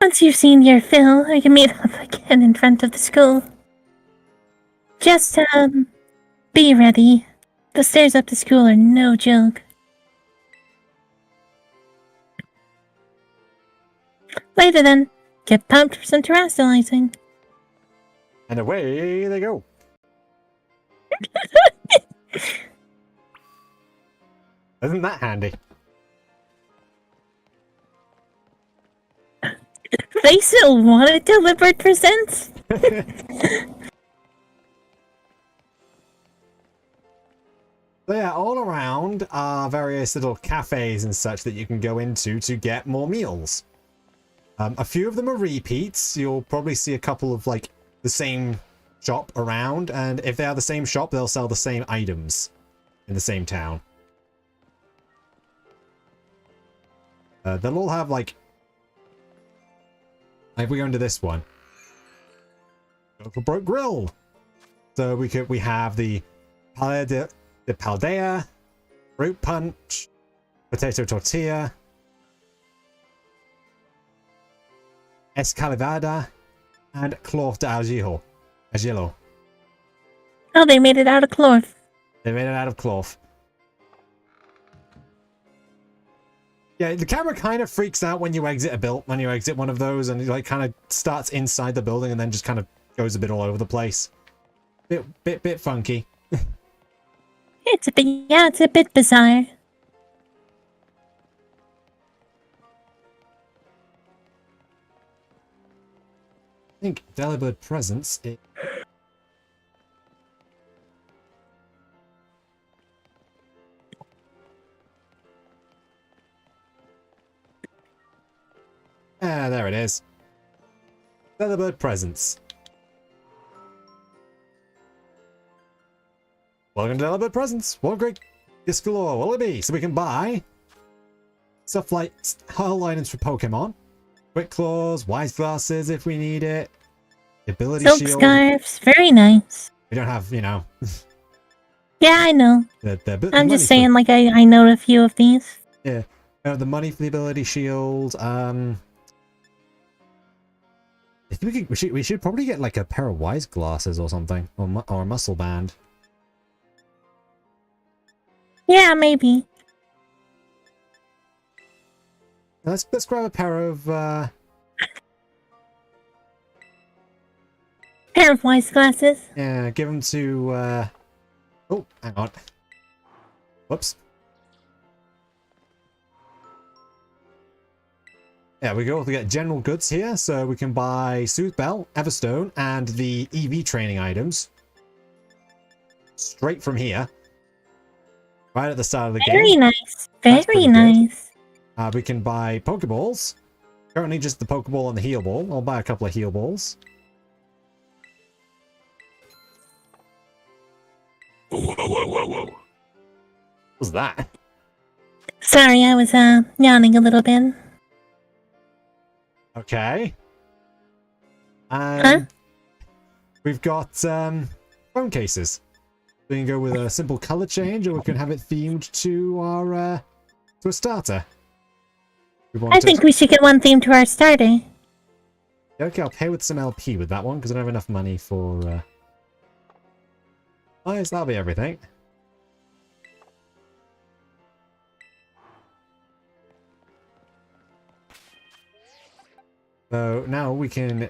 Once you've seen your fill, we can meet up again in front of the school. Just, be ready. The stairs up to school are no joke. Later then, get pumped for some terrestrializing. And away they go. Isn't that handy? They still want a Delibird Presents? So yeah, all around are various little cafes and such that you can go into to get more meals. A few of them are repeats. You'll probably see a couple of like the same shop around, and if they are the same shop, they'll sell the same items in the same town. They'll all have like if we go into this one, go for Broke Grill. So we have the Paldea, Fruit Punch, Potato Tortilla. Escalivada, and Cloth d'Argilo. Argilo. Oh, they made it out of cloth. They made it out of cloth. Yeah, the camera kind of freaks out when you exit one of those, and it like kind of starts inside the building and then just kind of goes a bit all over the place. Bit funky. It's a bit bizarre. I think Delibird Presence. Ah, there it is. Delibird Presence. Welcome to Delibird Presents. What a great gift galore will it be? So we can buy stuff like hull items for Pokemon, Quick Claws, Wise Glasses if we need it, Ability Silk Shield. scarves, very nice. We don't have, you know. Yeah, I know. The I'm just saying, for, like, I know a few of these. Yeah, the money for the Ability Shield. I think we should probably get like a pair of Wise Glasses or something, or a Muscle Band. Yeah, maybe. Let's grab a pair of Pair of wise glasses. yeah, give them to oh, hang on. Whoops. Yeah, we go to get general goods here, so we can buy Soothe Bell, Everstone, and the EV training items. Straight from here. Right at the start of the game. Very nice. That's Very pretty good. nice. We can buy Pokeballs. Currently just the Pokeball and the Heal Ball. I'll buy a couple of Heal Balls. What was that? Sorry, I was yawning a little bit. Okay. Huh? We've got phone cases. We can go with a simple color change, or we can have it themed to our to a starter. I think we should get one theme to our starter. Okay, I'll pay with some LP with that one because I don't have enough money for. Oh, yes, that'll be everything. So now we can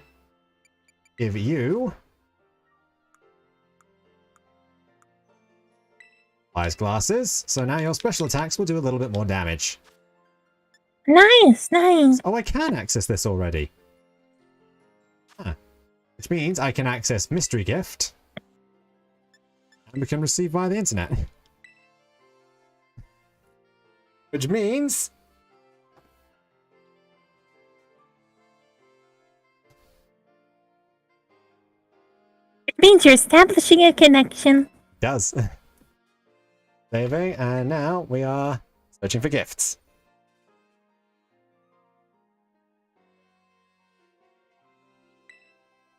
give you Wise Glasses. So now your special attacks will do a little bit more damage. Nice, nice. Oh, I can access this already. Huh. Which means I can access Mystery Gift. And we can receive via the internet. Which means It means you're establishing a connection. it does. Saving, and now we are searching for gifts.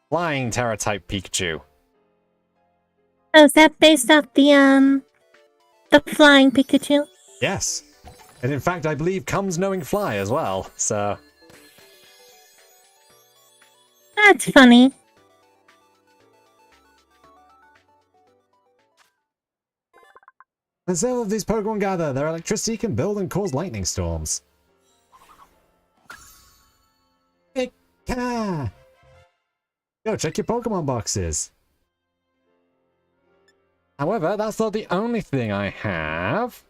Flying Terra type Pikachu. Oh, is that based off the flying Pikachu? Yes. And in fact, I believe comes knowing fly as well, so. That's funny. As several of these Pokemon gather, their electricity can build and cause lightning storms. Pika! Go check your Pokemon boxes. However, that's not the only thing I have.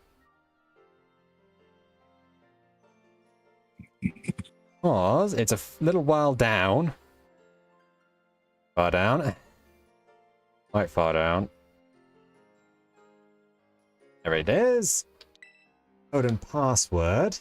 Because it's a little while down. Far down. Quite far down. There it is. Code and password.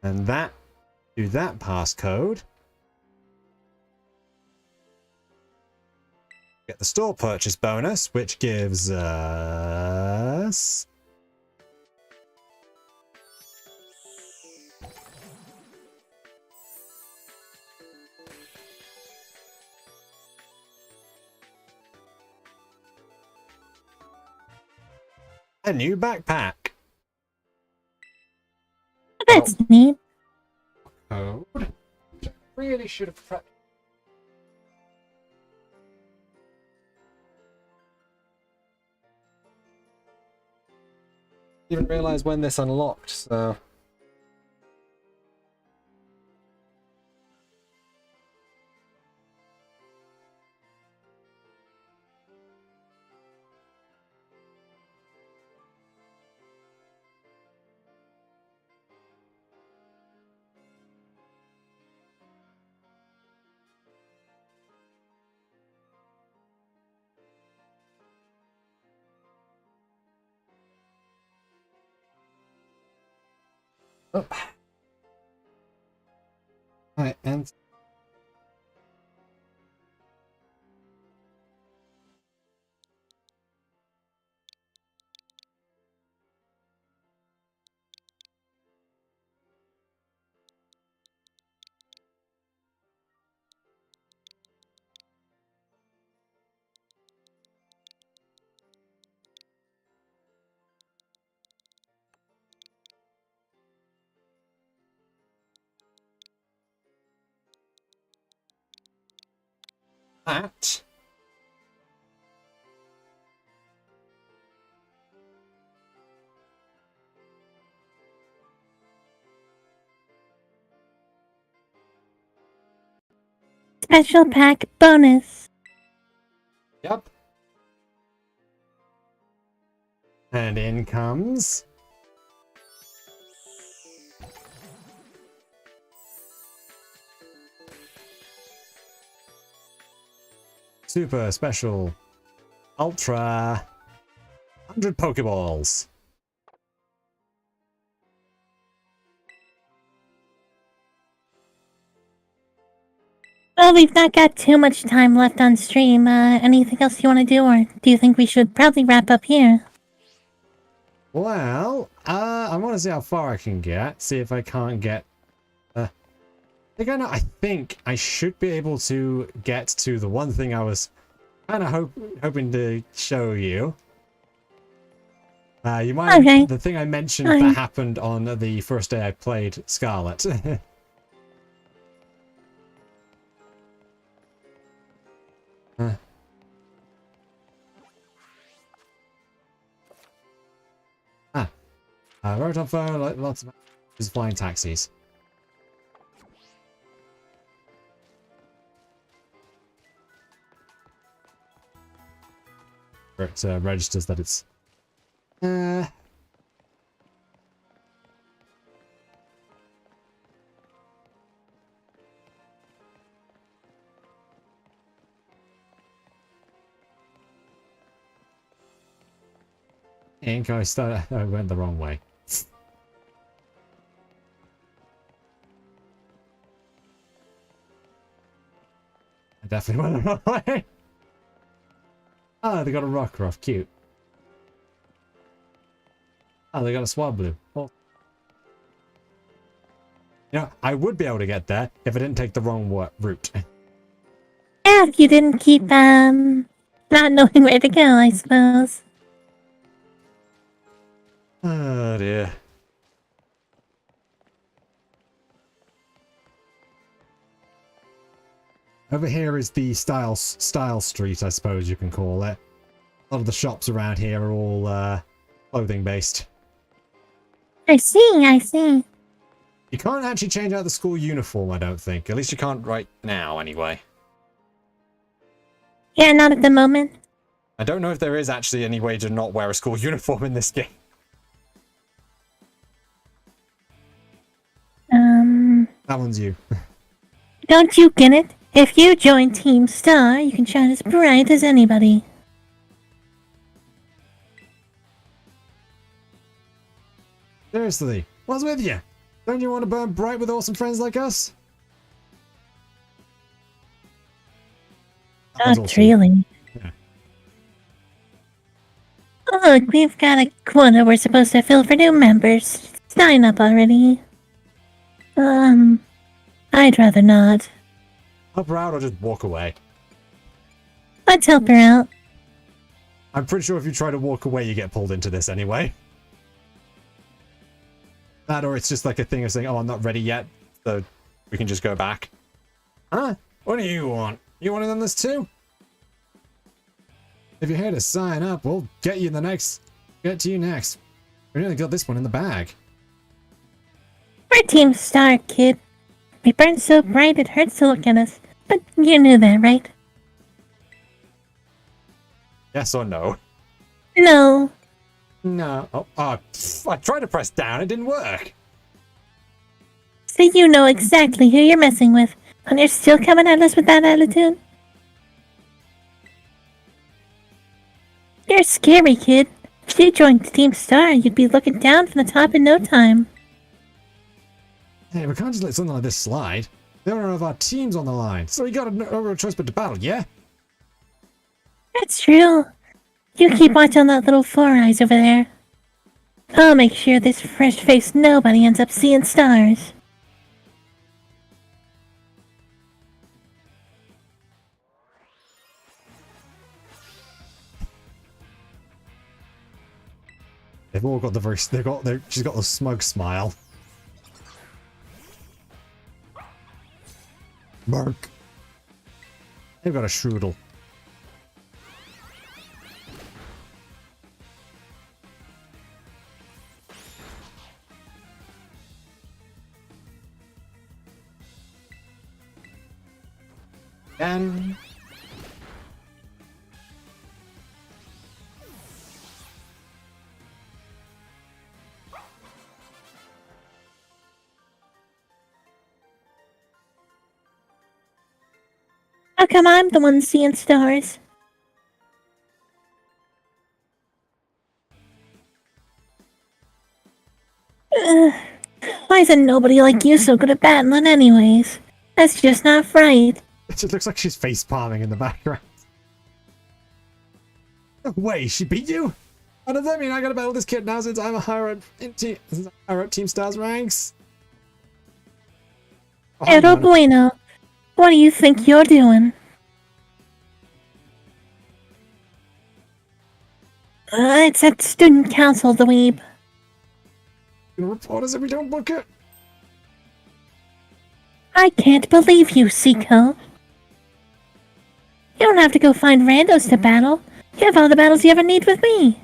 And that, do that passcode. Get the store purchase bonus, which gives us... a new backpack. That's neat. Code. Really should have prepped. Didn't realize when this unlocked, so. Oh. Right, and that. Special pack bonus. Yep. And in comes super special ultra 100 Pokeballs. Well, we've not got too much time left on stream. Anything else you want to do, or do you think we should probably wrap up here? Well, I want to see how far I can get. See if I can't get. I think I should be able to get to the one thing I was kind of hoping to show you. You might the thing I mentioned that happened on the first day I played Scarlet. Road on fire, lots of flying taxis. It registers that it's I think I went the wrong way. I definitely went the wrong way. Oh, they got a Rockruff, cute. Oh, they got a Swablu. Oh. You know, I would be able to get there if I didn't take the wrong route. Yeah, if you didn't keep, not knowing where to go, I suppose. Oh, dear. Over here is the style street, I suppose you can call it. A lot of the shops around here are all clothing based. I see. You can't actually change out the school uniform, I don't think. At least you can't right now, anyway. Yeah, not at the moment. I don't know if there is actually any way to not wear a school uniform in this game. That one's you. Don't you get it? If you join Team Star, you can shine as bright as anybody. Seriously, what's with you? Don't you want to burn bright with awesome friends like us? Not really. Look, we've got a quota we're supposed to fill for new members. Sign up already. I'd rather not. Help her out or just walk away? Let's help her out. I'm pretty sure if you try to walk away, you get pulled into this anyway. That or it's just like a thing of saying, oh, I'm not ready yet, so we can just go back. Huh? What do you want? You want in this too? If you're here to sign up, we'll get to you next. We nearly got this one in the bag. We're Team Star, kid. We burn so bright it hurts to look at us. But you knew that, right? Yes or no? No. No. Oh, I tried to press down, it didn't work. So you know exactly who you're messing with, and you're still coming at us with that attitude? You're scary, kid. If you joined Team Star, you'd be looking down from the top in no time. Hey, we can't just let something like this slide. The owner of our team's on the line, so we got no choice but to battle, yeah? That's true. You keep watch on that little Four Eyes over there. I'll make sure this fresh-faced nobody ends up seeing stars. They've all got she's got the smug smile. Mark. They've got a Shroodle. And How come I'm the one seeing stars? Why isn't nobody like you so good at battling anyways? That's just not right. it just looks like she's face palming in the background. No way, she beat you? How does that mean I gotta battle this kid now since I'm a higher up Team Star's ranks? Oh, Pero bueno. What do you think you're doing? It's at student council, dweeb. Gonna report us if we don't book it. I can't believe you, Seiko. You don't have to go find randos to battle. You have all the battles you ever need with me.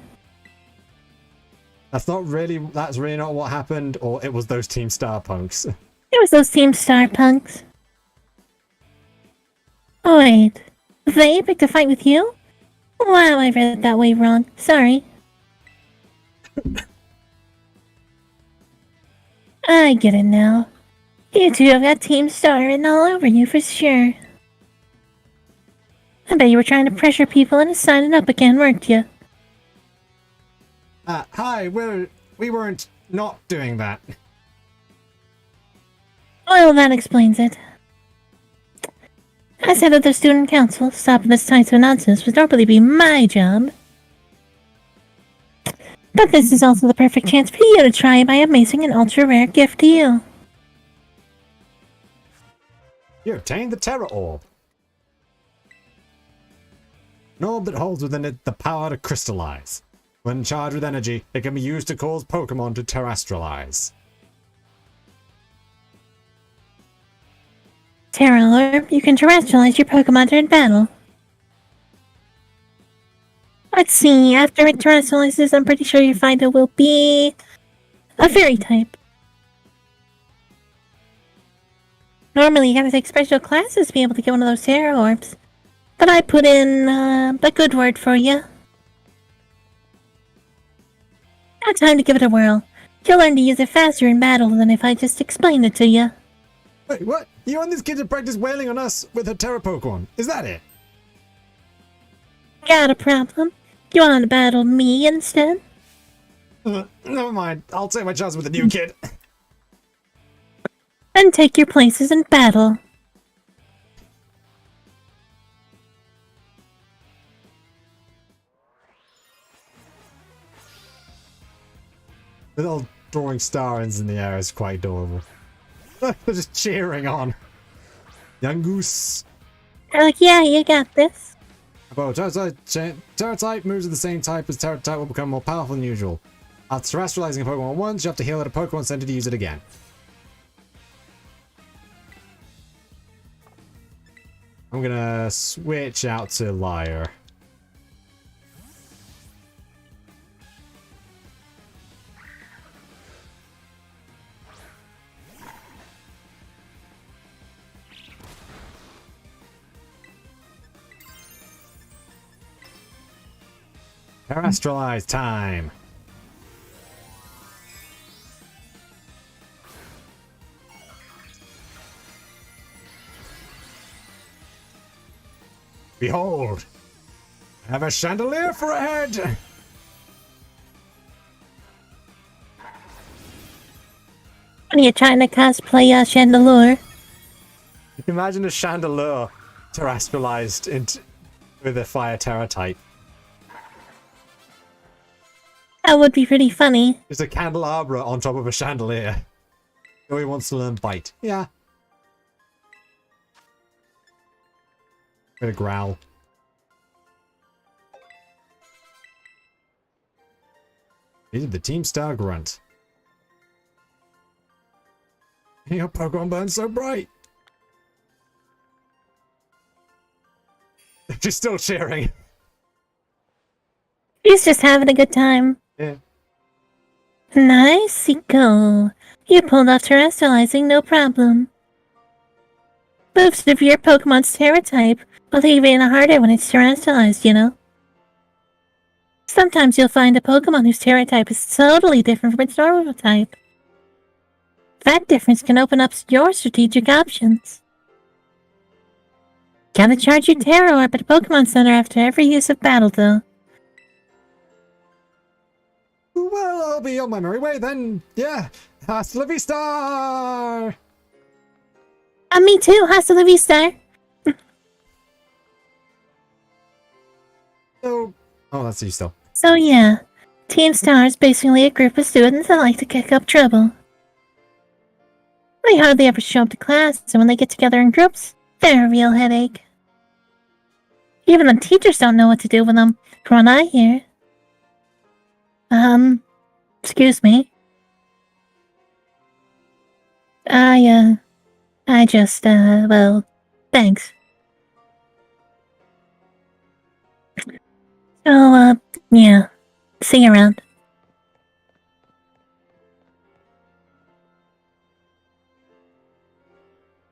That's really not what happened, or it was those Team Star punks. It was those Team Star punks. Oh, wait. They picked a fight with you? Wow, I read it that way wrong. Sorry. I get it now. You two have got Team Star written all over you for sure. I bet you were trying to pressure people into signing up again, weren't you? Hi, we weren't not doing that. Well, that explains it. As head of the student council, stopping this type of nonsense would normally be my job. But this is also the perfect chance for you to try my amazing and ultra-rare gift to you. You obtained the Terra Orb. An orb that holds within it the power to crystallize. When charged with energy, it can be used to cause Pokémon to terrestrialize. Terra Orb, you can terrestrialize your Pokemon during battle. Let's see, after it terrestrializes, I'm pretty sure your Fido will be a fairy type. Normally, you gotta take special classes to be able to get one of those Terra Orbs. But I put in a good word for you. Now time to give it a whirl. You'll learn to use it faster in battle than if I just explained it to you. Wait, what? You want this kid to practice wailing on us with her Terra Pokemon? Is that it? Got a problem? You want to battle me instead? Never mind. I'll take my chance with the new kid. Then take your places in battle. The little drawing stars in the air is quite adorable. They're just cheering on. Young Goose. They're like, yeah, you got this. About Terra type moves of the same type as Terra type will become more powerful than usual. After terrestrializing a Pokemon once, you have to heal at a Pokemon Center to use it again. I'm gonna switch out to Liar. Terrestrialize time. Behold, I have a chandelier for a head. When you're trying to cosplay a Chandelure. You can imagine a chandelier terrestrialized into with a fire terror type. That would be pretty funny. There's a candelabra on top of a chandelier. Joey wants to learn bite. Yeah. Gonna growl. These are the Team Star Grunt. Your Pokemon burns so bright. She's still cheering. He's just having a good time. Yeah. Nice, Seiko. You pulled off terrestrializing, no problem. Moves of your Pokemon's Terra type will leave it harder when it's terrestrialized, you know? Sometimes you'll find a Pokemon whose Terra type is totally different from its normal type. That difference can open up your strategic options. Gotta charge your Terra Orb at a Pokemon Center after every use of battle, though. Well, I'll be on my merry way then. Yeah. Hasta la vista! Me too, hasta la vista. Oh, that's you still. So yeah, Team Star is basically a group of students that like to kick up trouble. They hardly ever show up to class, and when they get together in groups, they're a real headache. Even the teachers don't know what to do with them, from what I hear. Excuse me. I just, well, thanks. So, yeah. See you around.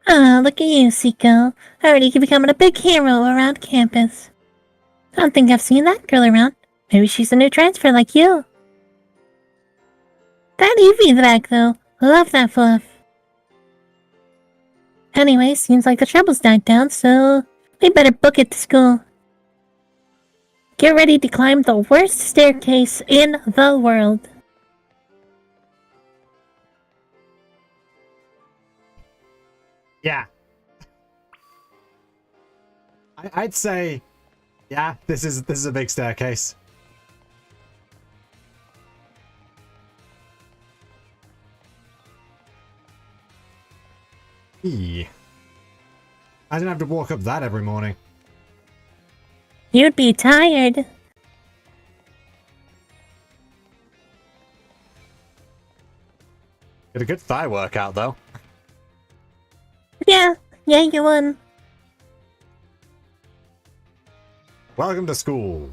Oh, look at you, Seiko. Already becoming a big hero around campus. I don't think I've seen that girl around. Maybe she's a new transfer like you. That Eevee's back, though. Love that fluff. Anyway, seems like the trouble's died down, so we better book it to school. Get ready to climb the worst staircase in the world. Yeah. I'd say, yeah, this is a big staircase. I didn't have to walk up that every morning. You'd be tired. Get a good thigh workout, though. Yeah, you won. Welcome to school.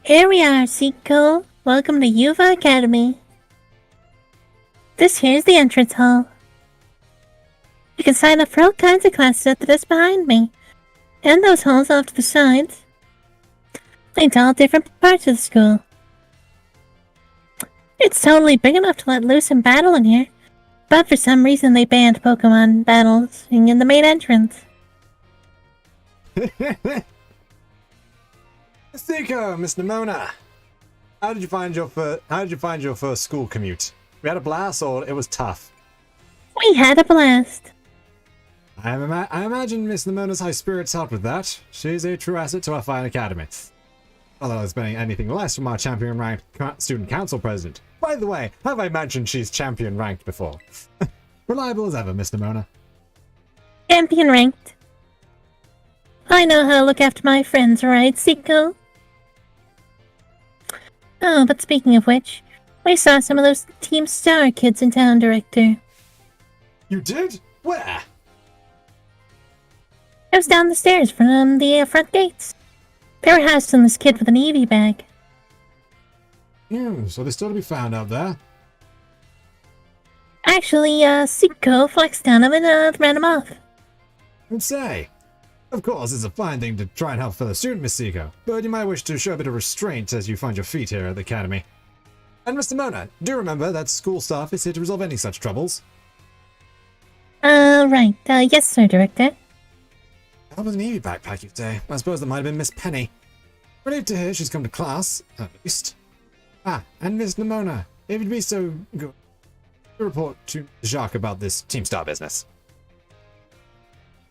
Here we are, Seiko. Welcome to Yuva Academy. This here's the entrance hall. You can sign up for all kinds of classes at the desk behind me. And those halls off to the sides. Lead to all different parts of the school. It's totally big enough to let loose and battle in here. But for some reason they banned Pokemon battles in the main entrance. Seiko, Miss Nimona. How did you find your first school commute? We had a blast, or it was tough? We had a blast. I imagine Miss Nemona's high spirits helped with that. She's a true asset to our fine academy. Although expecting anything less from our champion-ranked student council president. By the way, have I mentioned she's champion-ranked before? Reliable as ever, Miss Nemona. Champion ranked. I know how to look after my friends, right, Seiko? Oh, but speaking of which, we saw some of those Team Star kids in town, Director. You did? Where? I was down the stairs from the front gates. They were hassling this kid with an Eevee bag. So they're still to be found out there. Actually, Seiko flexed on him and ran him off. I'd say. Of course, it's a fine thing to try and help fellow student, Miss Seiko, but you might wish to show a bit of restraint as you find your feet here at the academy. And Mr. Mona, do remember that school staff is here to resolve any such troubles. Right. Yes, sir, Director. How about an Eevee backpack, you say? I suppose that might have been Miss Penny. Relieved to hear she's come to class, at least. Ah, and Miss Nemona, if you'd be so good to report to Jacques about this Team Star business.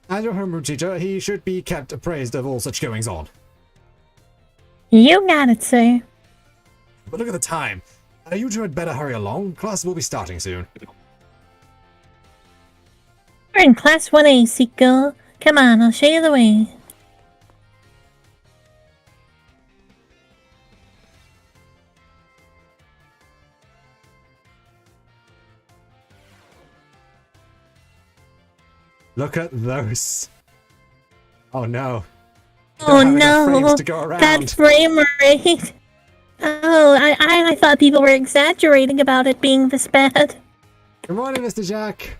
As your homeroom teacher, he should be kept appraised of all such goings-on. You got it, sir. But look at the time. You two had better hurry along. Class will be starting soon. We're in Class 1A, Seiko. Come on, I'll show you the way. Look at those. Oh no. Oh no, frames to go around. that frame rate. Oh, I thought people were exaggerating about it being this bad. Good morning, Mr. Jack.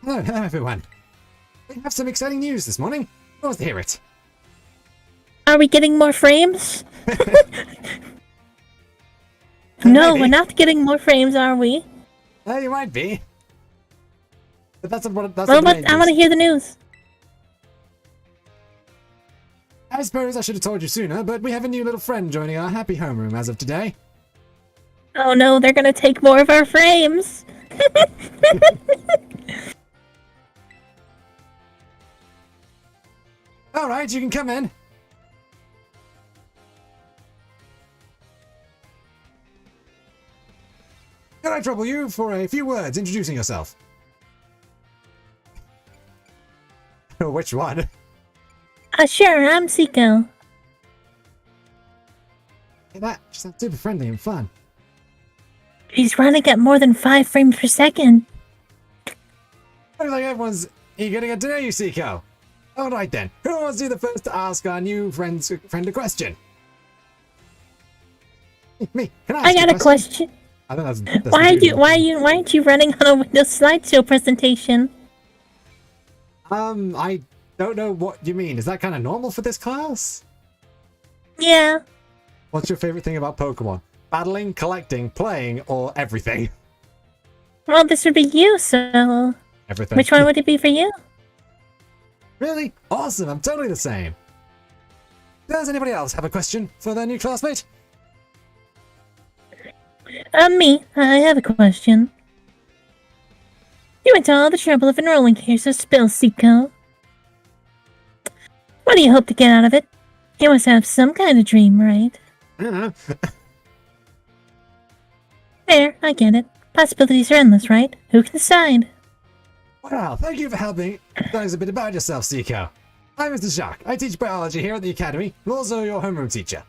Hello everyone. We have some exciting news this morning. Who wants to hear it? Are we getting more frames? No, Maybe. we're not getting more frames, are we? You might be. But that's what Well, I want to hear the news. I suppose I should have told you sooner, but we have a new little friend joining our happy homeroom as of today. Oh no, they're gonna take more of our frames. Alright, you can come in. Can I trouble you for a few words introducing yourself? Which one? Sure, I'm Seiko. Hey, that just sounds super friendly and fun. She's running at more than 5 frames per second. Looks like everyone's eager to get to know you, Seiko. Alright then, who wants to be the first to ask our new friend a question? Me, can I ask I you got a question. I think that's Why aren't you running on a Windows slideshow presentation? I don't know what you mean. Is that kind of normal for this class? Yeah. What's your favorite thing about Pokemon? Battling, collecting, playing, or everything? Well, this would be you, so... Everything. Which one would it be for you? Really? Awesome, I'm totally the same. Does anybody else have a question for their new classmate? Me. I have a question. You went to all the trouble of enrolling here, so spill, Seiko. What do you hope to get out of it? You must have some kind of dream, right? I don't know. Fair, I get it. Possibilities are endless, right? Who can decide? Well, thank you for helping tell us a bit about yourself, Seiko. I'm Mr. Jacques. I teach biology here at the academy, and also your homeroom teacher.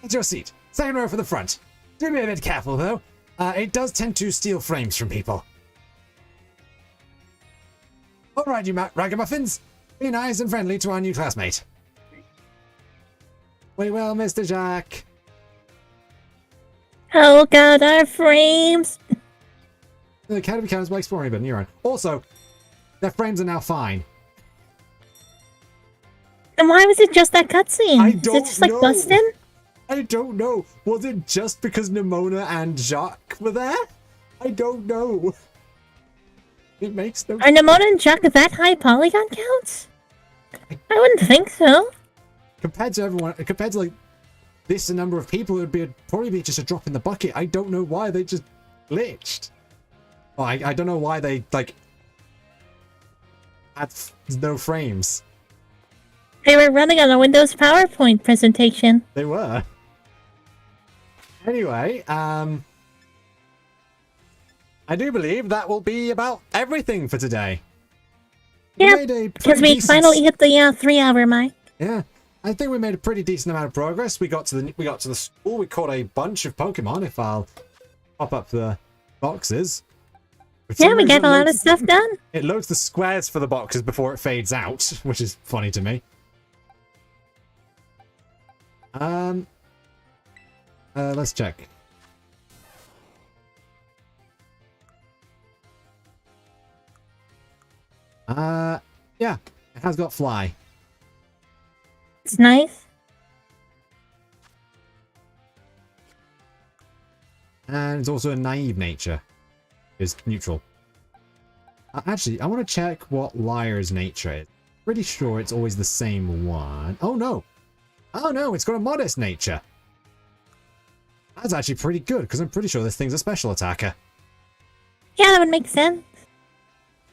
It's your seat. Second row for the front. Do be a bit careful, though. It does tend to steal frames from people. Alright, you ragamuffins. Be nice and friendly to our new classmate. We will, Mr. Jack. Oh god, our frames! The academy counts by exploring a bit, Neuron. Also, their frames are now fine. And why was it just that cutscene? I Is it don't just like know. busting? I don't know. Was it just because Nemona and Jacques were there? I don't know. It makes no Are Nemona and Jack that high polygon counts? I wouldn't think so. compared to everyone, compared to like this number of people, it would probably be just a drop in the bucket. I don't know why they just glitched. Well, I don't know why they like had no frames. They were running on a Windows PowerPoint presentation. They were. Anyway, I do believe that will be about everything for today. Yeah, because we finally hit the 3-hour mark. Yeah, I think we made a pretty decent amount of progress. We got to the school. We caught a bunch of Pokemon. If I'll pop up the boxes. Yeah, we got a lot of stuff done. It loads the squares for the boxes before it fades out, which is funny to me. Let's check. Yeah, it has got fly. It's nice. And it's also a naive nature. It's neutral. Actually, I want to check what Liar's nature is. Pretty sure it's always the same one. Oh no! Oh no, it's got a modest nature. That's actually pretty good, because I'm pretty sure this thing's a special attacker. Yeah, that would make sense.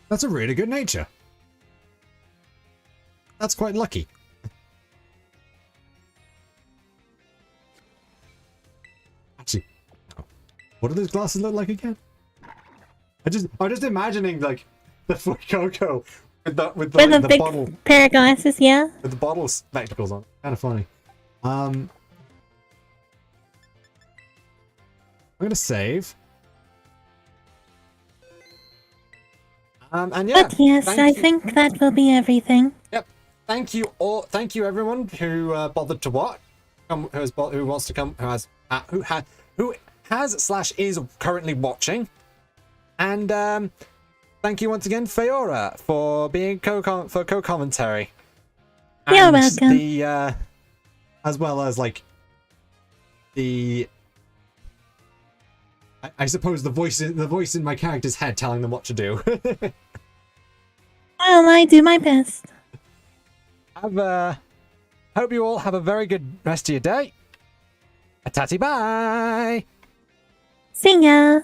That's a really good nature. That's quite lucky. Actually, what do those glasses look like again? I'm just imagining like the Fuecoco with the big bottle pair of glasses, yeah. with the bottle spectacles on. Kind of funny. I'm gonna save. And yeah. But yes, I think that will be everything. Yep. Thank you all. Thank you everyone who bothered to watch. Who wants to come? Who has / is currently watching. And thank you once again, Feora, for being co-commentary. You're welcome. The as well as like the I suppose the voice in my character's head telling them what to do. Well, I do my best. Hope you all have a very good rest of your day. A tatty bye. See ya.